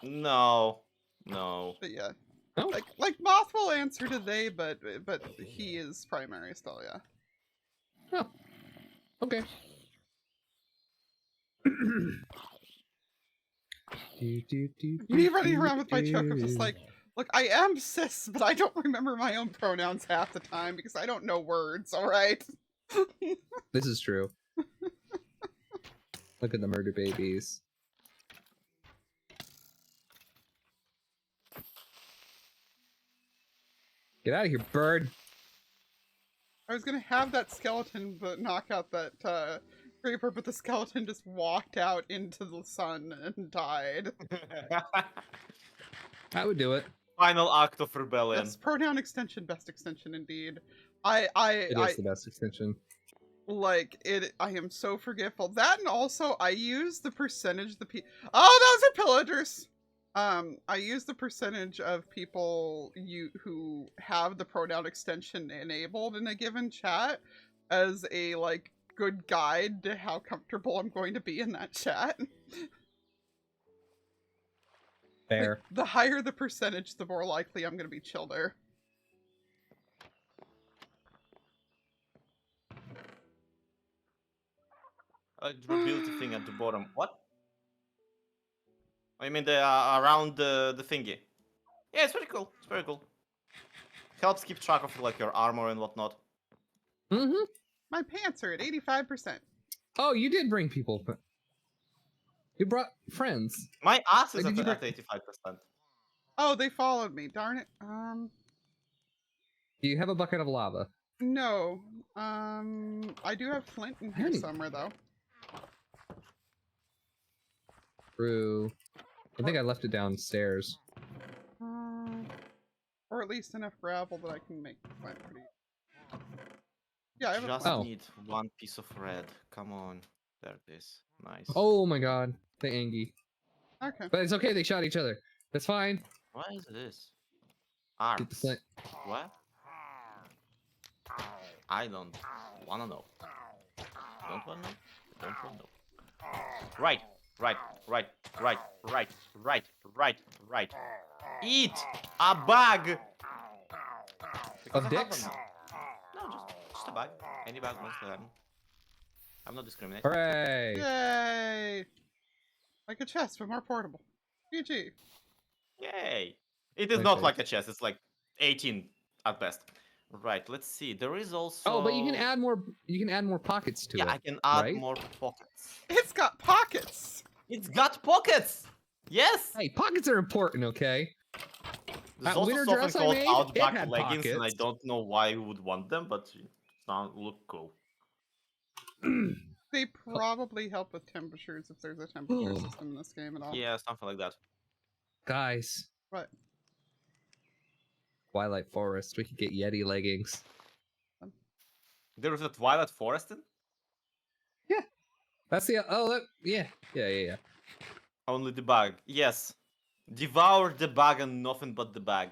no, no. But yeah, Oh, like Moth will answer to they, but he is primary still. Yeah. oh. Okay. Me running around with my choker just like, look, I am cis, but I don't remember my own pronouns half the time because I don't know words. All right. This is true. Look at the murder babies. Get out of here, bird. I was gonna have that skeleton but knock out that creeper, but the skeleton just walked out into the sun and died. I would do it. Final act of rebellion. Yes, pronoun extension, best extension indeed. It is the best extension. Like it. I am so forgetful. That and also I use the percentage Oh, those are pillagers. I use the percentage of people who have the pronoun extension enabled in a given chat as a like good guide to how comfortable I'm going to be in that chat. Fair. The higher the percentage, the more likely I'm going to be chill there. Durability thing at the bottom. What? I mean the around the thingy. Yeah, it's pretty cool. It's very cool. Helps keep track of like your armor and whatnot. Mm-hmm. My pants are at 85%. Oh, you did bring people. You brought friends. My ass is Did you at bring- 85%. Oh, they followed me. Darn it. Do you have a bucket of lava? No. I do have flint in here Hey. somewhere though. True. I think I left it downstairs. Or at least enough gravel that I can make flint pretty. Yeah, I have a Just flint. need one piece of red. Come on. There it is. Nice. Oh my god. The Angie. Okay. But it's okay, they shot each other. That's fine. What is this? Keep the Arms. flint. What? I don't wanna know. Don't wanna know? Don't wanna know. Right, right, right, right, right, right, right, right. Eat a bag! Because Of I have dicks? one now. No, just a bag. Any bag most of them. I'm not discriminating. Hooray! Yay! Like a chest, but more portable. GG. Yay! It is My not face. like a chest, it's like 18 at best. Right, let's see. There is also Oh, but you can add more. You can add more pockets to it. Yeah, I can add right? more pockets. It's got pockets! It's got pockets! Yes! Hey, pockets are important, okay? There's That also winter something dress I called made, it Outback had leggings, and I pockets. don't know why you would want them, but they look cool. They probably help with temperatures if there's a temperature system in this game at all. Yeah, something like that. Guys, What? Twilight Forest. We could get Yeti leggings. There is a Twilight Forest in? That's the. Oh, that. Yeah. Only the bag. Yes. Devour the bag and nothing but the bag.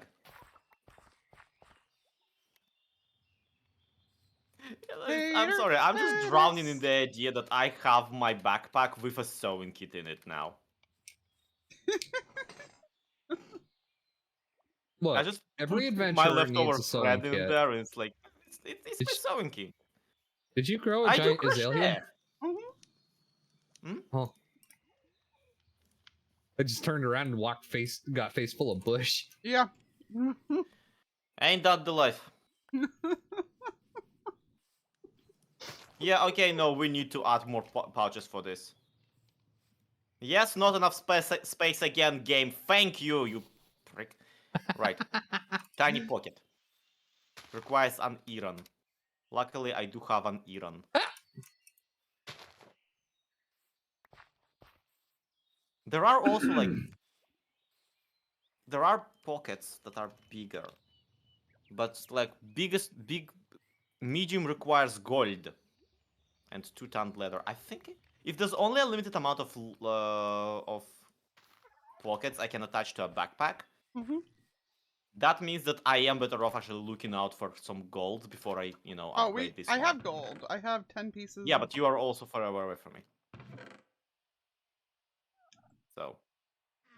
I'm sorry, I'm just drowning in the idea that I have my backpack with a sewing kit in it now. Look, I just every put my adventurer leftover needs a sewing thread in kit. there, and it's like, it's Did my you- sewing kit. Did you grow a I do giant crochet. azalea? Mm-hmm. Oh. I just turned around and got face full of bush. Yeah. Ain't that the life? Yeah, okay, no, we need to add more pouches for this. Yes, not enough space again, game. Thank you, you prick. Right. Tiny pocket. Requires an iron. Luckily, I do have an iron. There are also like... There are pockets that are bigger. But like medium requires gold. And 2 tanned leather. I think if there's only a limited amount of pockets I can attach to a backpack, Mm-hmm. That means that I am better off actually looking out for some gold before I, Oh, upgrade this I one. have gold. I have 10 pieces. Yeah, but you are also forever away from me. So.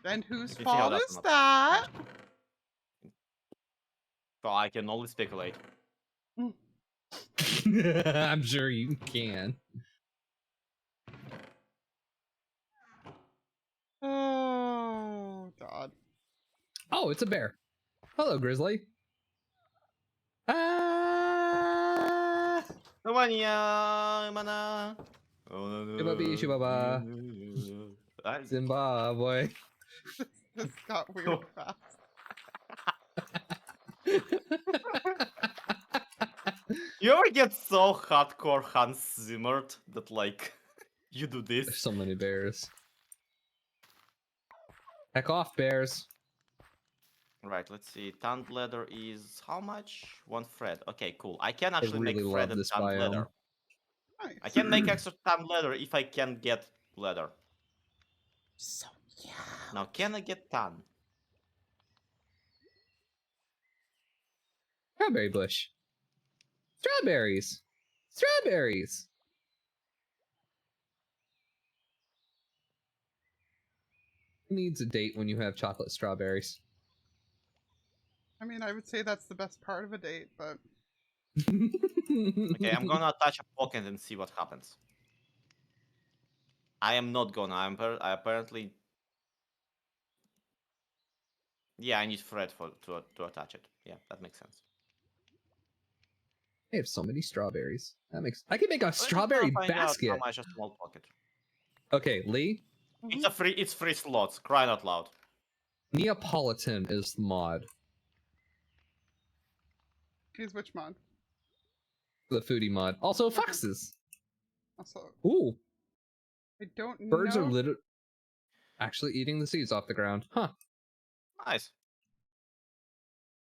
And whose Let's see how fault that is one up. that? So I can only speculate. I'm sure you can. Oh, God. Oh, it's a bear. Hello, Grizzly. Ah! Mana. Shibabi, Shibaba. Zimbabwe. This got weird fast. You ever get so hardcore Hans Zimmered that like you do There's this? so many bears. Heck off, bears. Right, let's see. Tanned leather is how much? 1 thread. Okay, cool. I can actually really make love threaded this tanned biome. leather. Nice. I can make extra tanned leather if I can get leather. So, yeah. Now, can I get tan? Strawberry bush. Strawberries. Strawberries. Who needs a date when you have chocolate strawberries? I mean, I would say that's the best part of a date, but... Okay, I'm gonna attach a pocket and see what happens. I am not gonna. I apparently... Yeah, I need thread to attach it. Yeah, that makes sense. I have so many strawberries. That makes I can make a Let's just strawberry find out basket. how much a small pocket. Okay, Lee. It's free slots. Cry out loud. Neapolitan is the mod. Here's which mod? The foodie mod. Also foxes. Also, Ooh. I don't know. Birds are actually eating the seeds off the ground. Huh. Nice.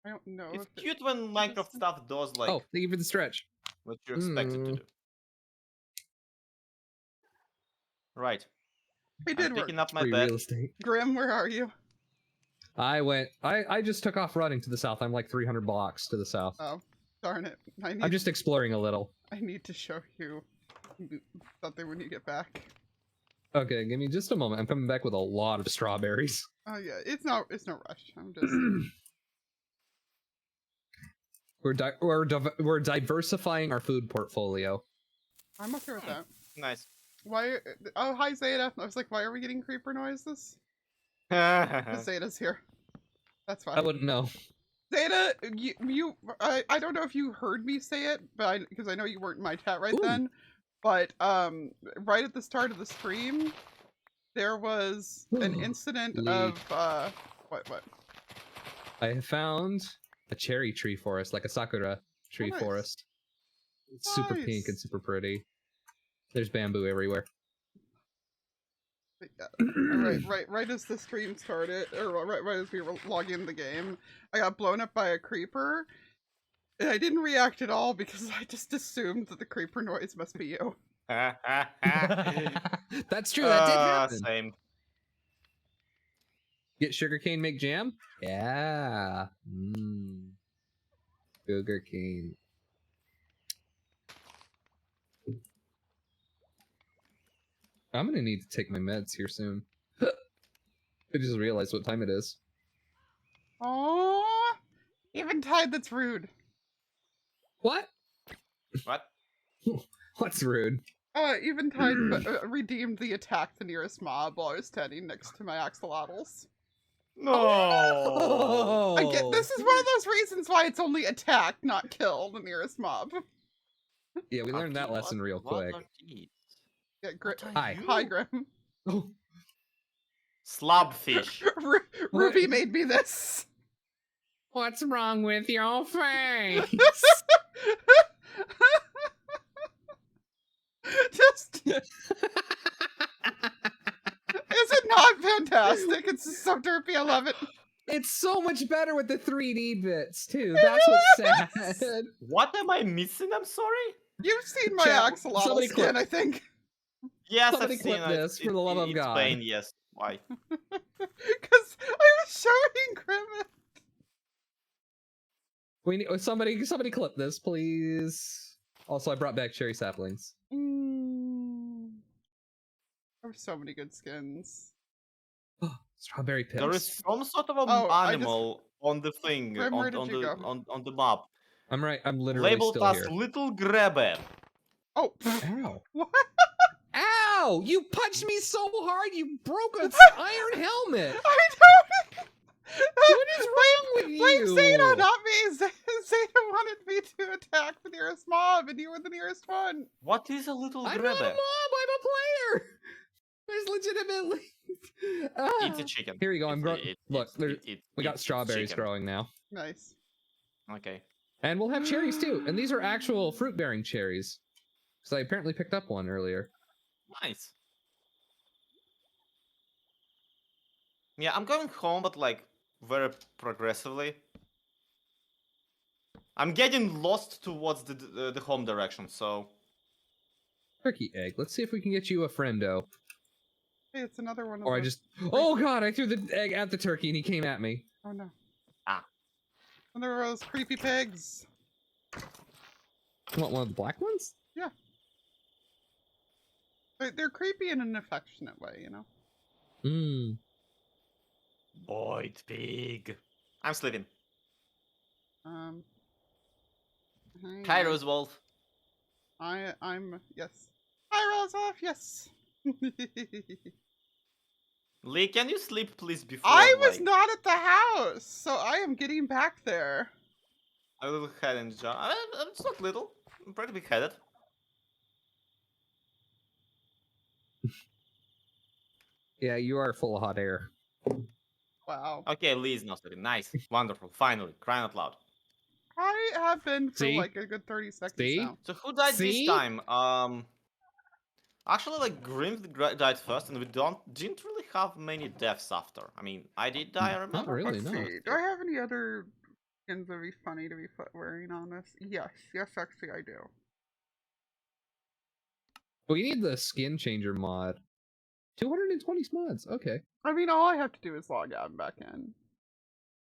I don't know. It's if cute when Minecraft stuff does like Oh, thank you for the stretch. what you expect it to do. Right. It did I'm work. picking up my Free bed. real estate. Grimm, where are you? I just took off running to the south. I'm like 300 blocks to the south. Oh, darn it. I'm just exploring a little. I need to show you something when you get back. Okay, give me just a moment. I'm coming back with a lot of strawberries. Oh yeah, it's no rush. I'm just We're diversifying our food portfolio. I'm okay with that. Nice. Why? Oh, hi Zeta. I was like, why are we getting creeper noises? Because Zeta's here. That's fine. I wouldn't know. Zeta, I don't know if you heard me say it, but because I know you weren't in my chat right then. But right at the start of the stream, there was an incident of what? I have found a cherry tree forest, like a sakura tree nice. forest. It's super pink and Nice. super pretty. There's bamboo everywhere. Right as the stream started, or right as we were logging in the game, I got blown up by a creeper. And I didn't react at all because I just assumed that the creeper noise must be you. That's true, that did happen. Same. Get sugarcane, make jam? Yeah. Sugarcane. I'm gonna need to take my meds here soon. I just realized what time it is. Oh, Eventide, that's rude. What? What? What's rude? Eventide redeemed the attack the nearest mob while I was standing next to my axolotls. No. Oh! Again, this is one of those reasons why it's only attack, not kill the nearest mob. Yeah, we learned that lesson real quick. Yeah, Hi. Hi, Grimm. Oh. Slobfish. Ruby made me this. What's wrong with your face? Just is it not fantastic? It's just so derpy. I love it. It's so much better with the 3D bits too. That's what's sad. What am I missing? I'm sorry. You've seen my Chat, axolotl somebody skin, clip. I think. Yes, Somebody I've seen clip it. this, for the love of it's God. Plain, yes. Why? Because I was showing Grimm. We need somebody clip this, please. Also, I brought back cherry saplings. There's so many good skins. Strawberry pips. There is some sort of an Oh, animal on the thing, Grimm, where on, did on you the go? on the map. I'm right. I'm literally Labeled still as here. Little Grabber. Oh, Ow! what? Ow! You punched me so hard, you broke an iron helmet. I don't. What is wrong with Blame you? Zeta, not me. Zeta wanted me to attack the nearest mob, and you were the nearest one. What is a Little I'm not a Grabber? mob. I'm a player. There's legitimately. It's a chicken. Here you go. I'm It's- growing. it- Look, it's- we got it's strawberries chicken. growing now, Nice. Okay. and we'll have cherries too. And these are actual fruit-bearing cherries, because I apparently picked up one earlier. Nice. Yeah, I'm going home, but like very progressively. I'm getting lost towards the home direction, so Turkey egg. Let's see if we can get you a friendo. Hey, it's another one of Or I those. just. Oh God! I threw the egg at the turkey, and he came at me. Oh no. Ah. Another of those creepy pigs. You want one of the black ones? Yeah. They're creepy in an affectionate way, you know? Mmm. Void pig. I'm sleeping. Hang Hi, on. Roosevelt. I'm yes. Hi, Roosevelt. Yes. Lee, can you sleep, please? Before I was like, not at the house, so I am getting back there. a little head in the jar. It's not little. I'm pretty big headed. Yeah, you are full of hot air. Wow. Okay, Lee is not sleeping. Nice, wonderful. Finally, crying out loud. I have been for See? like a good 30 seconds See? now. So who died See? this time? Actually, like Grimm died first, and we didn't really have many deaths after. I mean, I did die. I remember. really, Let's no. see. Do I have any other skins that would be funny to be wearing on this? Yes. Yes, actually I do. We need the skin changer mod. 220 mods. Okay. I mean, all I have to do is log out and back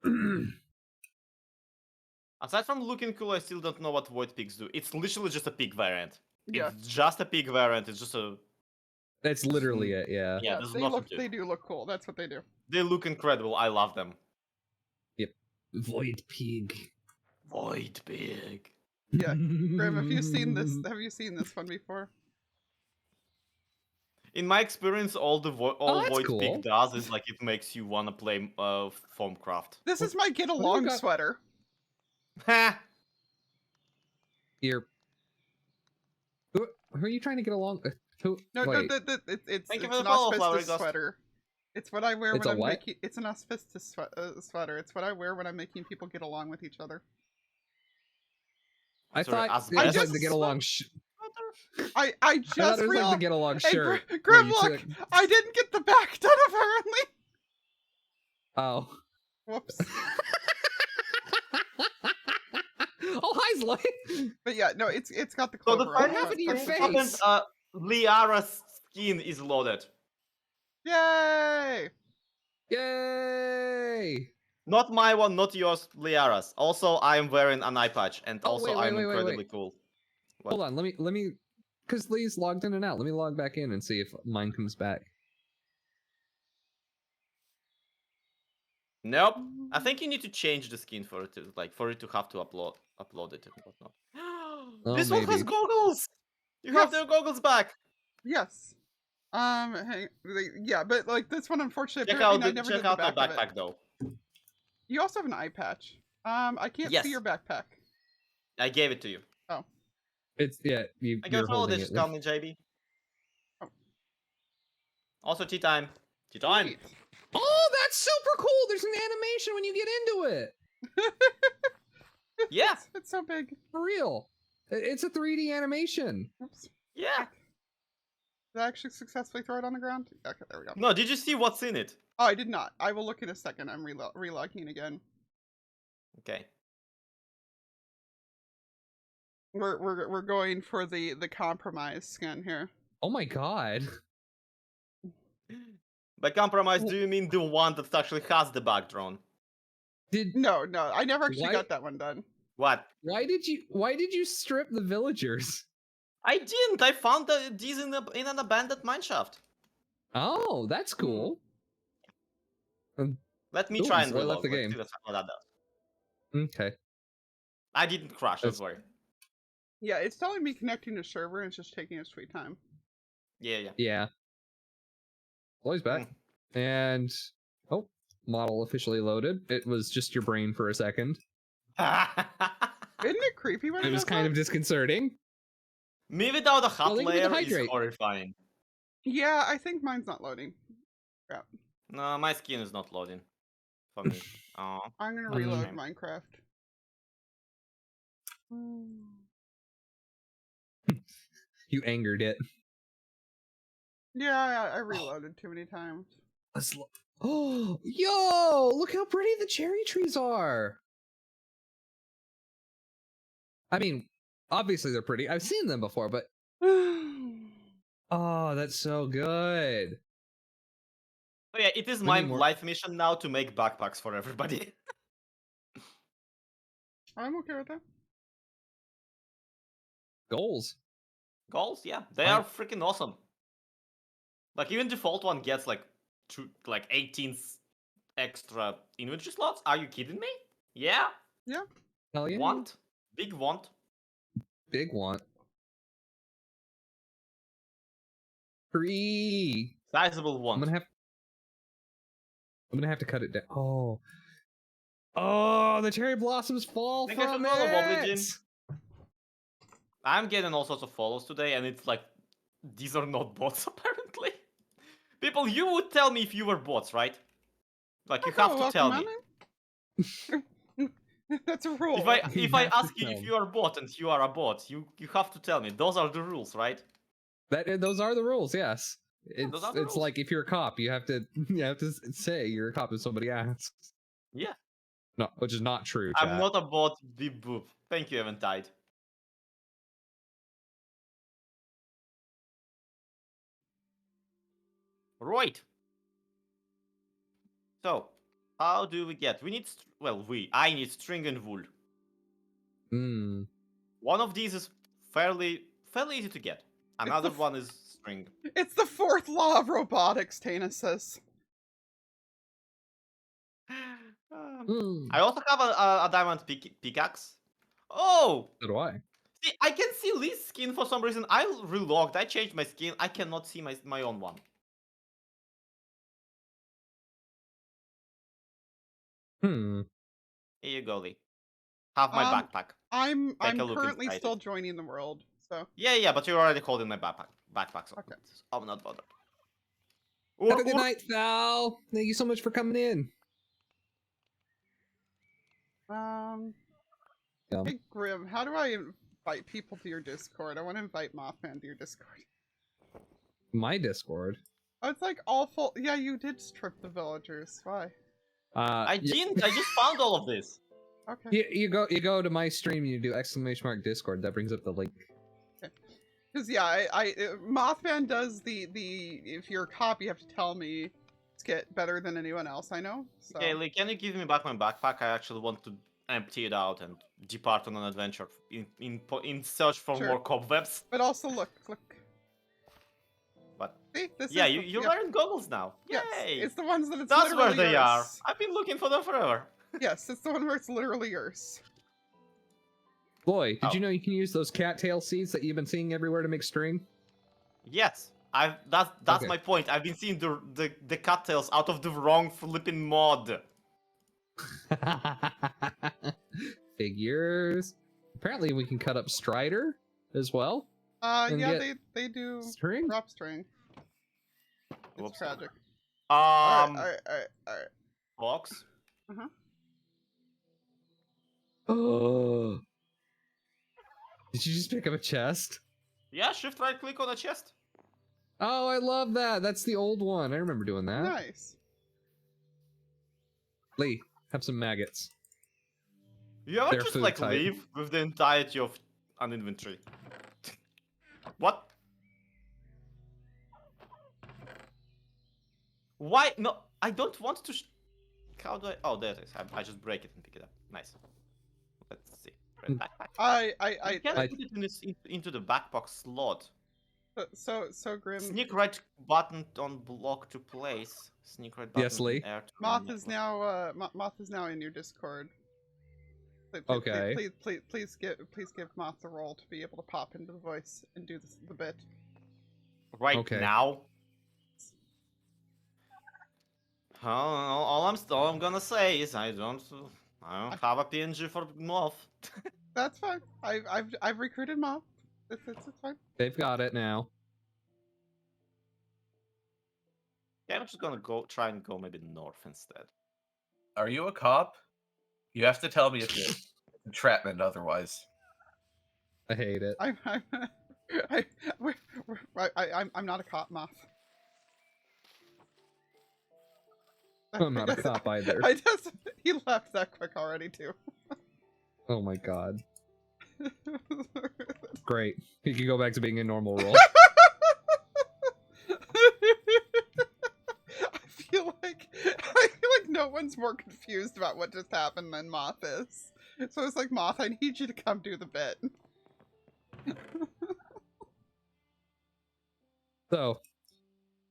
in. Aside from looking cool, I still don't know what void pigs do. It's literally just a pig variant. Yeah. It's just a pig variant. It's just a. That's literally it. Yeah. Yeah, there's they nothing look. to They it. do look cool. That's what they do. They look incredible. I love them. Yep. Void pig. Void pig. Yeah. Grimm, have you seen this? Have you seen this one before? In my experience, all that's void cool. pig does is like it makes you wanna play Foamcraft. This is my get have you along got- sweater. Ha! Who are you trying to get along with? Who? No, Wait. it's Thank you it's for an the follow, Flowery auspicious Ghost. sweater. It's what I wear It's when a I'm what? making. It's an auspicious sweater. It's what I wear when I'm making people get along with each other. I Sorry, thought it asbestos was like the just- get along. I I just thought it was like the realized. get along Hey, shirt. where Grimm, you look! took- I didn't get the back done apparently. Oh. Whoops. Oh, hi, Zloy. But yeah, no, it's got the So clover. the on funny it. happened to your That's face? the- happens, Liara's skin is loaded. Yay! Yay! Not my one, not yours, Liara's. Also, I am wearing an eye patch, and Oh, also wait, I'm wait, incredibly cool. What? Hold on, let me, because Lee's logged in and out. Let me log back in and see if mine comes back. Nope. I think you need to change the skin for it to have to upload it and whatnot. Oh, This one has maybe. goggles. You have Yes. their goggles back. Yes. Yeah, but like this one, unfortunately, Check apparently out I never check did the out my back of it. backpack though. You also have an eye patch. I can't Yes. see your backpack. I gave it to you. It's yeah. I You're control holding it. it. Just call me JB. Oh. Also tea time. Tea time. Sweet. Oh, that's super cool! There's an animation when you get into it. Yeah. It's so big. For real. It's a 3D animation. Oops. Yeah. Did I actually successfully throw it on the ground? Okay, there we go. No, did you see what's in it? Oh, I did not. I will look in a second. I'm relogging again. Okay. We're going for the compromise skin here. Oh my god. By compromise, do you mean the one that actually has the back drone? Did No, I never actually Why- got that one done. What? Why did you strip the villagers? I didn't. I found these in an abandoned mineshaft. Oh, that's cool. Let me Ooh, try and Zloy left relog. the Let's game. see what that does. Okay. I didn't crash. Don't That's- worry. Yeah, it's telling me connecting to server and it's just taking its sweet time. Yeah. Yeah. Zloy's back. And oh, model officially loaded. It was just your brain for a second. Isn't it creepy when It was kind of disconcerting. Me without a hot Well, they give me the layer is hydrate. horrifying. Yeah, I think mine's not loading. Crap. No, my skin is not loading for me. Oh. I'm gonna Um, reload shame. Minecraft. You angered it. Yeah, I reloaded too many times. Oh, yo! Look how pretty the cherry trees are. I mean, obviously they're pretty. I've seen them before, but oh, that's so good. Oh yeah, it is We my need more- life mission now to make backpacks for everybody. I'm okay with that. Goals. Goals, yeah, they Fine. are freaking awesome. Like even default one gets like 18 extra inventory slots. Are you kidding me? Yeah. Hell yeah. Want? Big want. Big want. Free. Sizable I'm want. gonna have to cut it down. Oh. Oh, the cherry blossoms fall Thank you from for the follow, Wobbly it. Jin. I'm getting all sorts of follows today, and it's like these are not bots apparently. People, you would tell me if you were bots, right? Like you have to tell me. That's a rule. If I have to ask you tell if me. you are a bot and you are a bot, you have to tell me. Those are the rules, right? Those are the rules. Yes. those are the It's rules. like if you're a cop, you have to say you're a cop if somebody asks. Yeah. No, which is not true. I'm Chat. not a bot, beep boop. Thank you, Eventide. Right. So, how do we get? We need, I need string and wool. Hmm. One of these is fairly easy to get. Another the one is string. It's the fourth law of robotics, Tana says. I also have a diamond pickaxe. Oh! So do I. See, I can see Lee's skin for some reason. I relogged. I changed my skin. I cannot see my own one. Hmm. Here you go, Lee. Have my backpack. I'm Take a look currently inside still it. joining the world, so Yeah, but you're already holding my backpack, so okay. I'm not bothered. Have a good night, Val. Thank you so much for coming in. Yeah. Hey Grimm, how do I invite people to your Discord? I want to invite Mothman to your Discord. My Discord. Oh, it's like all full. Yeah, you did strip the villagers. Why? I didn't. I just found all of this. Okay. You go to my stream. You do !! Discord. That brings up the link. Because yeah, Mothman does the if you're a cop, you have to tell me to get better than anyone else I know. So. Okay, Lee, can you give me back my backpack? I actually want to empty it out and depart on an adventure in search for Sure. more cobwebs. But also look. But see, this yeah, is you're yeah. wearing goggles now. Yes, Yay! it's the ones that it's That's where literally they yours. are. I've been looking for them forever. Yes, it's the one where it's literally yours. Boy, did you Oh. know you can use those cattail seeds that you've been seeing everywhere to make string? Yes, that's Okay. my point. I've been seeing the cattails out of the wrong flipping mod. Figures. Apparently, we can cut up Strider as well. And Yeah, get they do String. drop string. It's Whoops. tragic. All Alright. box. Oh. Did you just pick up a chest? Yeah, shift right click on a chest. Oh, I love that. That's the old one. I remember doing that. Nice. Lee, have some maggots. You ever They're just food like type. leave with the entirety of an inventory? What? Why? No, I don't want to. How do I? Oh, there it is. I just break it and pick it up. Nice. Let's see. Backpack. I You can put it in into the backpack slot. so Grim. Sneak right button on block to place. Sneak right button. Yes, Lee? Air to Moth is now Moth is now in your Discord. Okay. Please give Moth the role to be able to pop into the voice and do the bit. Right Okay. now. All I'm gonna say is I don't have a PNG for Moth. That's fine. I've recruited Moth. It's fine. They've got it now. Yeah, I'm just gonna try and go maybe north instead. Are you a cop? You have to tell me if it's entrapment otherwise. I hate it. I'm not a cop, Moth. I'm not a cop either. He left that quick already too. Oh my god. Great. He can go back to being a normal role. I feel like no one's more confused about what just happened than Moth is. So it's like, Moth, I need you to come do the bit. So,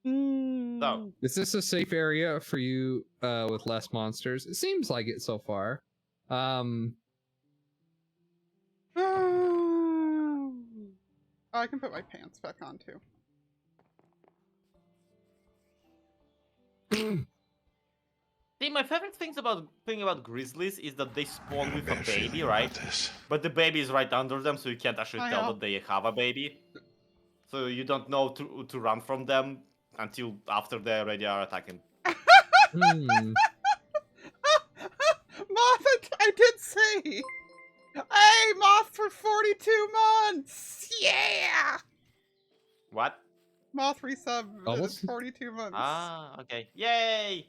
So, is this a safe area for you with less monsters? It seems like it so far. Oh, I can put my pants back on too. see, my favorite thing about grizzlies is that they spawn with a baby, right? But the baby is right under them, so you can't actually tell that they have a baby. So you don't know to run from them until after they already are attacking. Moth, I did say! Hey, Moth for 42 months! Yeah! What? Moth resub Almost? 42 months. Ah, okay. Yay!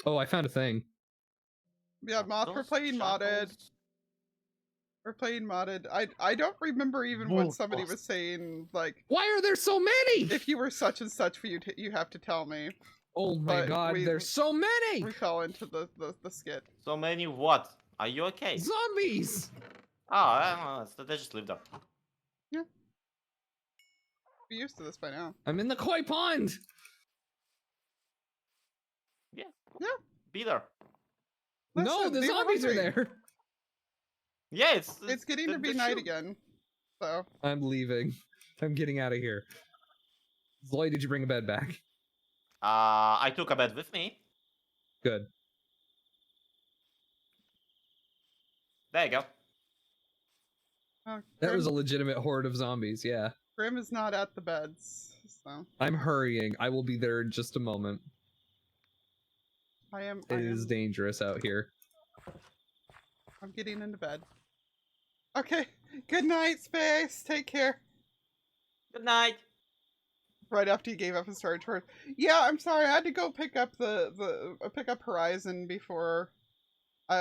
Oh, I found a thing. Yeah, Moth, we're playing modded. We're playing modded. I don't remember even what somebody was saying, like, Why are there so many? if you were such and such, you have to tell me. Oh my But god, there's so many! We fell into the skit. So many what? Are you okay? Zombies! Oh, they just lived up. Be used to this by now. I'm in the koi pond! Yeah. Yeah. Be there. No, Listen, the they were zombies are hungry. there! Yeah, It's getting to be the night shoot. again. So. I'm leaving. I'm getting out of here. Zloy, did you bring a bed back? I took a bed with me. Good. There you go. That was a legitimate horde of zombies, yeah. Grimm is not at the beds, so I'm hurrying. I will be there in just a moment. I am. It is dangerous out here. I'm getting into bed. Okay. Good night, Space. Take care. Good night. Right after he gave up his storage for. Yeah, I'm sorry. I had to go pick up pick up Horizon before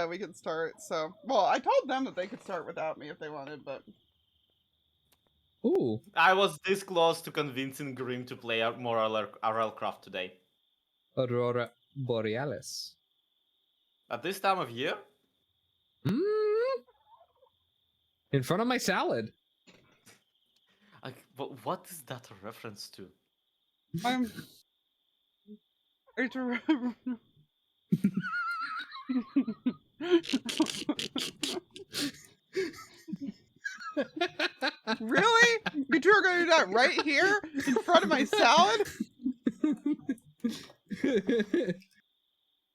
we could start. So, well, I told them that they could start without me if they wanted, but. Ooh. I was this close to convincing Grimm to play more RL Craft today. Aurora Borealis. At this time of year? Mm. In front of my salad. But what is that a reference to? It's a... Really? You two are going to do that right here in front of my salad?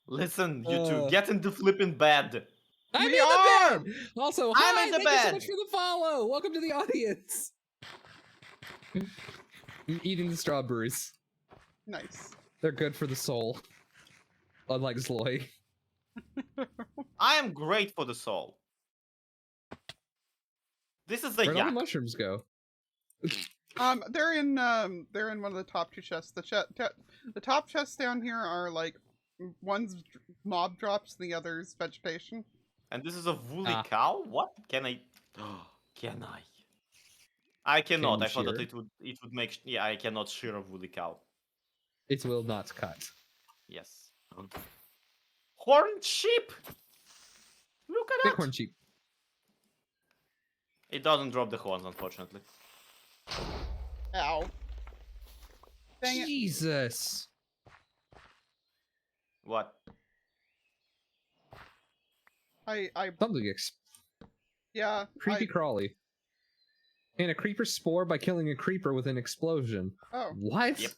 Listen, you two, get in the flipping bed. I'm We in are! the bed! Also, I'm hi, in the thank you so bed! much for the follow! Welcome to the audience! I'm eating the strawberries. Nice. They're good for the soul. Unlike Zloy. I am great for the soul. This is the Where'd all the yak. mushrooms go? They're in one of the top two chests. The top chests down here are like one's mob drops, the other's vegetation. And this is a woolly cow? What? Can I? Can I? I cannot. I thought that it would make. Yeah, I cannot shear a woolly cow. It will not cut. Yes. Horned sheep! Look at that! Bighorn sheep. It doesn't drop the horns, unfortunately. Ow. Dang it. Jesus. What? I Something yeah. creepy crawly. And a creeper spore by killing a creeper with an explosion. Oh. What? Yep.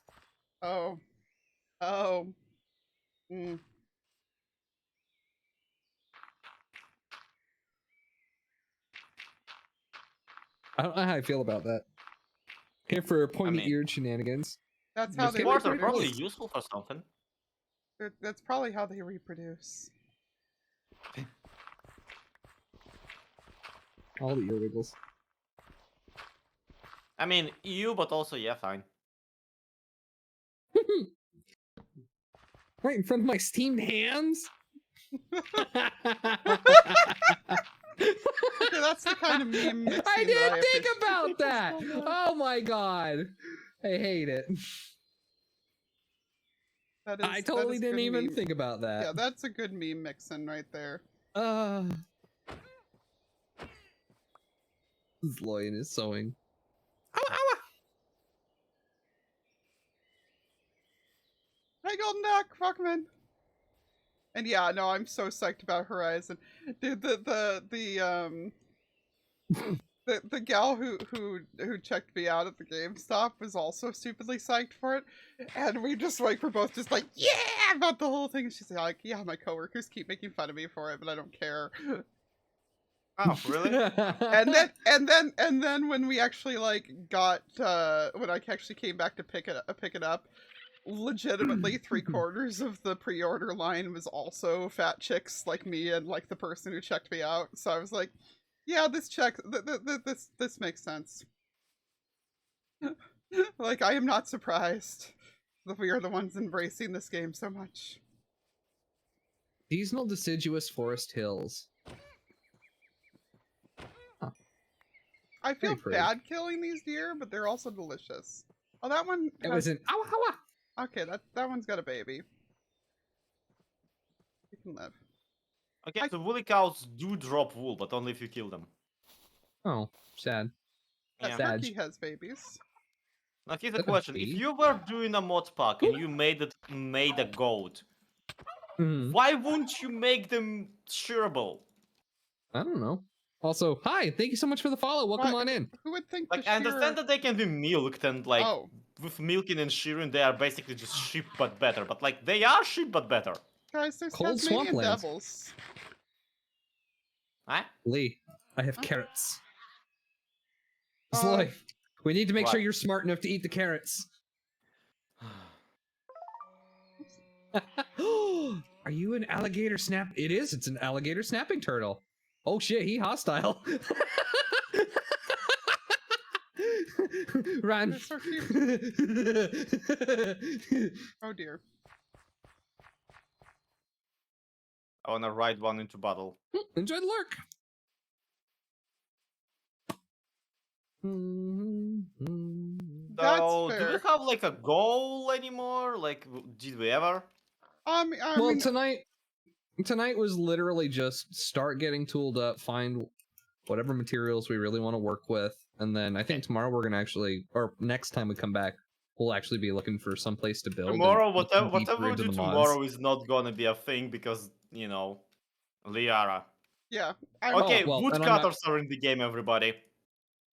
Oh. Oh. Mm. I don't know how I feel about that. Here for pointy-eared shenanigans. That's how Just they get rid of Spores are it. probably reproduce. useful for something. That's probably how they reproduce. All the ear wiggles. I mean, you, but also, yeah, fine. Right in front of my steamed hands? Okay, that's the kind of meme mixing I that didn't think appreciate. about that! Oh my god. I hate it. That is, I that totally is didn't good even meme. think about that. Yeah, that's a good meme mixing right there. Zloy is sewing. Hey, Golden Duck, welcome. And yeah, no, I'm so psyched about Horizon, dude. The gal who checked me out at the GameStop was also stupidly psyched for it, and we just like we're both just like yeah about the whole thing. She's like, yeah, my coworkers keep making fun of me for it, but I don't care. Oh, really? And then when we actually like got when I actually came back to pick it up, legitimately 3/4 of the pre-order line was also fat chicks like me and like the person who checked me out. So I was like, yeah, this makes sense. Like, I am not surprised that we are the ones embracing this game so much. Seasonal deciduous forest hills. Huh. I feel Very pretty. bad killing these deer, but they're also delicious. Oh, that one It has... was an ow, ow, ow. Okay, that one's got a baby. You can live. Okay, so woolly cows do drop wool, but only if you kill them. Oh, sad. That Yeah. Sad. turkey has babies. Now here's Is the that a question: if bee? you were doing a mod pack and you made a goat, Mhm. why wouldn't you make them shareable? I don't know. Also, hi, thank you so much for the follow. Welcome Why- on in. Who would think Like, to I understand shear... that they can be milked and like Oh, with milking and shearing, they are basically just sheep but better. But like, they are sheep but better. guys, there's Cold Tasmanian swamplands. devils. Huh? Lee, I have Huh? carrots. Uh, Zloy, we need to make sure what? you're smart enough to eat the carrots. Are you an alligator snap? It is. It's an alligator snapping turtle. Oh shit, he hostile. Run. They're so cute. Oh dear. I wanna ride one into battle. Enjoy the lurk. That's So, do we fair. have like a goal anymore? Like, did we ever? I Well, mean, tonight was literally just start getting tooled up, find whatever materials we really want to work with, and then I think tomorrow we're gonna actually, or next time we come back, we'll actually be looking for some place to build. Tomorrow, and looking whatever deeper we into do the mods. tomorrow is not gonna be a thing because, you know, Liara. yeah. Okay, well, and I'm woodcutters are in the game, everybody.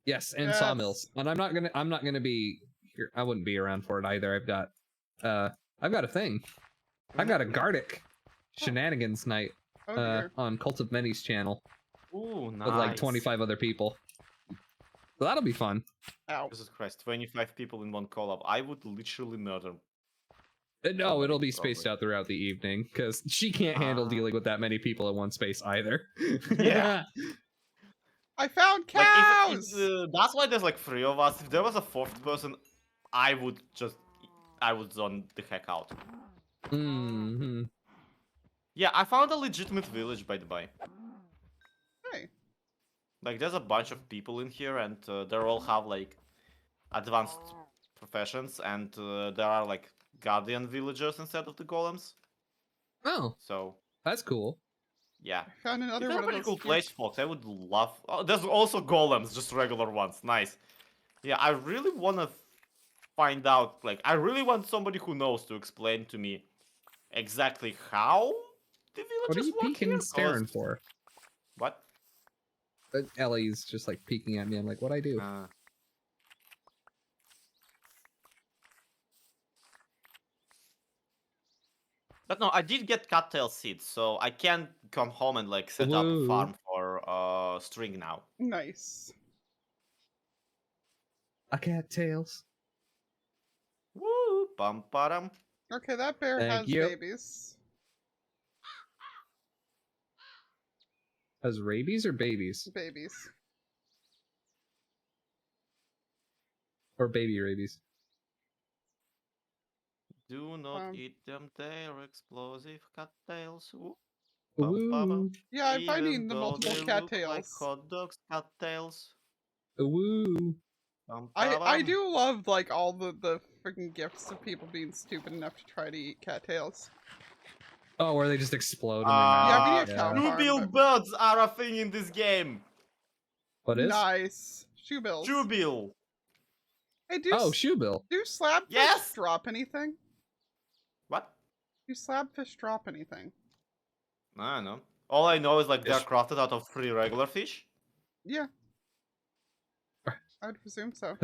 Yes, and Yes. sawmills. And I'm not gonna be here. I wouldn't be around for it either. I've got a thing. I've got a Gardic shenanigans night Oh dear. on Cult of Many's channel Ooh, nice. with like 25 other people. So that'll be fun. Ow. Jesus Christ, 25 people in one collab. I would literally murder. No, Somebody, it'll be spaced probably. out throughout the evening because she can't handle Ah. dealing with that many people in one space either. Yeah. I found Like, cows! that's why there's like 3 of us. If there was a 4th person, I would zone the heck out. Hmm. Yeah, I found a legitimate village, by the way. Hey. Like, there's a bunch of people in here, and they all have like advanced professions, and there are like guardian villagers instead of the golems. Oh, So that's cool. yeah. I found another It's one a of pretty those. cool place, folks. I would love. Oh, there's also golems, just regular ones. Nice. Yeah, I really want to find out. Like, I really want somebody who knows to explain to me exactly how the What are villagers you work peeking here. and staring for? What? Ellie's just like peeking at me. I'm like, what I do? But no, I did get cattail seeds, so I can come home and like set up a Woo. farm for string now. Nice. I got tails. Woo! Bum bottom. Okay, that bear Thank has you. babies. Has rabies or babies? Babies. Or baby rabies? Do not eat them, they're explosive cattails. Woo. Bum bum. Woo. Yeah, I'm finding Even the though multiple they look like cattails. hot dogs, cattails. Woo. Bum I bum. do love like all the freaking gifts of people being stupid enough to try to eat cattails. Oh, where they just explode in their Yeah, we mouth. need a cow farm, Jubil but- birds are a thing in this game. What is? Nice. Shoe bills. Jubil. Hey, Oh, shoe bill. do slabfish Yes! drop anything? What? Do slabfish drop anything? I don't know. All I know is like they're Fish. crafted out of 3 regular fish. Yeah. I would presume so.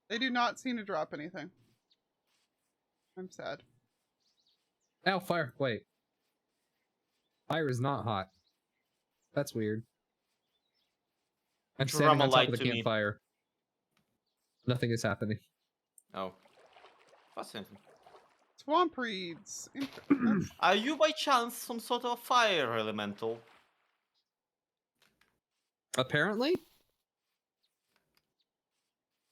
They do not seem to drop anything. I'm sad. Ow, fire. Wait. Fire is not hot. That's weird. I'm standing on top Light of the to me. campfire. Nothing is happening. Oh. Fascinating. Swamp reeds. That's- Are you by chance some sort of fire elemental? Apparently?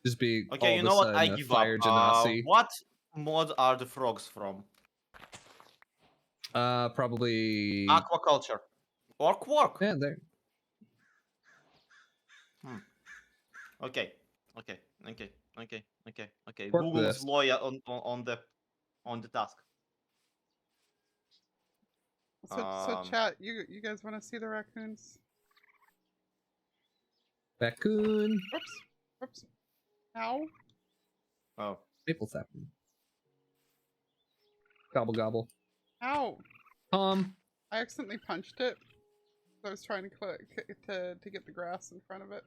Just be Okay, all you of know a what? sudden I a give fire up. genasi. What mod are the frogs from? Probably... Aquaculture. Or quark. Yeah, there. Okay. Okay. Work Google this. Zloy on the task. So chat, you guys want to see the raccoons? Raccoon. Whoops. Ow. Oh. Maple sapling. Gobble gobble. Ow. I accidentally punched it. I was trying to click to get the grass in front of it.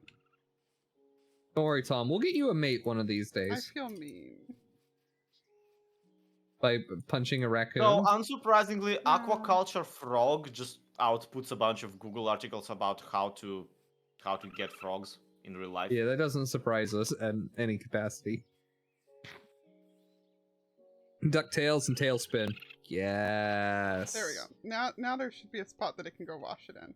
Don't worry, Tom. We'll get you a mate one of these I days. feel mean. By punching a raccoon. So, unsurprisingly, aquaculture frog just outputs a bunch of Google articles about how to get frogs in real life. Yeah, that doesn't surprise us in any capacity. DuckTales and Tailspin. Yes. There we go. Now there should be a spot that it can go wash it in.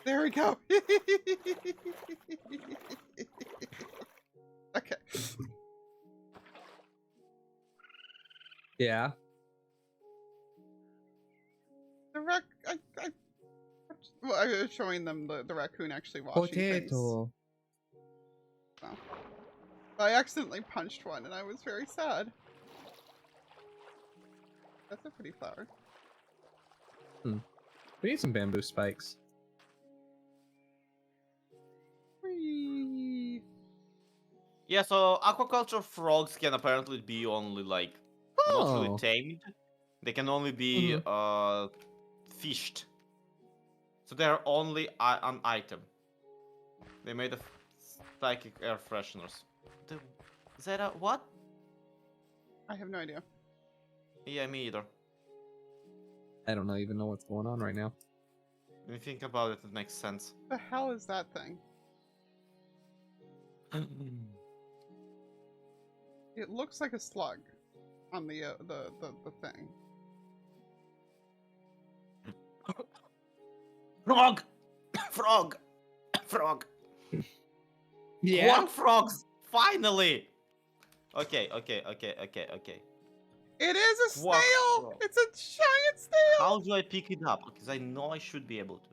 There we go. Okay. Yeah. Well, I was showing them the raccoon actually washing things. Potato. So. I accidentally punched one and I was very sad. That's a pretty flower. We need some bamboo spikes. Whee! Yeah, so aquaculture frogs can apparently be only like not really tamed. They can only be fished. So they're only an item. They made psychic air fresheners. Is that a what? I have no idea. Yeah, me either. I don't even know what's going on right now. When you think about it, it makes sense. The hell is that thing? It looks like a slug on the thing. Frog! Frog! Frog! Yeah. Quark frogs! Finally! Okay. It is a Quark snail! frog. It's a giant snail! How do I pick it up? Because I know I should be able to.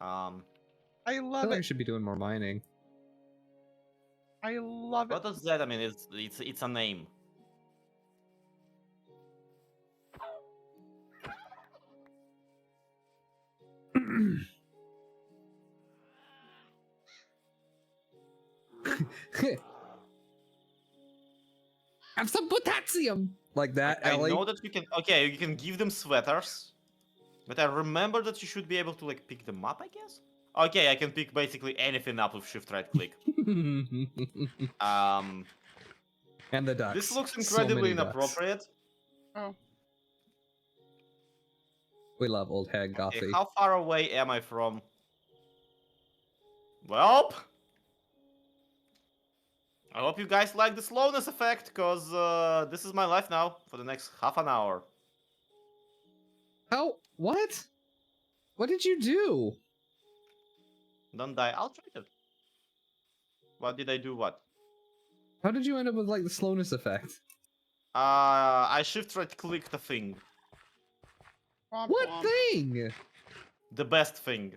I I love feel like I it. should be doing more mining. I love it. What does that? I mean, it's a name. Have some potassium! Like that, I Ellie. know that you can. Okay, you can give them sweaters, but I remember that you should be able to like pick them up. I guess. Okay, I can pick basically anything up with shift right click. Um, And the ducks. this looks So incredibly many ducks. inappropriate. Oh, We love old hag Okay, Gothy. how far away am I from? Well, I hope you guys like the slowness effect, cause this is my life now for the next half an hour. How? What? What did you do? Don't die. I'll try it. What did I do? What? How did you end up with like the slowness effect? I shift right click the thing. womp What womp. thing? The best thing.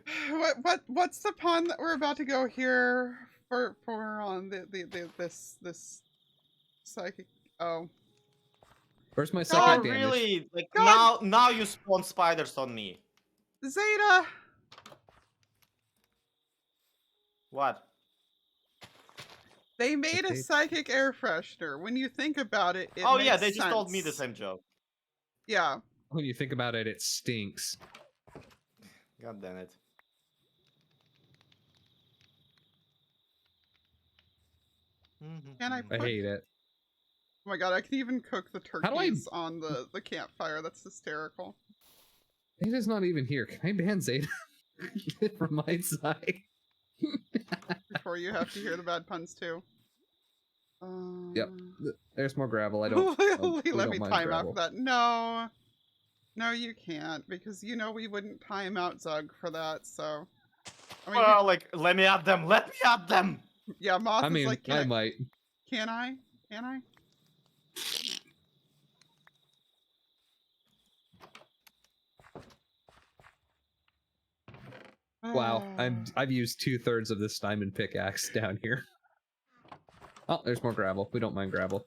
What's the pun that we're about to go here for on this psychic? Oh, Where's my Oh, psychic damage? really? Like God. now you spawn spiders on me. Zeta. What? They made a Okay. psychic air freshener. When you think about it, it Oh makes yeah, they just told me the sense. same joke. Yeah. When you think about it, it stinks. God damn it. Can I I put? hate it. Oh my god, I can even cook the How do I- turkeys on the campfire. That's hysterical. Zeta's not even here. Can I ban Zeta from my side? Before you have to hear the bad puns too. Yep. There's more gravel. I don't. we Let don't me mind time gravel. out for that. No. No, you can't, because you know we wouldn't time out Zug for that, so. I mean, Well, like, let me at them. Let me at them. yeah, Moth I is mean, like, I might. can I? Can I? Wow, I've used 2/3 of this diamond pickaxe down here. Oh, there's more gravel. We don't mind gravel.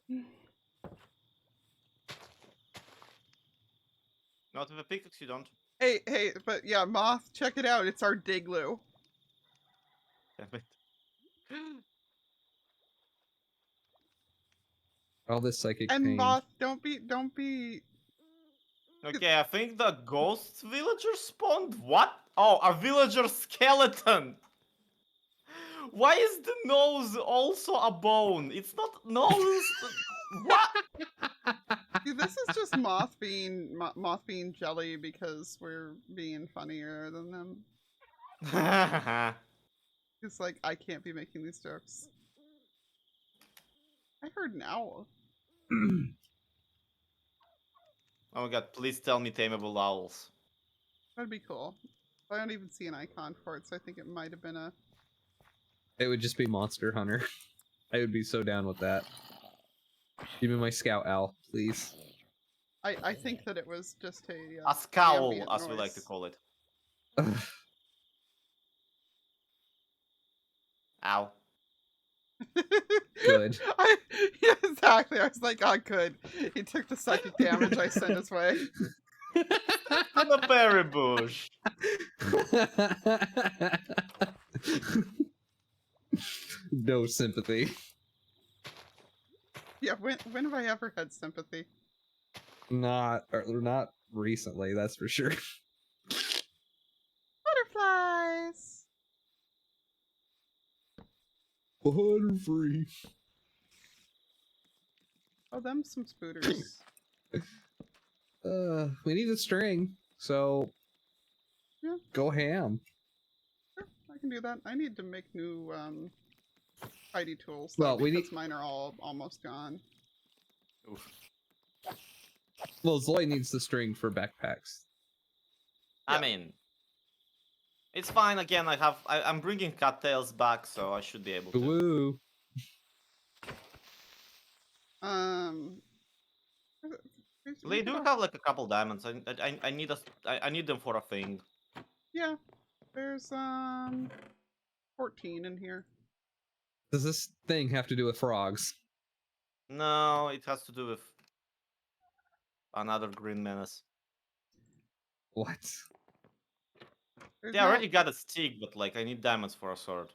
Not with a pickaxe, you don't. Hey, but yeah, Moth, check it out. It's our Digloo. Damn it. All this psychic And pain. Moth, don't be. Okay, I think the ghost villager spawned. What? Oh, a villager skeleton. Why is the nose also a bone? It's not nose. What? See, this is just Moth being jelly because we're being funnier than them. It's like, I can't be making these jokes. I heard an owl. Oh my god, please tell me tameable owls. That'd be cool. I don't even see an icon for it, so I think it might have been a... It would just be Monster Hunter. I would be so down with that. Give me my scout owl, please. I think that it was just a... A scowl, ambient as we like to noise. call it. Ugh. Ow. Good. Yeah, exactly. I was like, oh, good. He took the psychic damage I sent his way. On the berry bush. No sympathy. Yeah, when have I ever had sympathy? Not recently, that's for sure. Butterflies! Butterfree. Oh, them some spooters. We need a string, so Yeah. go ham. Sure, I can do that. I need to make new tidy tools. Well, though, we because need- mine are all almost gone. Oof. Well, Zloy needs the string for backpacks. I Yeah. mean, it's fine. Again, I'm bringing cattails back, so I should be able to. Woo! They do have like a couple diamonds. I need them for a thing. Yeah, there's 14 in here. Does this thing have to do with frogs? No, it has to do with another green menace. What? There's Yeah, I now, already got a stick, but like I need diamonds for a sword.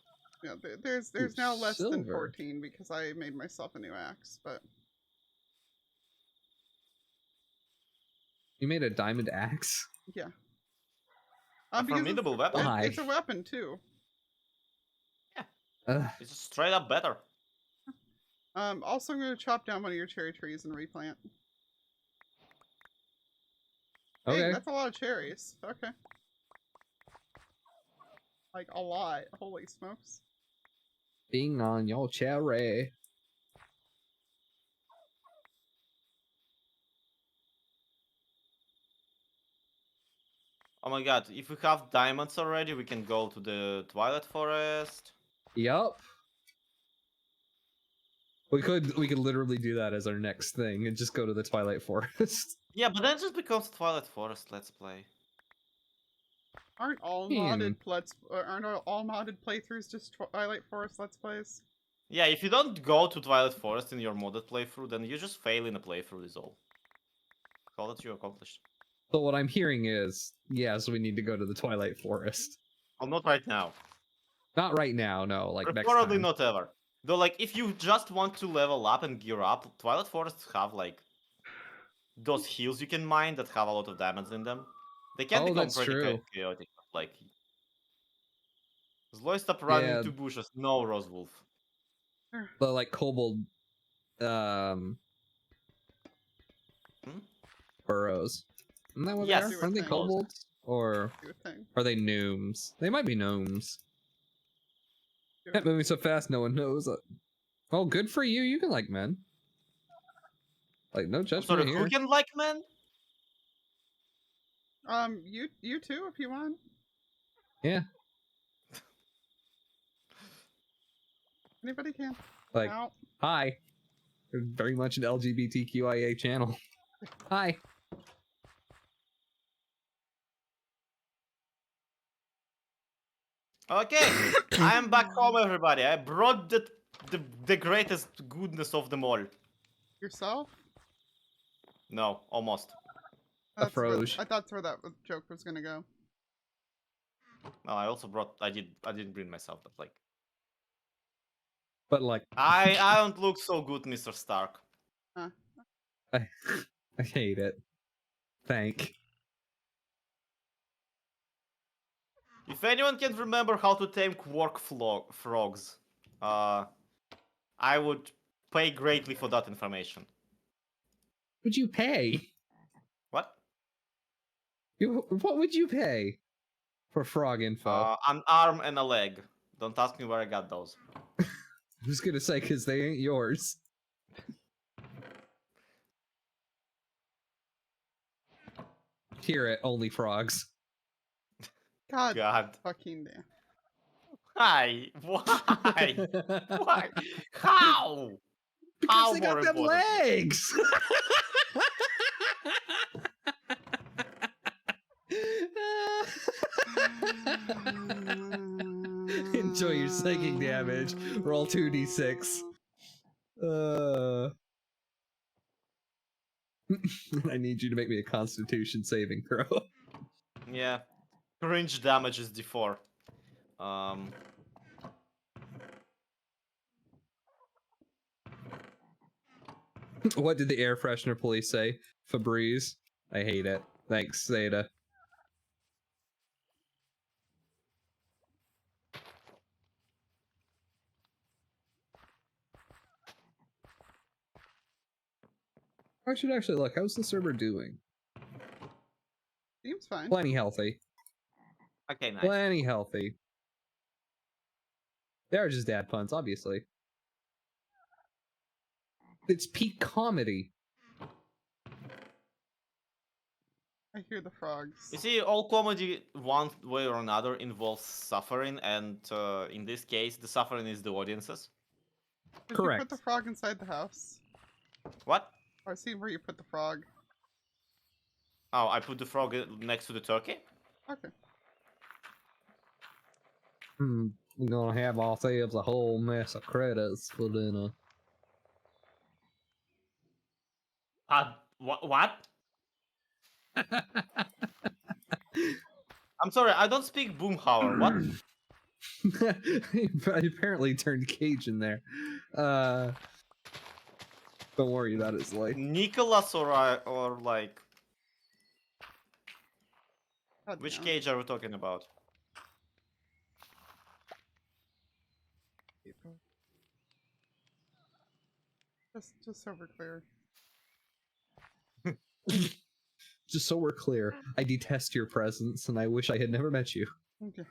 yeah, there's now less than silver. 14 because I made myself a new axe, but You made a diamond axe? yeah. A Because formidable weapon. Why? it's a weapon too. It's just straight up better. Also I'm gonna chop down one of your cherry trees and replant. Dang, Okay. that's a lot of cherries. Okay. Like a lot. Holy smokes. Being on your cherry. Oh my god, if we have diamonds already, we can go to the Twilight Forest. Yup. We could literally do that as our next thing and just go to the Twilight Forest. Yeah, but then it just becomes Twilight Forest Let's Play. Aren't all modded playthroughs just Twilight Forest Let's Plays? Yeah, if you don't go to Twilight Forest in your modded playthrough, then you just fail in a playthrough is all. All that you accomplished. So what I'm hearing is, yes, we need to go to the Twilight Forest. Well, not right now. Not right now, no, like next Preferably time. not ever. Though, like, if you just want to level up and gear up, Twilight Forests have, like, those hills you can mine that have a lot of diamonds in them. They can Oh, become that's pretty true. chaotic, but, like... Zloy, stop running Yeah. into bushes. No, Rosewolf. The like kobold Hmm? burrows. Isn't that what Yes. they are? Aren't they Do a thing. kobolds? Or Do a thing. are they gnomes? They might be gnomes. Do a Can't moving so fast, no one knows. Oh, good for you. You can like men. Like, no I'm judgment sorry, here. who can like men? You too, if you want. Yeah. Anybody can. Like, Ow. hi. We're very much an LGBTQIA channel. Hi. Okay, I am back home, everybody. I brought the greatest goodness of them all. Yourself? No, almost. A froge. I thought that's where that joke was gonna go. No, I also brought. I didn't bring myself, but like. But like, I don't look so good, Mr. Stark. Huh. I hate it. Thank. If anyone can remember how to tame quark frogs, I would pay greatly for that information. Would you pay? What? What would you pay for frog info? An arm and a leg. Don't ask me where I got those. I was gonna say, because they ain't yours. Hear it, only frogs. God, God. fucking damn. Why? Why? Why? How? Because How they got more them importantly? legs! Enjoy your psychic damage. Roll 2d6. I need you to make me a constitution saving throw. Yeah. Cringe damage is D4. What did the air freshener police say? Febreze. I hate it. Thanks, Zeta. I should actually look. How's the server doing? Seems fine. Plenty healthy. Okay, nice. Plenty healthy. They are just dad puns, obviously. It's peak comedy. I hear the frogs. You see, all comedy, one way or another, involves suffering, and in this case, the suffering is the audiences. Did you Correct. put the frog inside the house? What? I see where you put the frog. Oh, I put the frog next to the turkey? Okay. We're gonna have ourselves a whole mess of credits for dinner. What? I'm sorry, I don't speak Boomhauer. What? I apparently turned Cajun there. Don't worry about it, Zloy. Nicholas or like God which damn it. cage are we talking about? Just so we're clear. Just so we're clear, I detest your presence, and I wish I had never met you. Okay.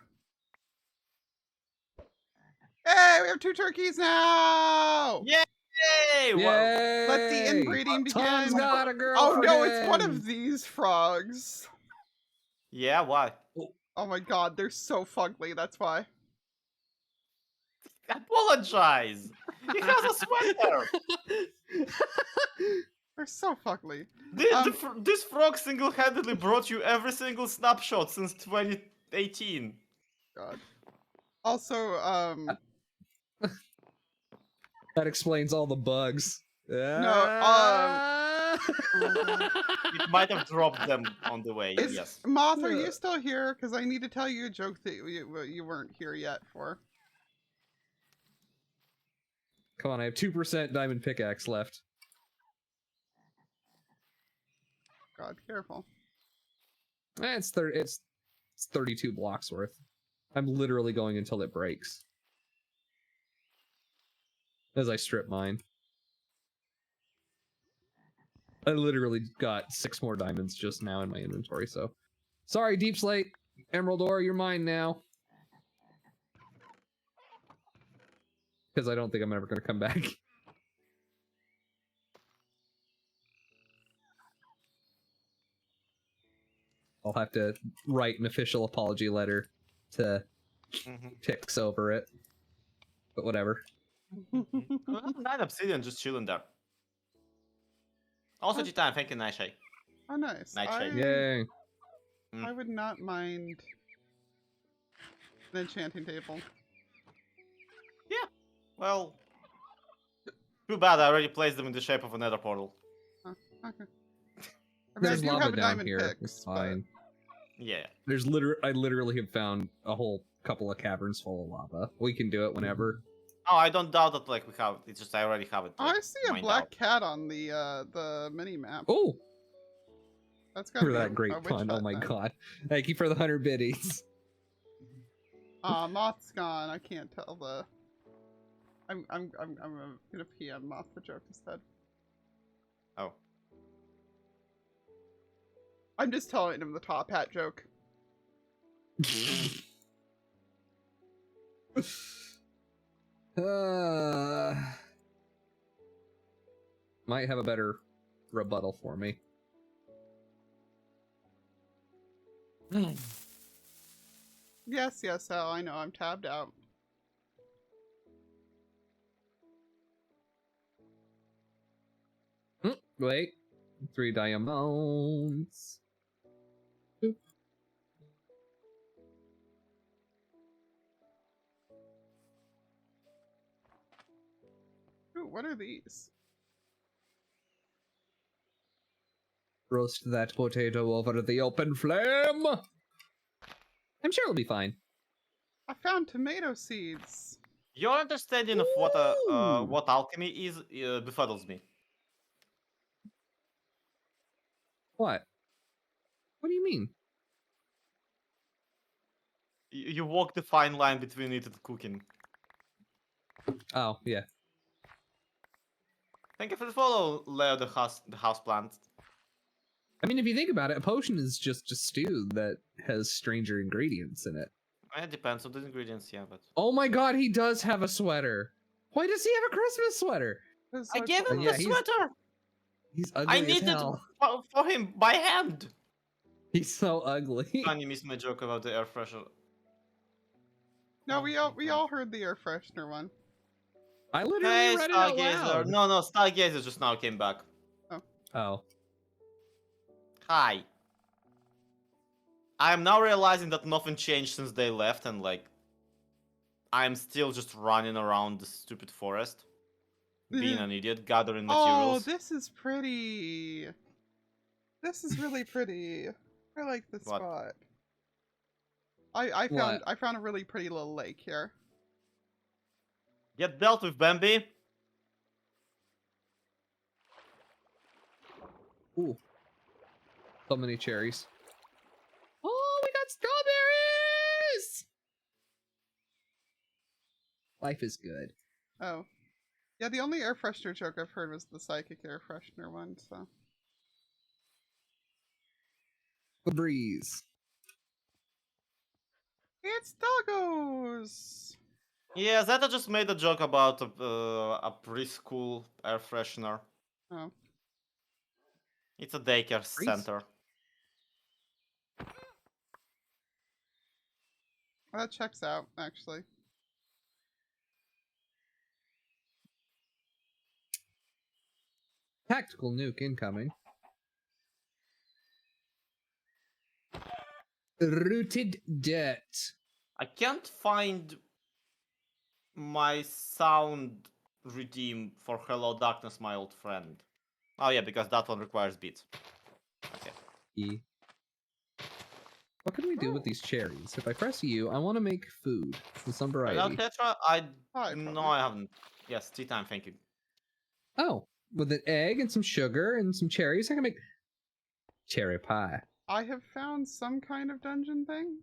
Hey, we have 2 turkeys now! Yay! Yay! Let the inbreeding Tom's begin. got a Oh no, it's one girlfriend! of these frogs. Yeah, why? Oh my god, they're so fugly, that's why. Apologize! He has a sweater! They're so fugly. This frog single-handedly brought you every single snapshot since 2018. God. Also, That explains all the bugs. No, It might have dropped them on the way, yes. Moth, are you still here? Because I need to tell you a joke that you weren't here yet for. Come on, I have 2% diamond pickaxe left. God, careful. It's 32 blocks worth. I'm literally going until it breaks. As I strip mine. I literally got 6 more diamonds just now in my inventory, so... Sorry, Deep Slate! Emerald Ore, you're mine now. Because I don't think I'm ever going to come back. I'll have to write an official apology letter to Pix over it. But whatever. 9 obsidian just chilling there. Also, Titan, thank you, Nightshade. Oh, nice. Nightshade. Yay! I would not mind an enchanting table. Yeah. Well, too bad I already placed them in the shape of a nether portal. Oh, okay. I mean, There's I do lava have a down diamond here. picks, It's but- fine. Yeah. I literally have found a whole couple of caverns full of lava. We can do it whenever. Oh, I don't doubt that. Like we have, it's just I already have it. Oh, Like, I see a mined black out. cat on the mini map. Oh! That's gotta For be that a great witch pun. Oh hut my then. god. Thank you for the 100 biddies. Moth's gone. I can't tell the. I'm gonna PM Moth the joke instead. Oh. I'm just telling him the top hat joke. Might have a better rebuttal for me. Yes, Al, I know, I'm tabbed out. Wait. 3 diamonds. Boop. Ooh, what are these? Roast that potato over the open flame. I'm sure it'll be fine. I found tomato seeds. Your understanding of Ooh. what alchemy is befuddles me. What? What do you mean? You walk the fine line between it and cooking. Oh, yeah. Thank you for the follow, Leo the house plant. I mean, if you think about it, a potion is just a stew that has stranger ingredients in it. It depends on the ingredients, yeah, but Oh my god, he does have a sweater. Why does he have a Christmas sweater? I gave him Yeah, the he's sweater. He's ugly I as needed hell. for him by hand. He's so ugly. Funny, missed my joke about the air freshener. No, we all heard the air freshener one. I literally Hey, read it out Stargazer. loud. No, Stargazer just now came back. Oh. Hi. I am now realizing that nothing changed since they left, and like, I'm still just running around the stupid forest, being an idiot, gathering Oh, materials. this is pretty. This is really pretty. I like this What? spot. I What? found a really pretty little lake here. Get dealt with, Bambi. Ooh. So many cherries. Oh, we got strawberries! Life is good. Oh. Yeah, the only air freshener joke I've heard was the psychic air freshener one, so. The breeze. It's doggos! Yeah, Zeta just made a joke about a preschool air freshener. Oh. It's a daycare center. Well, that checks out, actually. Tactical nuke incoming. Rooted dirt. I can't find my sound redeem for Hello Darkness, my old friend. Oh yeah, because that one requires beats. Okay. E. What can we do with these cherries? If I press U, I want to make food with some Hello, variety. Tetra? Hi, No, probably. I haven't. Yes, tea time, thank you. Oh, with an egg and some sugar and some cherries, I can make cherry pie. I have found some kind of dungeon thing.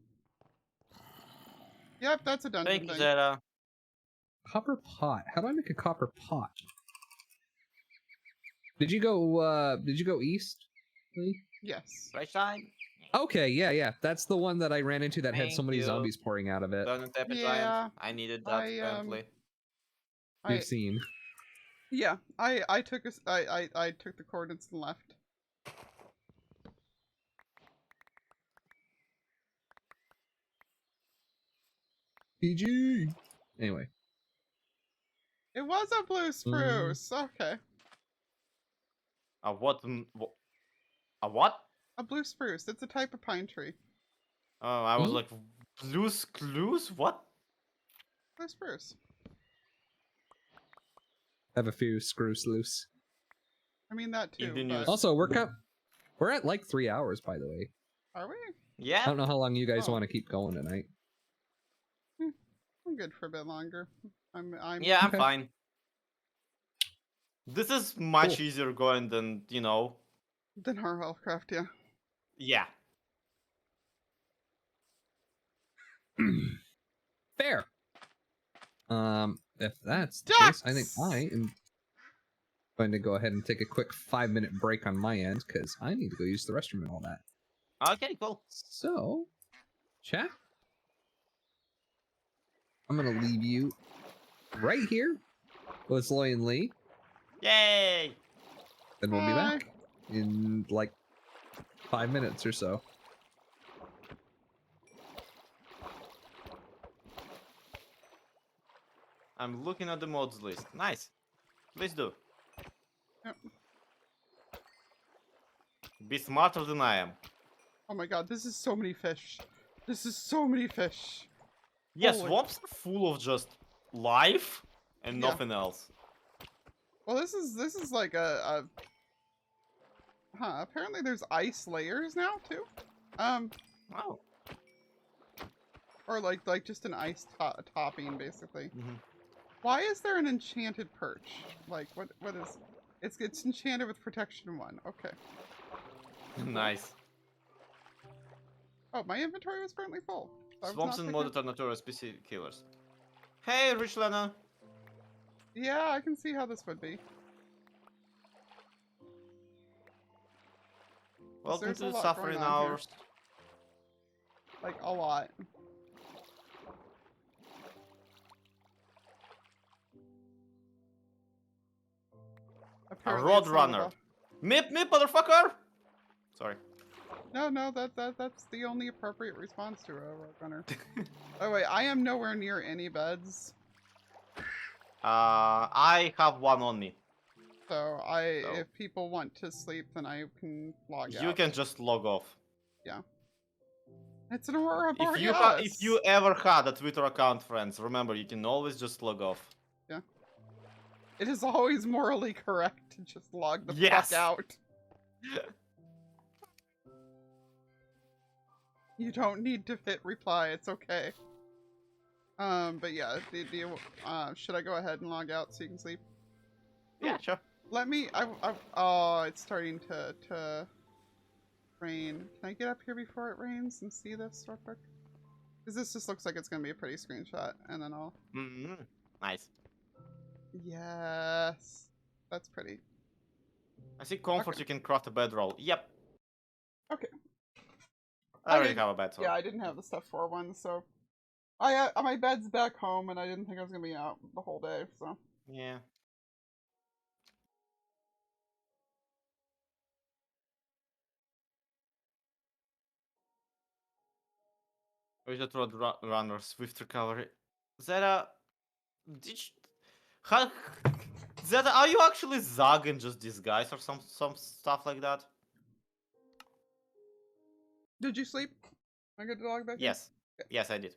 Yep, that's a dungeon Thank you, thing. Zeta. Copper pot. How do I make a copper pot? Did you go east? Lee? Yes. Right side? Okay, yeah. That's the one that I ran into that had so Thank many you. zombies pouring out of it. Don't tap it, Yeah, giant. I needed that apparently. We've seen. Yeah, I took I took the coordinates and left. PG. Anyway. It was a blue spruce. Okay. A what? A what? A blue spruce. It's a type of pine tree. Oh, I was like, loose clues? What? Blue spruce. Have a few screws loose. I mean that In too. the But... news. Also, we're at like 3 hours, by the way. Are we? I Yeah. don't know how long you guys Oh. want to keep going tonight. I'm good for a bit longer. I'm Yeah, I'm Okay. fine. This is much easier going than, you know. Than Harwellcraft, yeah. Yeah. Fair. If that's the case, I think I am going to go ahead and take a quick 5-minute break on my end because I need to go use the restroom and all that. Okay, cool. So, chat. I'm gonna leave you right here with Zloy and Lee. Yay! Then we'll be Bye. back in like 5 minutes or so. I'm looking at the mods list. Nice. Please do. Yep. Be smarter than I am. Oh my god, this is so many fish. This is so many fish. Yeah, Holy- swamps are full of just life and Yeah. nothing else. Well, this is like a huh, apparently there's ice layers now too. Wow. Or like just an ice topping basically. Mhm. Why is there an enchanted perch? Like what is it's enchanted with protection 1. Okay. Nice. Oh, my inventory was currently full. I was Swamps not and picking- modded are notorious PC killers. Hey, Rich Lena. Yeah, I can see how this would be. Welcome there's to a the lot suffering going on here. hours. Like a lot. A Apparently road it's not runner. about- Mip, motherfucker! Sorry. No, that's the only appropriate response to a roadrunner. Oh wait, I am nowhere near any beds, I have one on me. so So- if people want to sleep, then I can log out. You can just log off. It's an Aurora If Borealis. you ever had a Twitter account, friends, remember you can always just log off. Yeah. It is always morally correct to just log the Yes. fuck out. You don't need to hit reply. It's okay. But yeah, should I go ahead and log out so you can sleep? Yeah, sure. Let me. Oh, it's starting to rain. Can I get up here before it rains and see this real quick? Because this just looks like it's gonna be a pretty screenshot, and then I'll. Nice. Yes, that's pretty. I see comforts. Okay. You can craft a bedroll. Yep. Okay. I already have a bed. So. Yeah, I didn't have the stuff for one, so my bed's back home, and I didn't think I was gonna be out the whole day, so. Yeah. Wizard Road Runner, Swift Recovery. Zeta, did you... How... Zeta, are you actually Zag in just disguise or some stuff like that? Did you sleep? Am I good to log back in? Yes. Yes, I did.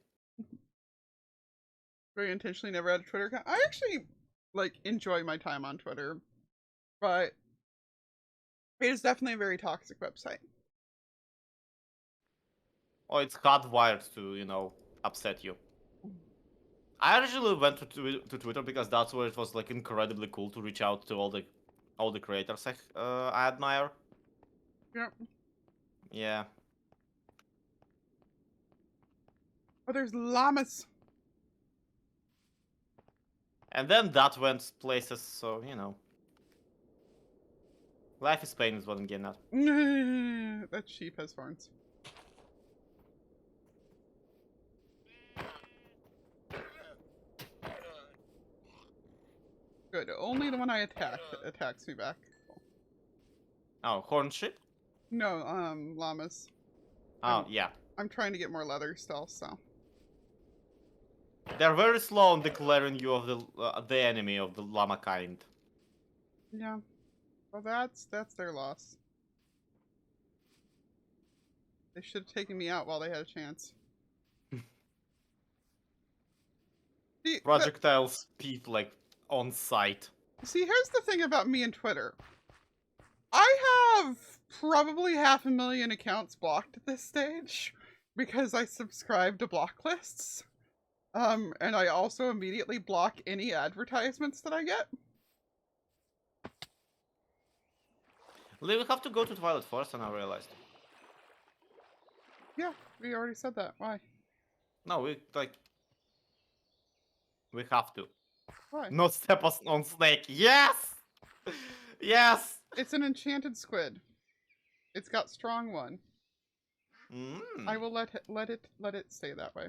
Very intentionally never had a Twitter account. I actually, like, enjoy my time on Twitter, but it is definitely a very toxic website. Oh, it's hardwired to, you know, upset you. I actually went to Twitter because that's where it was like incredibly cool to reach out to all the creators I admire. Yep. Yeah. Oh, there's llamas. And then that went places, so you know. Life is pain is what I'm getting at. That sheep has horns. Good. Only the one I attacked attacks me back. Oh, horn ship? No, llamas. Oh, yeah. I'm trying to get more leather still, so. They're very slow on declaring you of the enemy of the llama kind. Yeah. Well, that's their loss. They should have taken me out while they had a chance. See, Projectile speed, like, on site. see, here's the thing about me and Twitter. I have probably 500,000 accounts blocked at this stage because I subscribe to block lists. And I also immediately block any advertisements that I get. We have to go to Twilight Forest, and I realized. Yeah, we already said that. Why? No, we have to. Why? Not step on snake. Yes! Yes! It's an enchanted squid. It's got strong one. I will let it stay that way.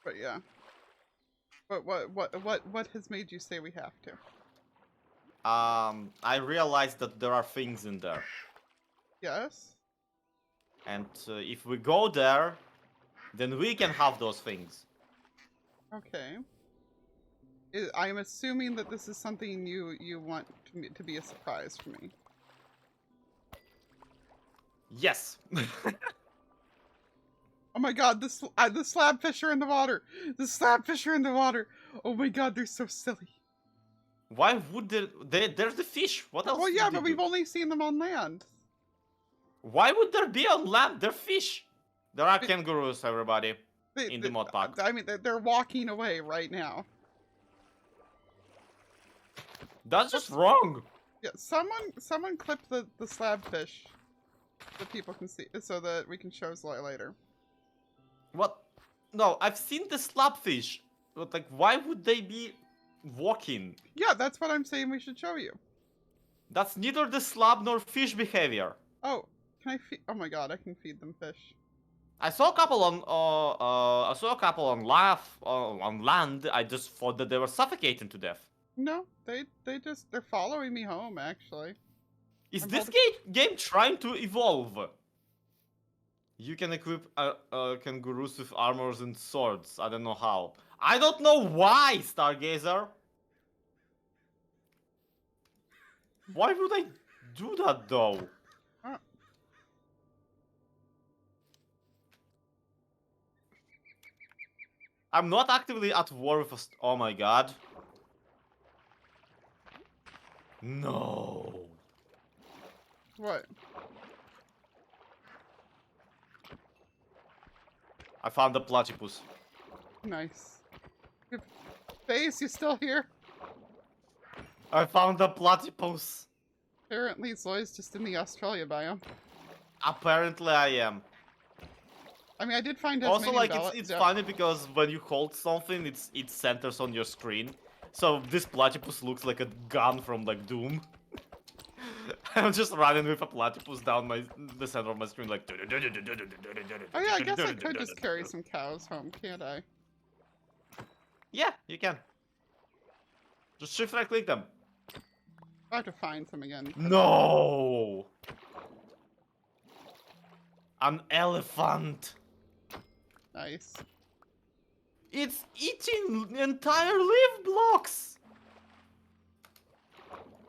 But yeah. But what has made you say we have to? I realized that there are things in there. Yes. And if we go there, then we can have those things. Okay. I'm assuming that this is something you want to be a surprise for me. Yes. Oh my god, the slabfish are in the water! The slabfish are in the water! Oh my god, they're so silly. Why would there's the fish? What else? Well, yeah, would they but we've do? only seen them on land. Why would there be on land? They're fish. There are kangaroos, everybody, in the mod pack. I mean, they're walking away right now. That's just wrong. Yeah, someone clip the slabfish so people can see, so that we can show Zloy later. What? No, I've seen the slabfish. But like, why would they be walking? Yeah, that's what I'm saying we should show you. That's neither the slab nor fish behavior. Oh, can I feed? Oh my god, I can feed them fish. I saw a couple on on land. I just thought that they were suffocating to death. No, they're following me home actually. Is I'm this game trying to evolve? You can equip kangaroos with armors and swords. I don't know how. I don't know why, Stargazer. Why would I do that though? I'm not actively at war with us. Oh my god. No. What? I found the platypus. Nice. Face, you still here? I found the platypus. Apparently, Zloy's just in the Australia biome. Apparently I am. I mean, I did find Also, Tasmanian like, it's funny because when you hold something, it centers on your screen. So this platypus looks like a gun from like Doom. I'm just running with a platypus down the center of my screen, like. Oh yeah, I guess I could just carry some cows home, can't I? Yeah, you can. Just shift right click them. I have to find some again. No. An elephant. Nice. It's eating entire leaf blocks.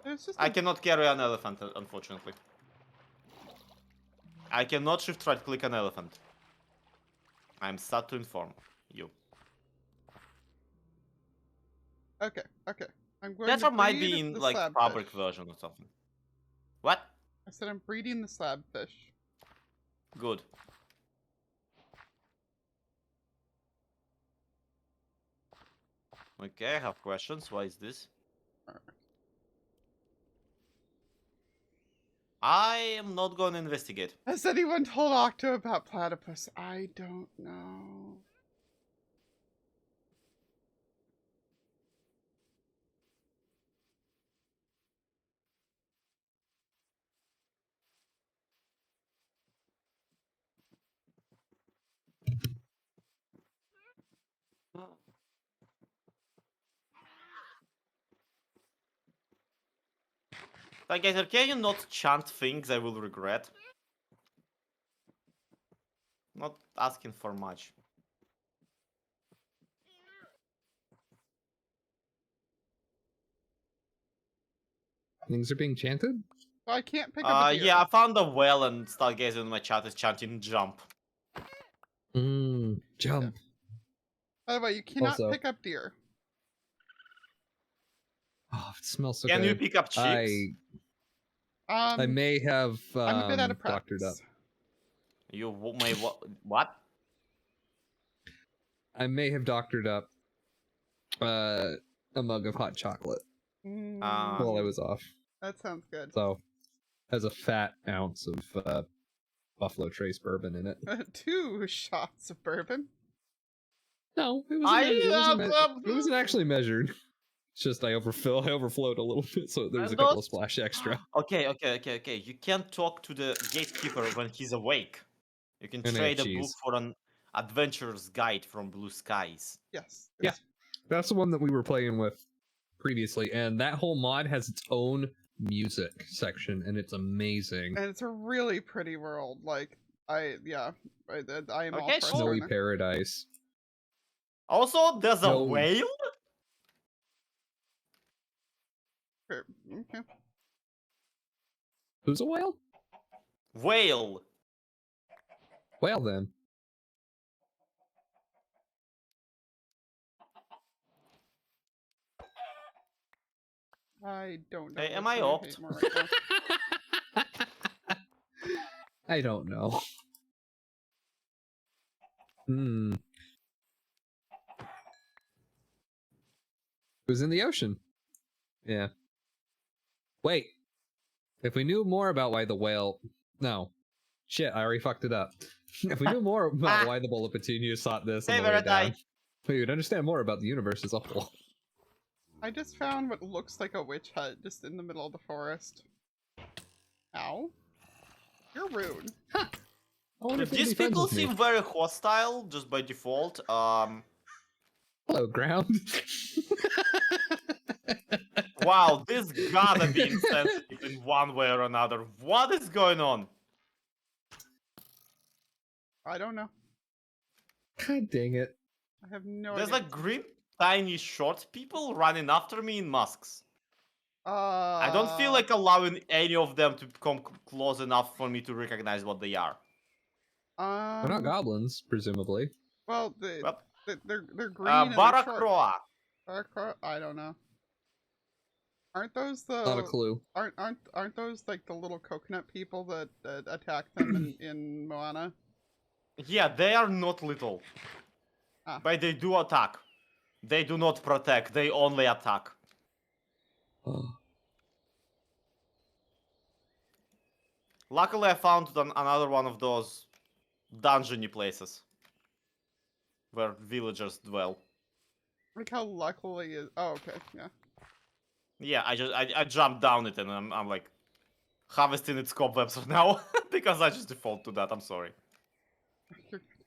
It's just I cannot carry an elephant, unfortunately. I cannot shift right click an elephant. I'm sad to inform you. Okay, okay. I'm going That to might breed be in the like slab fabric fish. version or something. What? I said I'm breeding the slab fish. Good. Okay, I have questions. Why is this? Alright. I am not going to investigate. Has anyone told Octo about platypus? I don't know. Like, guys, can you not chant things I will regret? Not asking for much. Things are being chanted? So I can't pick up a deer. Yeah, I found a well and Stargazer in my chat is chanting jump. Jump. By the way, you cannot Also- pick up deer. Oh, it smells so Can good. you pick up chicks? I may have I'm a bit out of doctored up. practice. You may what? I may have doctored up a mug of hot chocolate while I was off. That sounds good. So, has a fat ounce of Buffalo Trace bourbon in it. 2 shots of bourbon. No, it wasn't actually measured. It's just I overflowed a little bit, so there's a couple of splash extra. Okay. You can't talk to the gatekeeper when he's awake. You can And I have trade a book cheese. for an adventurer's guide from Blue Skies. Yes. Yeah. That's the one that we were playing with previously, and that whole mod has its own music section, and it's amazing. And it's a really pretty world. Like, I am all Okay, for Snowy it. paradise. Also, there's a No. whale? Okay. Who's a whale? Whale. Well then. I don't know. Hey, am which I one opt? hate more right now. I don't know. It was in the ocean. Yeah. Wait. If we knew more about why the whale... No. Shit, I already fucked it up. If we knew more about why the Bullet Petunia sought this on the way Favorite down, we would understand more about the universe as a whole. I just found what looks like a witch hut just in the middle of the forest. Ow. You're rude. I wonder if These these people people seem very hostile just by default. Hello, ground. Wow, this gotta be insensitive in one way or another. What is going on? I don't know. God dang it. I have no There's idea. like green, tiny, short people running after me in masks. I don't feel like allowing any of them to come close enough for me to recognize what they are. They're not goblins, presumably. Well, Well, They're green and they're short. Baracroa. I don't know. Aren't those the Not a clue. aren't those like the little coconut people that attack them in Moana? Yeah, they are not little. Ah. But they do attack. They do not protect, they only attack. Luckily, I found another one of those dungeony places where villagers dwell. Like how luckily is. Oh, okay, yeah. Yeah, I jumped down it and I'm like harvesting its cobwebs for now because I just default to that. I'm sorry.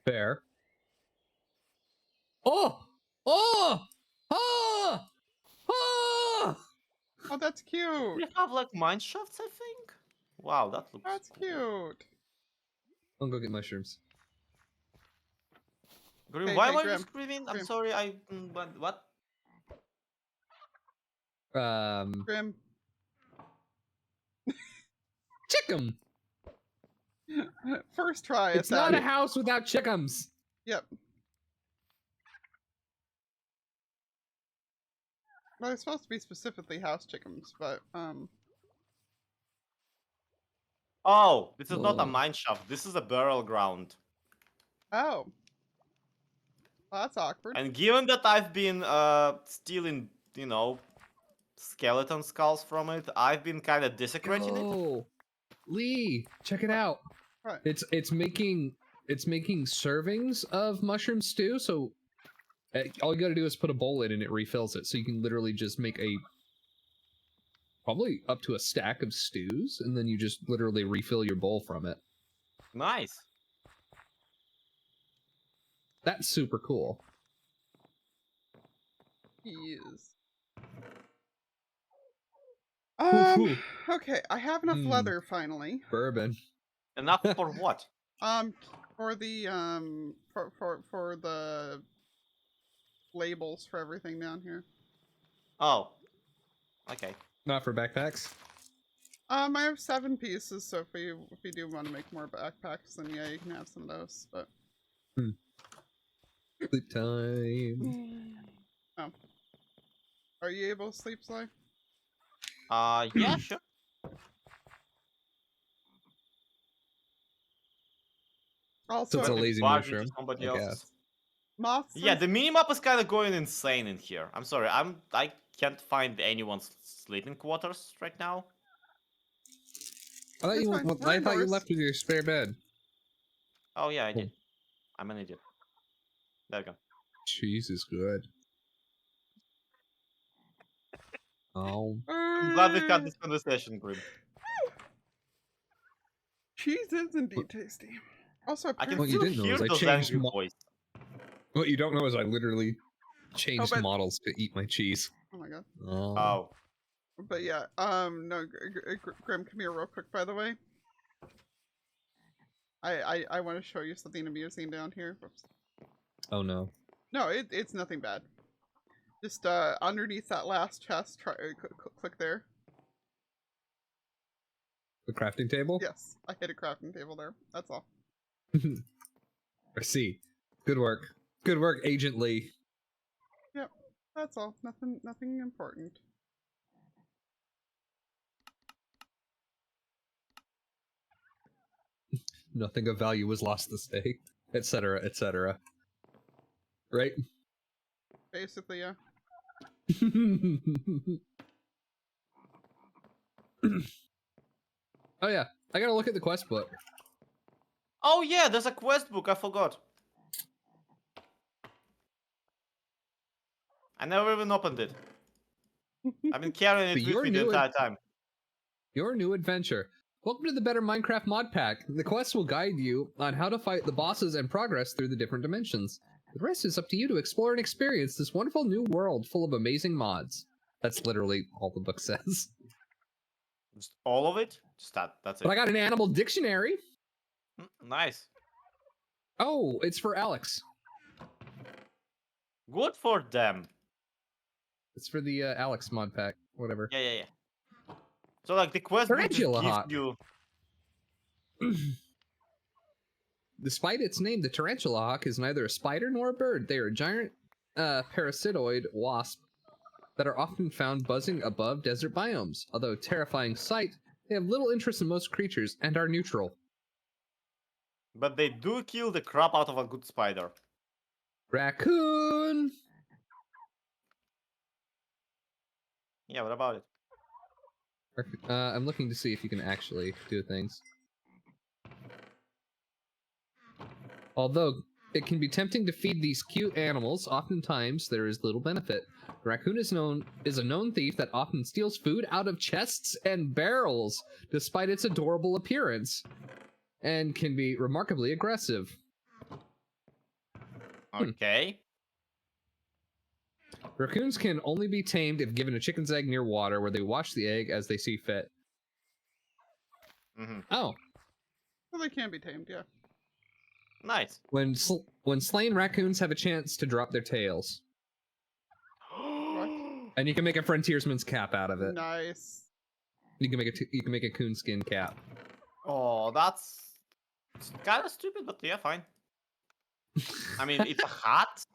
Fair. Oh! Oh! Oh! Oh! Oh, that's We cute. have like mine shafts, I think. Wow, that looks. That's cool. cute. I'll go get mushrooms. Grimm, Hey, why hey, were you Grimm. screaming? I'm Grimm. sorry. What? Grimm. Chick'em! First try. It's not a house without chick'ems. Yep. Well, it's supposed to be specifically house chickens, but Oh, this is not a Oh. mine shaft. This is a burial ground. oh. Well, that's awkward. And given that I've been stealing, skeleton skulls from it, I've been kind of desecrating it. Oh, Lee, check it out. What? It's making servings of mushroom stew. So all you got to do is put a bowl in and it refills it. So you can literally just make probably up to a stack of stews, and then you just literally refill your bowl from it. Nice. That's super cool. He is. Woo-hoo. Okay, I have enough Hmm. leather finally. Bourbon. Enough for what? For the for the labels for everything down here. Oh. Okay. Not for backpacks. I have 7 pieces, so if you do want to make more backpacks, then yeah, you can have some of those. But Sleep time. oh, are you able to sleep, Zloy? Yeah, sure. Also, So it's a Let me lazy barge into mushroom, somebody I else's. guess. moths. Yeah, the minimap is kind of going insane in here. I'm sorry, I can't find anyone's sleeping quarters right now. I thought It's you fine. We're I thought you indoors. left with your spare bed. Oh yeah, I did. I'm an idiot. There we go. Cheese is good. Oh. I'm glad we've had this conversation, Grimm. Cheese is indeed tasty. Also, I can What you still didn't know hear is I those changed angry voice. What you don't know is I literally changed but- models to eat my cheese. oh my god. Oh. Oh. But yeah, no, Grimm, come here real quick, by the way. I want to show you something amusing down here. Whoops. Oh no. No, it's nothing bad. Just underneath that last chest, try click there. The crafting table? Yes, I hit a crafting table there. That's all. I see. Good work. Good work, Agent Lee. Yep, that's all. Nothing important. Nothing of value was lost this day, etc., etc. Right? Basically, yeah. Oh yeah, I gotta look at the quest book. Oh yeah, there's a quest book. I forgot. I never even opened it. I've been carrying it But with you're me the new entire time. Your new adventure. Welcome to the Better Minecraft Mod Pack. The quest will guide you on how to fight the bosses and progress through the different dimensions. The rest is up to you to explore and experience this wonderful new world full of amazing mods. That's literally all the book says. Just all of it? Just that's it. But I got an animal dictionary. Nice. Oh, it's for Alex. Good for them. It's for the Alex mod pack, whatever. Yeah. So like the quest book just Tarantula gives Hawk. you Despite its name, the tarantula hawk is neither a spider nor a bird. They are a giant parasitoid wasp that are often found buzzing above desert biomes. Although a terrifying sight, they have little interest in most creatures and are neutral. But they do kill the crap out of a good spider. Raccoon! Yeah, what about it? I'm looking to see if you can actually do things. Although it can be tempting to feed these cute animals, oftentimes there is little benefit. The raccoon is a known thief that often steals food out of chests and barrels, despite its adorable appearance, and can be remarkably aggressive. Okay. Raccoons can only be tamed if given a chicken's egg near water, where they wash the egg as they see fit. Oh. Well, they can be tamed, yeah. Nice. When slain, raccoons have a chance to drop their tails. And you can make a frontiersman's cap out of it. Nice. You can make a coonskin cap. Oh, that's kind of stupid, but yeah, fine. I mean, it's a hat.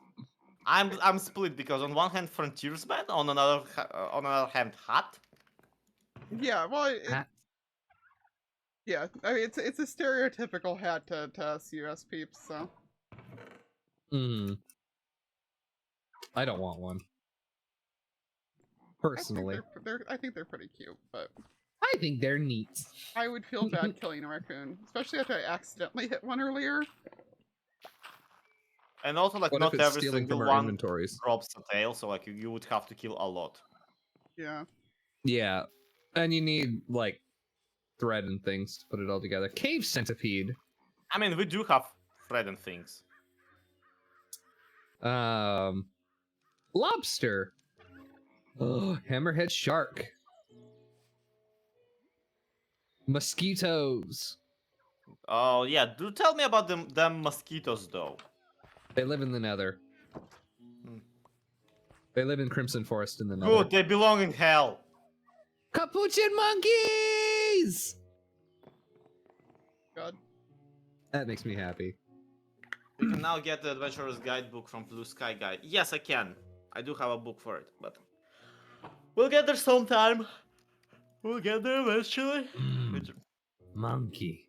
I'm split because on one hand frontiersman, on another hand hat. Yeah, well, Hat. yeah. I mean, it's a stereotypical hat to us US peeps. So. I don't want one. Personally, I think they're pretty cute, but I think they're neat. I would feel bad killing a raccoon, especially after I accidentally hit one earlier. And also, like, What not if it's every stealing single from our one inventories? drops a tail, so like you would have to kill a lot. Yeah. Yeah, and you need like thread and things to put it all together. Cave centipede. I mean, we do have thread and things. Lobster. Oh, hammerhead shark. Mosquitoes. Oh yeah, do tell me about them mosquitoes though. They live in the nether. They live in Crimson Forest in the nether. Good, they belong in hell. Capuchin monkeys! God. That makes me happy. You can now get the Adventurer's Guidebook from Blue Sky Guide. Yes, I can. I do have a book for it, but we'll get there sometime. We'll get there eventually. Monkey.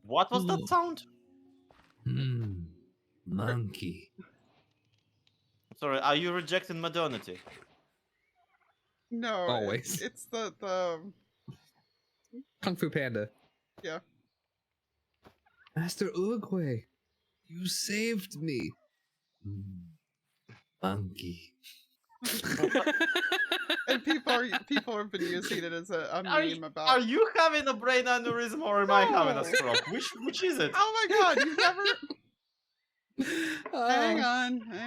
What was that sound? Monkey. Sorry, are you rejecting modernity? No, Always. it's the Kung Fu Panda. yeah. Master Uruguay, you saved me. Monkey. And people have been using it as a meme about. Are you having a brain aneurysm or am I having a stroke? Which is it? Oh my god, you've never. Hang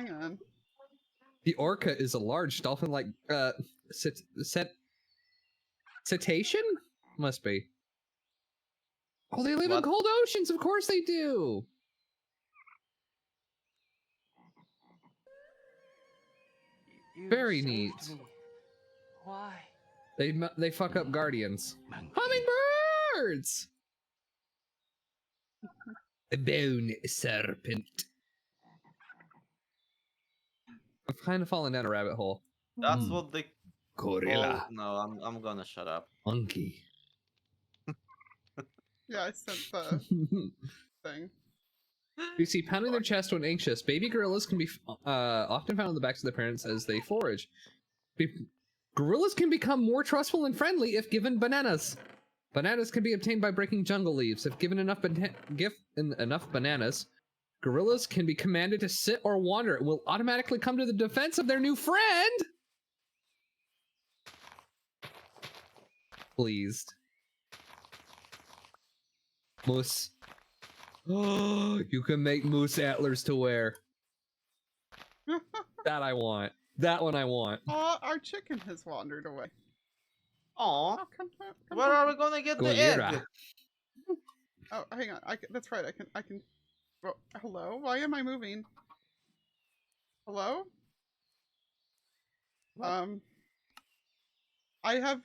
on. The orca is a large dolphin-like cetacean? Must be. Oh, they live in cold oceans. Of course they do. Very neat. Why? They fuck up guardians. Hummingbirds. A bone serpent. I've kind of fallen down a rabbit hole. That's what they. Gorilla. Oh, no, I'm gonna shut up. Monkey. Yeah, I sent the thing. You see, pounding their chest when anxious, baby gorillas can be often found on the backs of their parents as they forage. Gorillas can become more trustful and friendly if given bananas. Bananas can be obtained by breaking jungle leaves. If given enough bananas, gorillas can be commanded to sit or wander and will automatically come to the defense of their new friend. Pleased. Moose. Oh, you can make moose antlers to wear. That I want. That one I want. Oh, our chicken has wandered away. Aw, Oh, come where are we gonna get the egg? Oh, hang on. That's right. I can. Oh, hello. Why am I moving? Hello. What? I have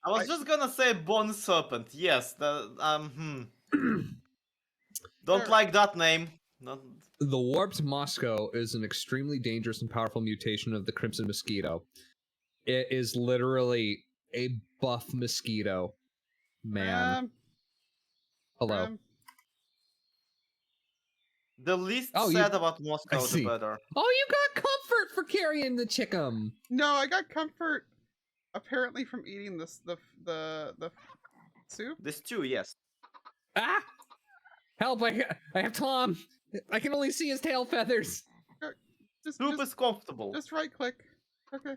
I was just gonna say bone serpent. Yes, the Don't There- like that name. Not... The warped Moscow is an extremely dangerous and powerful mutation of the crimson mosquito. It is literally a buff mosquito. Man. Hello. The least Oh, said about I Moscow, the see. better. Oh, you got comfort for carrying the chickum. No, I got comfort apparently from eating this the soup. This too, yes. Ah! Help! I have Tom. I can only see his tail feathers. Soup is comfortable. Just right click. Okay.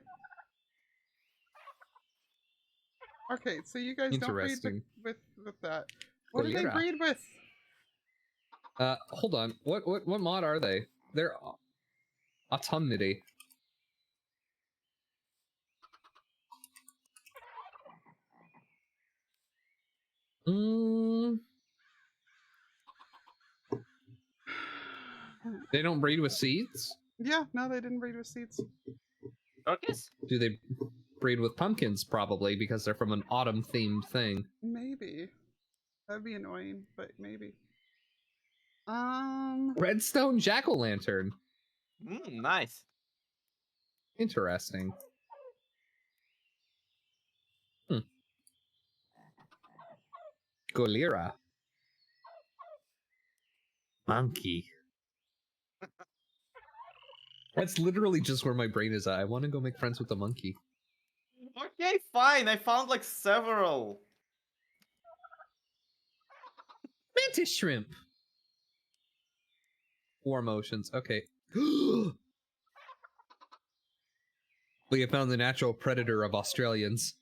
Okay, so you guys don't breed Interesting. with that. What do they Golira. breed with? Hold on. What mod are they? They're autumnity. They don't breed with seeds? Yeah, no, they didn't breed with seeds. Turkeys? Do they breed with pumpkins? Probably, because they're from an autumn-themed thing. Maybe. That'd be annoying, but maybe. Redstone jack-o'-lantern. Nice. Interesting. Golira. Monkey. That's literally just where my brain is at. I want to go make friends with the monkey. Okay, fine. I found like several. Mantis shrimp. War motions. Okay. We have found the natural predator of Australians.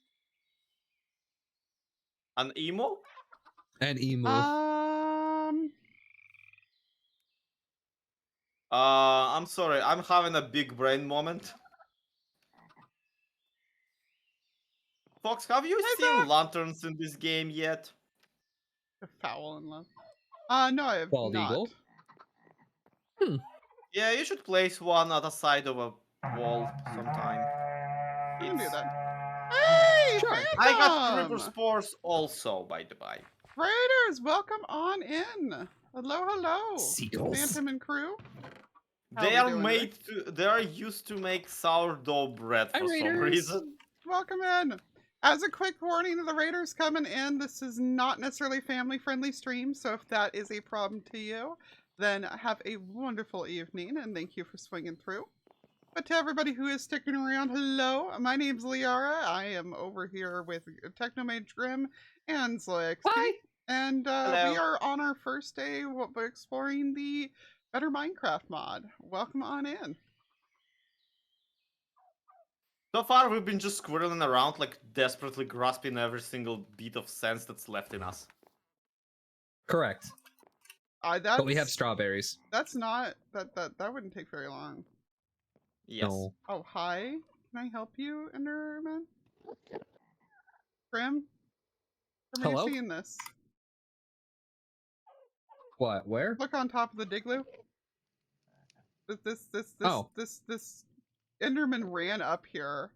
An emo? And emu. I'm sorry. I'm having a big brain moment. Fox, have you seen lanterns in this game yet? A foul in love. No, I have Bald not. eagle. Yeah, you should place one at the side of a wall sometime. I can do It's- that. Hey, Sure. I got Phantom! creeper spores also, by the by. Raiders, welcome on in. Hello, hello. Seagulls. Phantom and crew. How They we are doing made to. They are used to make sourdough bread Hi, for some Raiders. reason. Welcome in. As a quick warning to the Raiders coming in, this is not necessarily family-friendly stream, so if that is a problem to you, then have a wonderful evening, and thank you for swinging through. But to everybody who is sticking around, hello. My name's Liara. I am over here with Technomage Grimm and Zloy XP. Hi. And we Hello. are on our first day exploring the Better Minecraft mod. Welcome on in. So far, we've been just squirreling around, like desperately grasping every single bit of sense that's left in us. Correct. That's, But we have strawberries. That's not that wouldn't take very long. Yes. No. Oh, hi. Can I help you, Enderman? Grimm? Are Hello? you seeing this? What? Where? Look on top of the Digloo. Oh. This Enderman ran up here.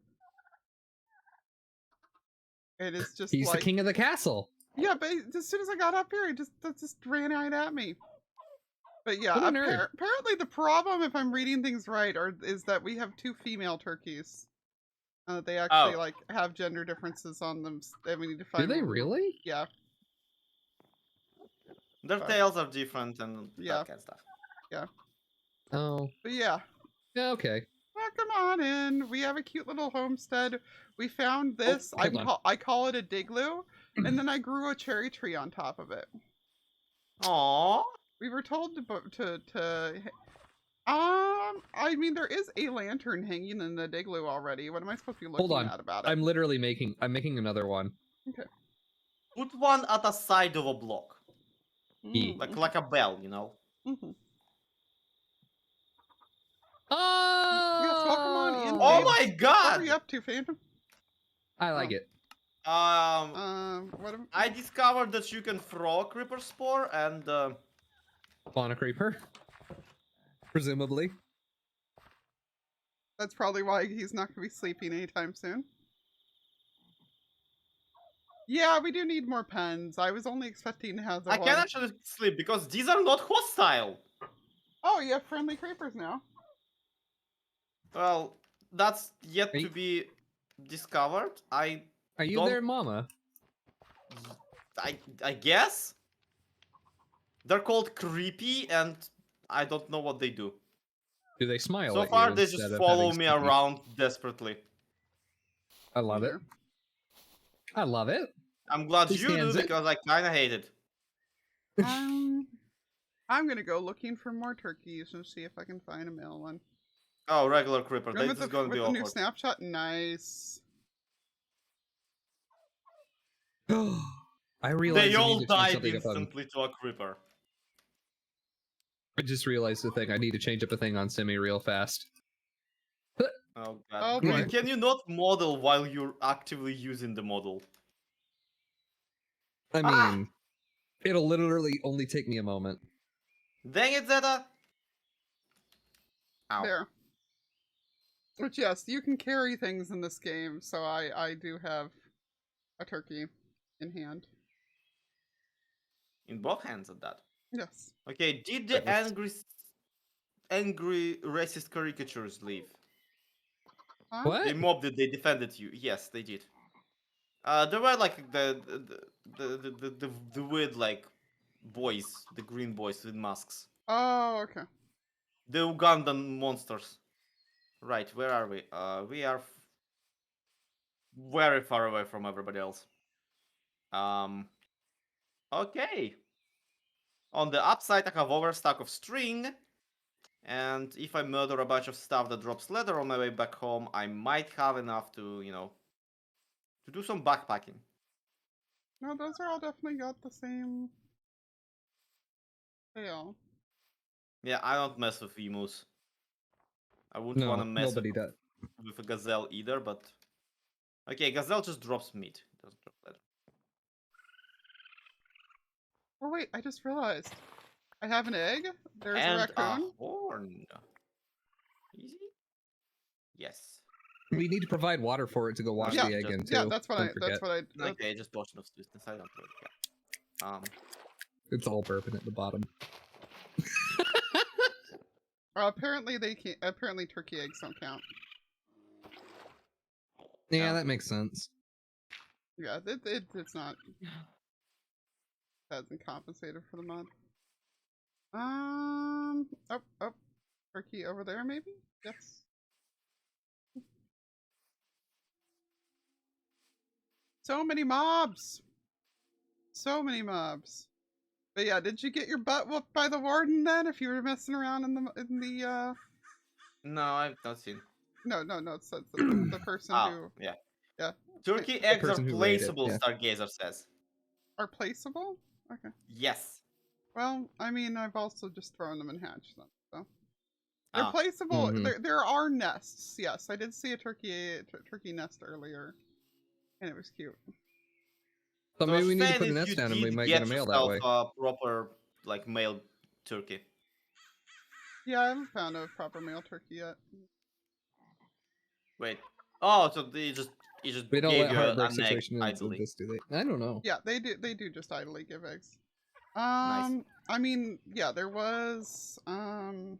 It is just He's like the king of the castle. yeah, but as soon as I got up here, he just ran right at me. But yeah, What a nerd. apparently the problem, if I'm reading things right, is that we have two female turkeys. They actually like have gender differences on them, and we need to Do find. they really? Yeah. Their tails are different and Yeah. that kind of stuff. Yeah. Oh. But yeah. Yeah, okay. Welcome on in. We have a cute little homestead. We found this. Oh, hold on. I call it a Digloo, and then I grew a cherry tree on top of it. Aww. We were told I mean, there is a lantern hanging in the Digloo already. What am I supposed to be looking Hold on. at about it? I'm literally making another one. Okay. Put one at the side of a block. Mm. Like a bell, you know? Mm-hmm. Oh! Yes, welcome on in. Oh Babes. my What god! are you up to, Phantom? I like it. What am I discovered that you can throw a creeper spore and Spawn a creeper. Presumably. That's probably why he's not going to be sleeping anytime soon. Yeah, we do need more pens. I was only expecting to have the I one. can actually sleep because these are not hostile. Oh, you have friendly creepers now. Well, that's yet Are to you- be discovered. Are you Don't- there, Mama? I guess they're called creepy, and I don't know what they do. Do they smile So at far, you they instead just of follow having me sticky- around desperately. I love it. Here. I love it. I'm glad Who you do stands it? because I kinda hate it. I'm gonna go looking for more turkeys and see if I can find a male one. Oh, regular creeper. Remember This is gonna be with the new awkward. snapshot? Nice. I realized They I all need to change died something up on. instantly to a creeper. I just realized the thing. I need to change up a thing on Simi real fast. Oh Oh, god. boy. Can you not model while you're actively using the model? I Ah! mean, it'll literally only take me a moment. Dang it, Zeta! Ow. There. Which, yes, you can carry things in this game, so I do have a turkey in hand. In both hands at that. Yes. Okay, did That the looks- angry racist caricatures leave? Huh? What? They mobbed it, they defended you. Yes, they did. There were like the weird like boys, the green boys with masks. Oh, okay. The Ugandan monsters. Right, where are we? We are very far away from everybody else. Okay. On the upside, I have overstock of string. And if I murder a bunch of stuff that drops leather on my way back home, I might have enough to, to do some backpacking. No, those are all definitely got the same tail. Yeah, I don't mess with emus. I wouldn't want No, to mess nobody does. with a gazelle either, but... Okay, gazelle just drops meat. It doesn't drop leather. Oh wait, I just realized. I have an egg. There's And a raccoon. horn. Easy? Yes. We need to provide water for it to go wash Yeah, the egg in too. Yeah, that's what Don't I. forget. That's what I. Okay, just potion of sweetness. I don't really care. It's all bourbon at the bottom. Apparently they can't. Apparently turkey eggs don't count. Yeah, Oh. that makes sense. Yeah, it's not. Hasn't compensated for the mod. Oh, turkey over there maybe? Yes. So many mobs. So many mobs. But yeah, did you get your butt whooped by the warden then? If you were messing around in the No, I've not seen. No, it's the person who Yeah. Yeah. Turkey eggs are person who raided, placeable, yeah. Stargazer says. are placeable. Okay. Yes. Well, I mean, I've also just thrown them and hatched them, so they're Ah. placeable. Mhm. There are nests. Yes, I did see a turkey nest earlier, and it was cute. So maybe we need to Stan, put a if nest you down and we did might get a get mail that yourself way. a proper, like, male turkey. Yeah, I haven't found a proper male turkey yet. Wait. Oh, so they just We don't gave let you heartbreak an egg situation into idly. this, do they? I don't know. Yeah, they do just idly give eggs. Nice. I mean, yeah, there was a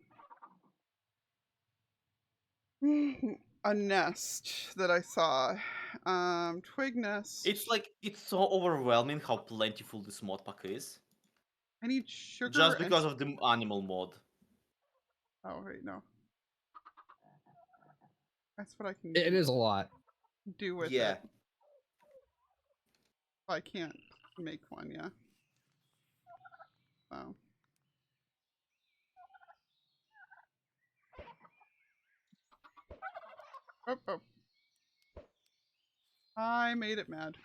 nest that I saw. Twig nest. It's so overwhelming how plentiful this mod pack is. I need sugar. Just because of the animal mod. Oh wait, no. That's what I can It is a lot. do with Yeah. it. I can't make one, yeah. Oh. Oh. I made it mad.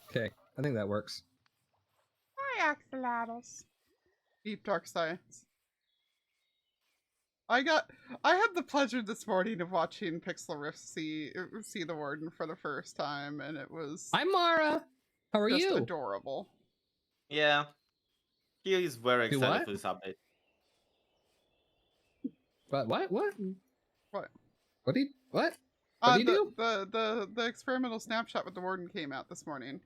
Okay, I think that works. Hi, axolotls. Deep dark science. I had the pleasure this morning of watching Pixel Rift see the warden for the first time, and it was Hi, Mara. How are just you? adorable. Yeah. He is very Do excited what? for this update. What? What? What? What? What do you do? The experimental snapshot with the warden came out this morning,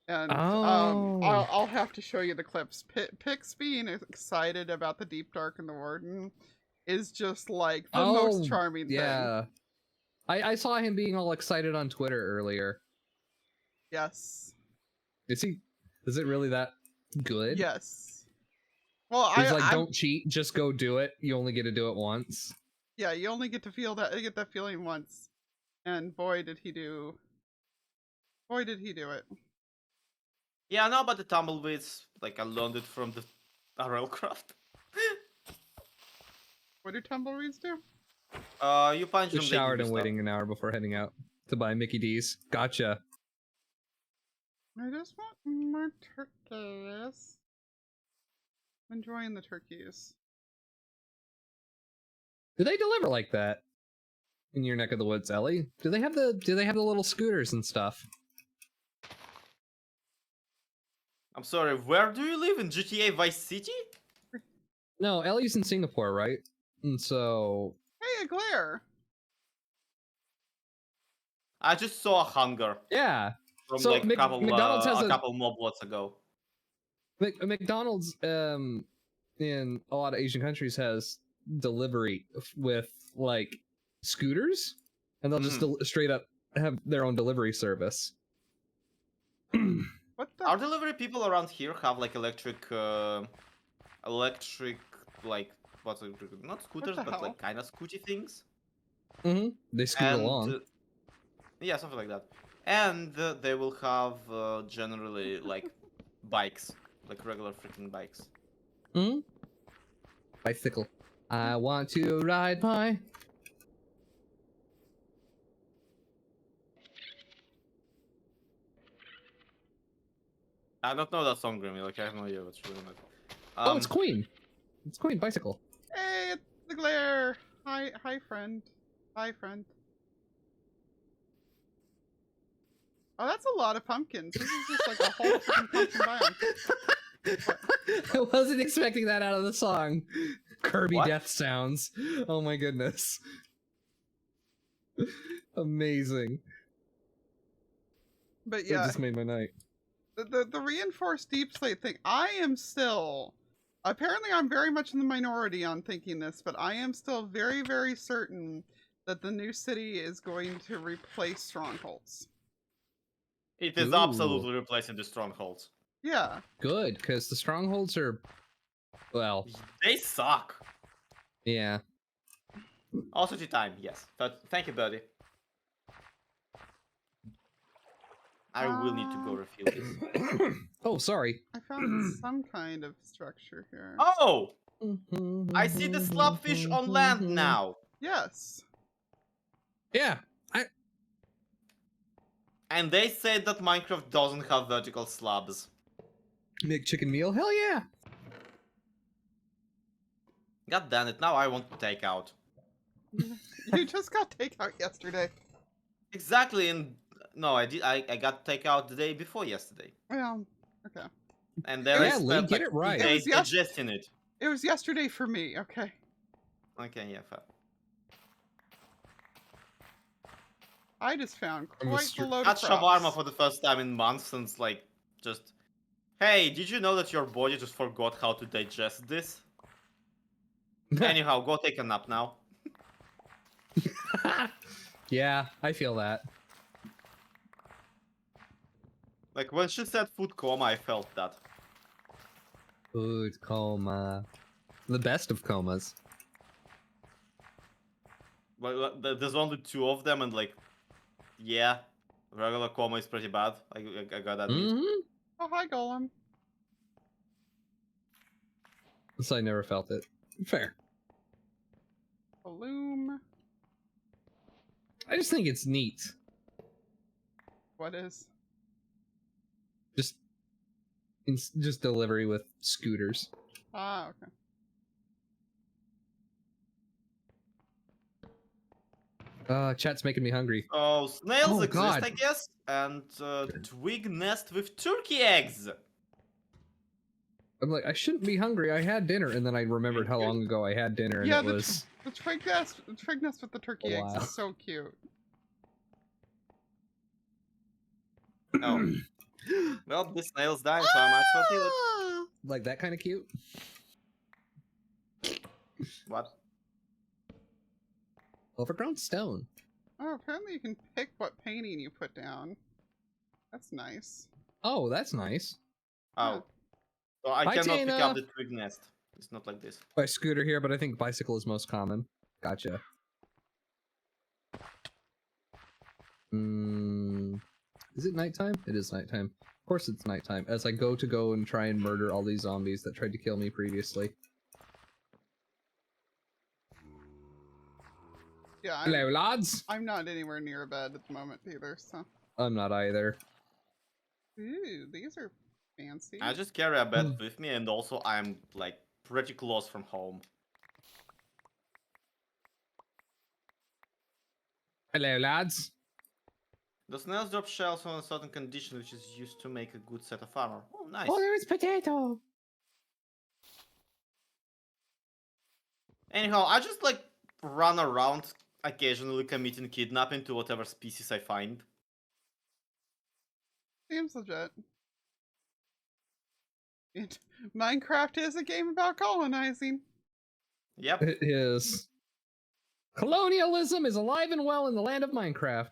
and Oh. I'll have to show you the clips. Pix being excited about the deep dark and the warden is just like the most charming thing. Yeah. I saw him being all excited on Twitter earlier. Yes. Is it really that good? Yes. Well, He's like, don't cheat, just go do it. You only get to do it once. Yeah, you only get to get that feeling once. And boy did he do it. Yeah, I know about the tumbleweeds. Like, I learned it from the RLcraft. What do tumbleweeds do? You punch them. Just they give showered you and stuff. waiting an hour before heading out to buy Mickey D's. Gotcha. I just want more turkeys. Enjoying the turkeys. Do they deliver like that in your neck of the woods, Ellie? Do they have the little scooters and stuff? I'm sorry, where do you live? In GTA Vice City? No, Ellie's in Singapore, right? And so Hey, a glare! I just saw a hunger yeah. from So like McDonald's has a couple mob lots ago. McDonald's in a lot of Asian countries has delivery with like scooters, and they'll just straight up have their own delivery service. What the? Our delivery people around here have like electric like what's it? Not scooters, the but hell? like kind of scooty things. They scoot along. Yeah, something like that. And they will have generally like bikes, like regular freaking bikes. Bicycle. I want to ride my. I don't know that song, Grimmy. Like I have no idea what's really meant. Oh, it's Queen. It's Queen Bicycle. Hey, it's the glare! Hi, friend. Hi, friend. Oh, that's a lot of pumpkins. This is just like a whole freaking pumpkin biome. I wasn't expecting that out of the song. Kirby What? death sounds. Oh my goodness. Amazing. But It yeah, just made my night. the reinforced deep slate thing, I am still... Apparently I'm very much in the minority on thinking this, but I am still very, very certain that the new city is going to replace strongholds. It is Ooh. absolutely replacing the strongholds. Yeah. Good, because the strongholds are, well, They suck. yeah. Also to time, yes. Thank you, buddy. I will need to go refill this. Oh, sorry. I found some kind of structure here. Oh! I see the slabfish on land now. Yes. Yeah. And they said that Minecraft doesn't have vertical slabs. Make chicken meal? Hell yeah. God damn it, now I want takeout. You just got takeout yesterday. Exactly, and no, I got takeout the day before yesterday. Well, okay. And then Yeah, I Lee, spent get like it right. 2 days It was digesting it. It was yesterday for me, okay? Okay, yeah, fair. I just found I'm quite the load Had of shawarma crops. for the first time in months since like just... Hey, did you know that your body just forgot how to digest this? Anyhow, go take a nap now. Yeah, I feel that. Like when she said food coma, I felt that. Food coma. The best of comas. But there's only 2 of them, and like, yeah, regular coma is pretty bad. I gotta admit. Oh, hi, Golem. So I never felt it. Fair. Bloom. I just think it's neat. What is? Just delivery with scooters. Ah, okay. Chat's making me hungry. Oh, snails Oh, exist, God. I guess, and twig nest with turkey eggs. I'm like, I shouldn't be hungry. I had dinner, and then I remembered how long ago I had dinner, and Yeah, it was. the twig nest with the turkey eggs Wow. is so cute. Oh. Well, this snail's dying, so I might as well kill it. Like that kind of cute? What? Overgrown stone. Oh, apparently you can pick what painting you put down. That's nice. Oh, that's nice. Oh. So I Hi, cannot pick Tina. up the twig nest. It's not like this. By scooter here, but I think bicycle is most common. Gotcha. Is it nighttime? It is nighttime. Of course it's nighttime, as I go and try and murder all these zombies that tried to kill me previously. Yeah, Hello, lads! I'm not anywhere near a bed at the moment either, so. I'm not either. Ooh, these are fancy. I just carry a bed with me, and also I'm like pretty close from home. Hello, lads! The snails drop shells on a certain condition, which is used to make a good set of armor. Oh, nice. Oh, there is potato! Anyhow, I just like run around, occasionally committing kidnapping to whatever species I find. Seems legit. Minecraft is a game about colonizing. Yep. It is. Colonialism is alive and well in the land of Minecraft.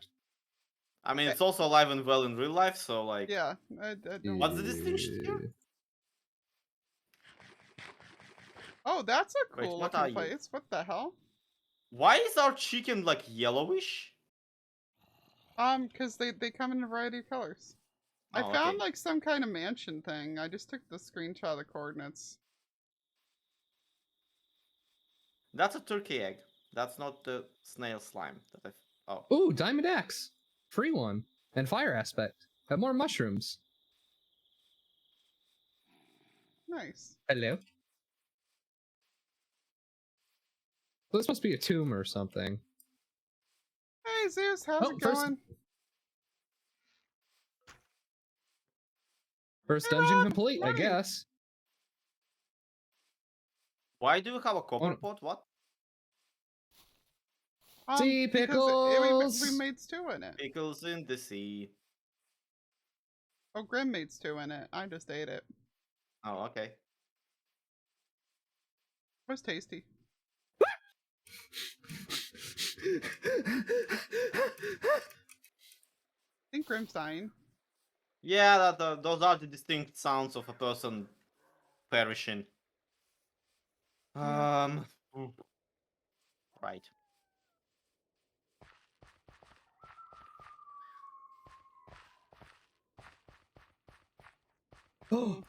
I mean, it's also alive and well in real life, so like... Yeah, I don't. What's the distinction here? Oh, that's a Wait, cool what are looking you? place. What the hell? Why is our chicken like yellowish? Because they come in a variety of colors. I Oh, found okay. like some kind of mansion thing. I just took the screenshot of the coordinates. That's a turkey egg. That's not the snail slime that I... Oh. Ooh, diamond axe. Free one. And fire aspect. Have more mushrooms. Nice. Hello. Well, this must be a tomb or something. Hey Zeus, how's Oh, it first- going? First Hey, dungeon Rob, complete, I morning. guess. Why do you have a copper Oh. pot? What? Sea Because pickles! we made stew in it. Pickles in the sea. Oh, Grimm made stew in it. I just ate it. Oh, okay. It was tasty. I think Grimm's dying. Yeah, those are the distinct sounds of a person perishing. Right. Oh,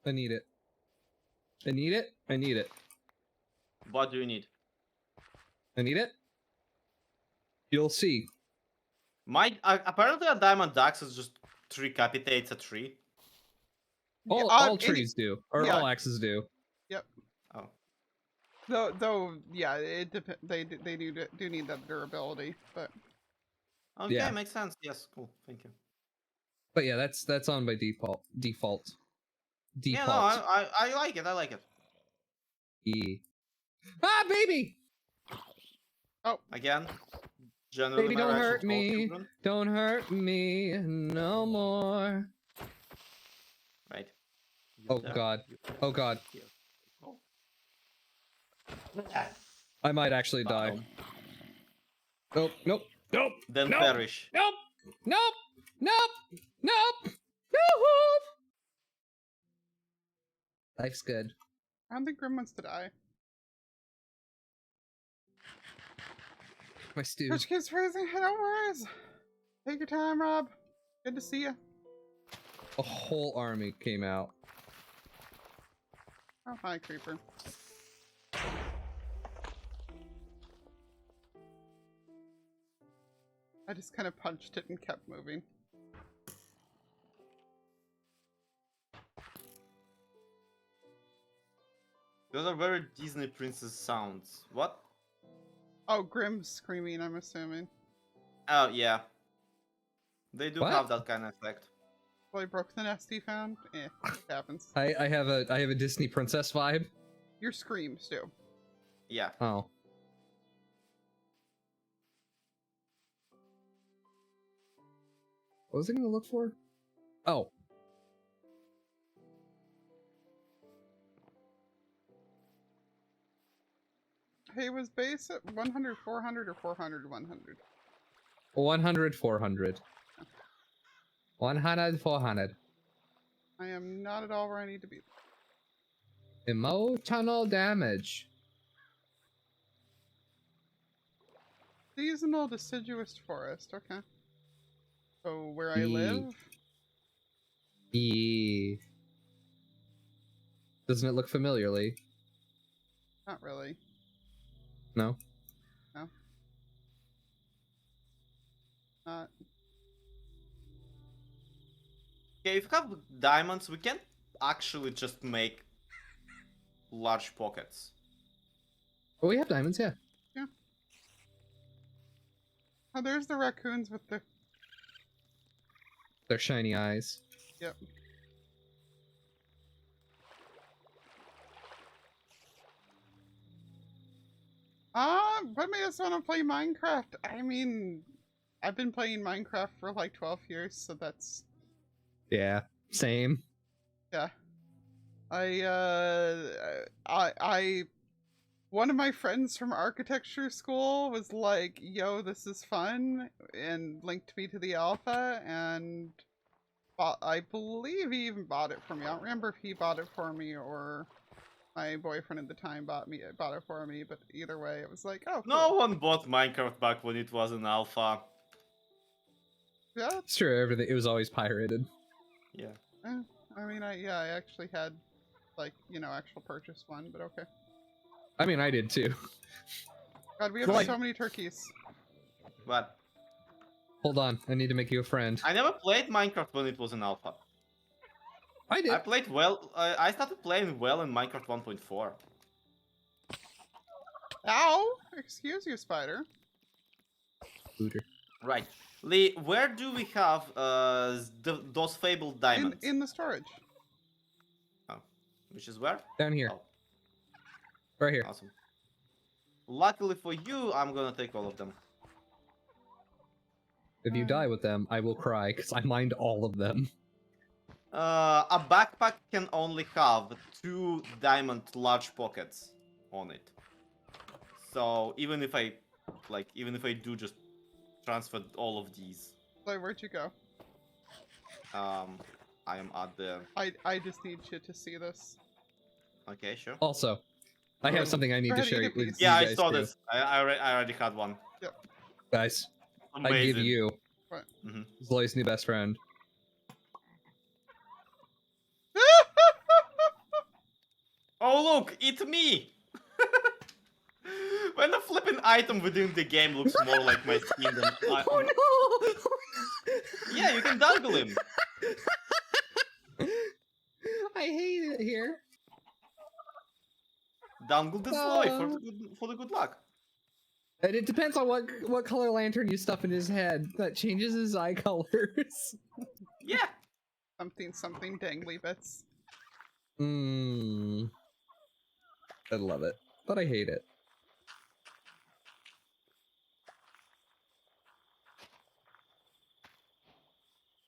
I need it. I need it. I need it. What do you need? I need it. You'll see. Apparently a diamond axe is just decapitates a tree. All, Yeah, all trees do, or yeah. all axes do. Yep. Oh. Though, yeah, they do need that durability, but Okay, Yeah. makes sense. Yes, cool. Thank you. But yeah, that's on by default. Default. Yeah, no, I like it. I like it. E. Ah, baby! Again, generally Baby, my don't reaction hurt to all me. children. Don't hurt me no more. Right. Oh god. Oh god. I might actually die. Uh-oh. Nope. Nope. Nope. Then Nope. perish. Nope. Nope. Nope. Nope. Nope. Life's good. I don't think Grimm wants to die. My stew. Which keeps freezing. No worries. Take your time, Rob. Good to see you. A whole army came out. Oh, hi, creeper. I just kind of punched it and kept moving. Those are very Disney princess sounds. What? Oh, Grimm's screaming, I'm assuming. Oh, yeah. They do What? have that kind of effect. Well, he broke the nest he found. It happens. I have a Disney princess vibe. Your screams do. Yeah. Oh. What was I gonna look for? Oh. Hey, was base at 100, 400, or 400, 100? 100, 400. 100, 400. I am not at all where I need to be. Emotional damage. Seasonal deciduous forest, okay. So where I live? Doesn't it look familiarly? Not really. No? No. Not. Okay, if we have diamonds, we can actually just make large pockets. Oh, we have diamonds, yeah. Yeah. Oh, there's the raccoons with the... Their shiny eyes. Yep. What made us want to play Minecraft? I mean, I've been playing Minecraft for like 12 years, so that's... Yeah, same. Yeah. One of my friends from architecture school was like, yo, this is fun, and linked me to the alpha, and I believe he even bought it for me. I don't remember if he bought it for me or my boyfriend at the time bought it for me, but either way, it was like, oh, cool. No one bought Minecraft back when it was an alpha. Yeah, It's true, everything. It was always pirated. Yeah. I mean, I actually had, like, you know, actual purchase one, but okay. I mean, I did too. God, we have Like- so many turkeys. But Hold on, I need to make you a friend. I never played Minecraft when it was an alpha. I did. I played well. I started playing well in Minecraft 1.4. Ow! Excuse you, spider. Booter. Right. Lee, where do we have those fabled diamonds? In the storage. Oh. Which is where? Down here. Oh, Right here. awesome. Luckily for you, I'm gonna take all of them. If you die with them, I will cry, because I mined all of them. A backpack can only have 2 diamond large pockets on it. So even if I do just transfer all of these, So where'd you go? I am at the. I just need you to see this. Okay, sure. Also, I have something I need Go to ahead, share eat a with piece. you Yeah, I guys saw too. this. I already had one. Guys, Amazing. I give you What? Zloy's new best friend. Oh look, it's me! When a flipping item within the game looks more like my skin than Oh no! Yeah, you can dangle him. I hate it here. Dangle the Zloy for the good luck. And it depends on what color lantern you stuff in his head. That changes his eye colors. Yeah. Something dangly bits. Mmm. I love it, but I hate it.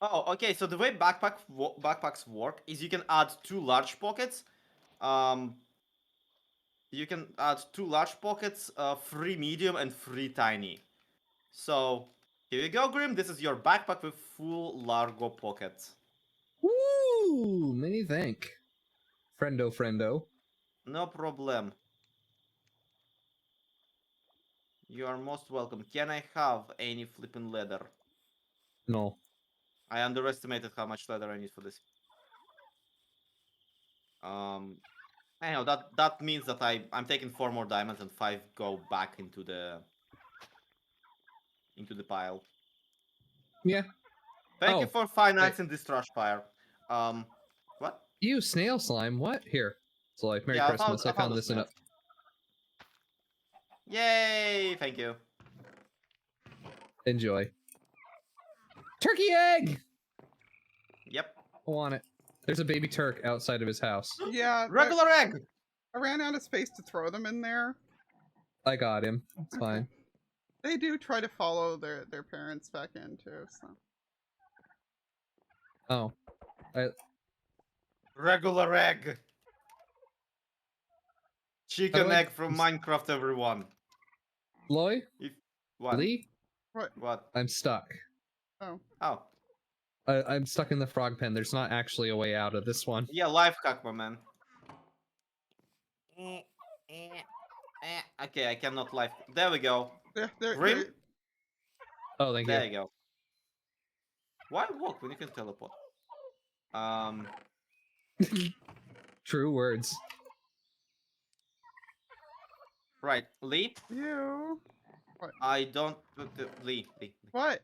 Oh, okay. So the way backpacks work is you can add 2 large pockets. You can add 2 large pockets, 3 medium and 3 tiny. So here you go, Grimm. This is your backpack with full largo pockets. Woo! Many thank. Friendo. No problem. You are most welcome. Can I have any flipping leather? No. I underestimated how much leather I need for this. Anyhow, that means that I'm taking 4 more diamonds and 5 go back into the pile. Yeah. Thank you Oh, for financing this trash fire. What? You snail slime. What? Here. Zloy, Merry Yeah, Christmas. I found the this in a. snails. Yay! Thank you. Enjoy. Turkey egg! Yep. I want it. There's a baby Turk outside of his house. Yeah, Regular egg. I ran out of space to throw them in there. I got him. It's fine. They do try to follow their parents back in too, so. Oh. I, Regular egg. Chicken I- egg from Minecraft, everyone. Zloy? If what? Lee? What? I'm stuck. Oh. Oh, I'm stuck in the frog pen. There's not actually a way out of this one. yeah, life hack, my man. Okay, I cannot life. There we go. There. Grimm? Oh, thank There you. you go. Why walk when you can teleport? True words. Right, Lee. You. I don't. Lee. What?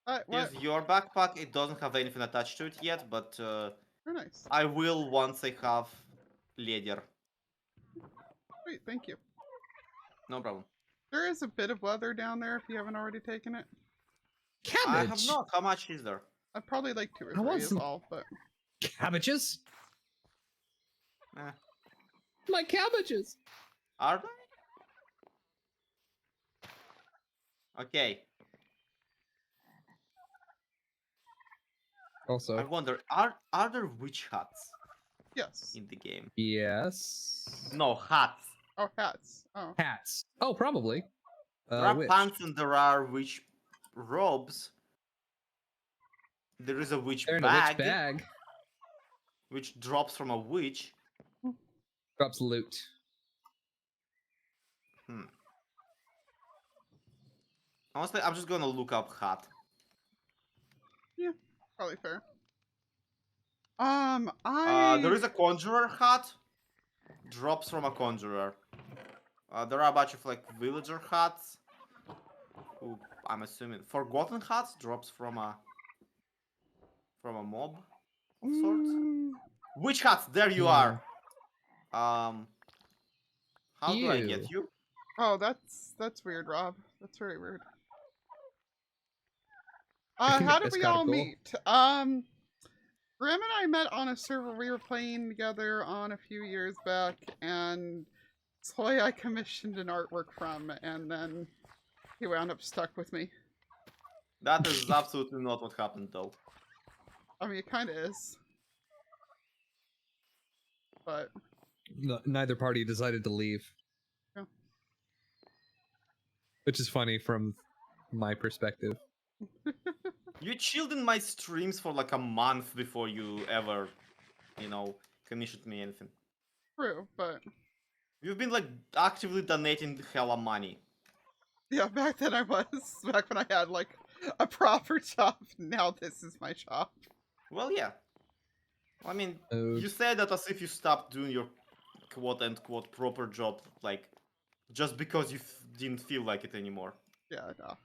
What? Here's your backpack. It doesn't have anything attached to it yet, but Very nice. I will once I have leather. Sweet, thank you. No problem. There is a bit of leather down there if you haven't already taken it. Cabbage! I have not. How much is there? I'd probably like 2 or I 3 want is some- all, but Cabbages? Eh. My cabbages! Are they? Okay. Also, I wonder, are there witch hats yes. in the game? yes. No, hats. Oh, hats. Oh. Hats. Oh, probably. There are Which? pants and there are witch robes. There is a witch They're in a bag, witch bag. which drops from a witch. Drops loot. Honestly, I'm just gonna look up hat. Probably fair. There is a conjurer hat. Drops from a conjurer. There are a bunch of like villager hats. Who I'm assuming forgotten hats drops from a mob of sorts. Witch hats, there you are. How do I get you? Oh, that's weird, Rob. That's very weird. I think How did that's we kinda all cool. meet? Grimm and I met on a server we were playing together on a few years back, and Zloy I commissioned an artwork from, and then he wound up stuck with me. That is absolutely not what happened though. I mean, it kind of is. But, Neither party decided to leave. Yeah. Which is funny from my perspective. You chilled in my streams for like a month before you ever, commissioned me anything. true, but... You've been like actively donating hella money. Yeah, back then I was. Back when I had, like, a proper job. Now this is my job. Well, yeah. I mean, Oh. you said that as if you stopped doing your quote-unquote proper job, like, just because you didn't feel like it anymore. Yeah, no.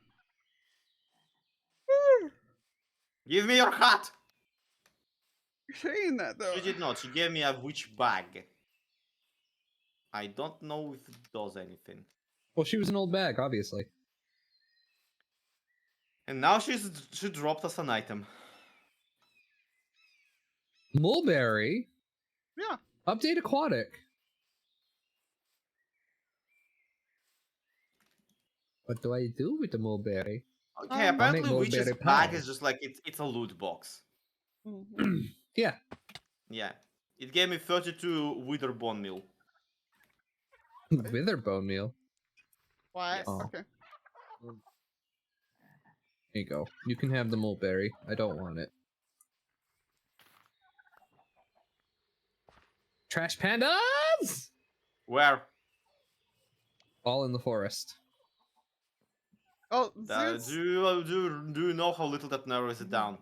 Give me your hat! You're saying that, though. She did not. She gave me a witch bag. I don't know if it does anything. Well, she was an old bag, obviously. And now she dropped us an item. Mulberry? Yeah. Update aquatic. What do I do with the mulberry? Okay, I'll apparently make witch's mulberry bag pie. is just like, it's a loot box. Mhm. Yeah. Yeah. It gave me 32 wither bone meal. Wither bone meal. What? Oh. Okay. There you go. You can have the mulberry. I don't want it. Trash pandas! Where? All in the forest. Oh, Do Zeus. you know how little that narrows it down?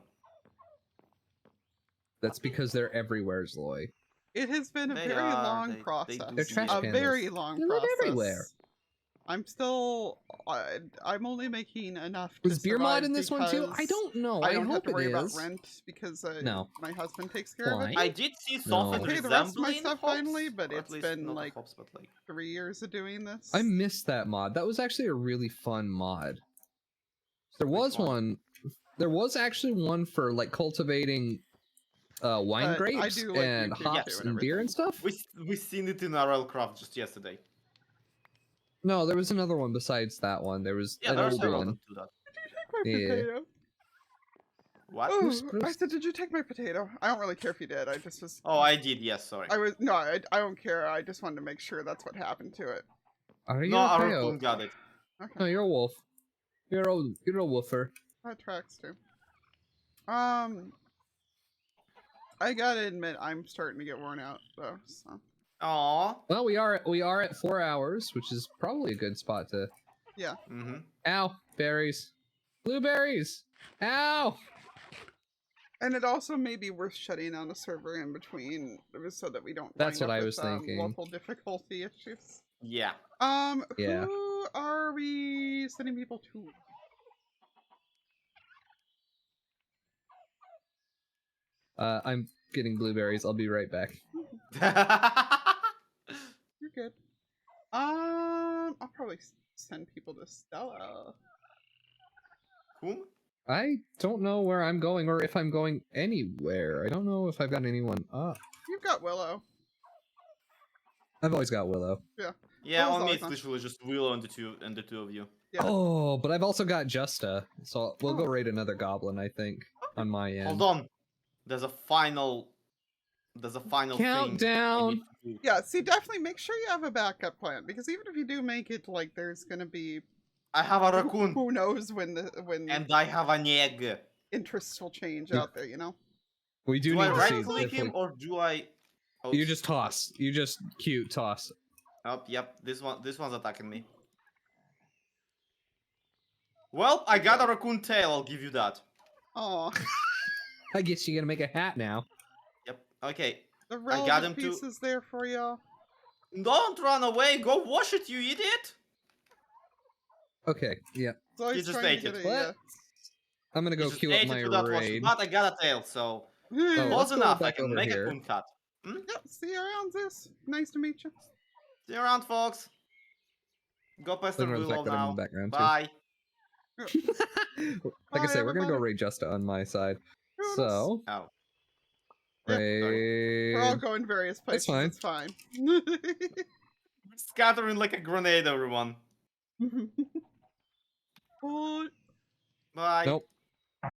That's because they're everywhere, Zloy. It has been a They very are, long they do process. They're trash A pandas. very long They live process. everywhere. I'm still. I'm only making enough. Was to beer mod survive in this one too? I because don't know. I don't have hope to worry it about is. rent because No. my husband takes care of Why? it. I did see No. something Okay, the rest of my resembling stuff hops, finally, but or at it's least been, not like, hops, but like 3 years of doing this. I missed that mod. That was actually a really fun mod. There was one? one. There was actually one for like cultivating wine But I grapes do like and YouTube hops too and and beer and everything. stuff. we seen it in RLCraft just yesterday. No, there was another one besides that one. There was Yeah, an there are old several one. that do that. Take my Yeah. potato. What? Oh, Who's I supposed- said, did you take my potato? I don't really care if you did. I just was. Oh, I did. Yes, sorry. No, I don't care. I just wanted to make sure that's what happened to it. Are you No, okay? our Oh, raccoon got it. Okay, no, you're a wolf. You're a wolfer. that tracks too. I gotta admit, I'm starting to get worn out though. So. Aw. Well, we are at 4 hours, which is probably a good spot to. Mm-hmm. Ow, berries, blueberries. Ow. And it also may be worth shutting down the server in between, so that we don't. That's wind what up I with, was thinking. Local difficulty issues. Yeah. Yeah. Who are we sending people to? I'm getting blueberries. I'll be right back. You're good. I'll probably send people to Stella. Whom? I don't know where I'm going or if I'm going anywhere. I don't know if I've got anyone up. You've got Willow. I've always got Willow. Yeah, Willow's on me always it's on. literally just Willow and the two of you. Yeah. Oh, but I've also got Justa, so we'll go Oh. raid another goblin, I think, on my end. Hold on. There's a final thing. we Countdown. need to do. Yeah, see, definitely make sure you have a backup plan, because even if you do make it, like, there's gonna be I have a raccoon who knows when and I have an egg. interests will change out there, you know? We do Do need I to right see click if him we... or do I? Oh, You just toss. You just cute toss. Oh, yep. This one's attacking me. Well, I got a raccoon tail. I'll give you that. Aw, I guess you're gonna make a hat now. Yep. Okay. the got him relevant to- piece is there for y'all. Don't run away. Go wash it, you idiot. Okay, yeah. So You he's just trying ate to it. get What? I'm gonna You go just queue up ate it my without washing, raid. but I got a tail, so Oh, Yep, let's close go enough. I back can over make here. a coon cut. see you around, Zeus. Nice to meet you. See you around, folks. Go pester Let me know the Willow fact that I'm in now. the background too. Bye. Like I Bye, say, we're gonna go everybody. raid Justa on my side. Toodles. So, Oh. Yeah, raid. We're all going various That's places. fine. It's fine. Scattering like a grenade, everyone. Bye. Bye. Nope.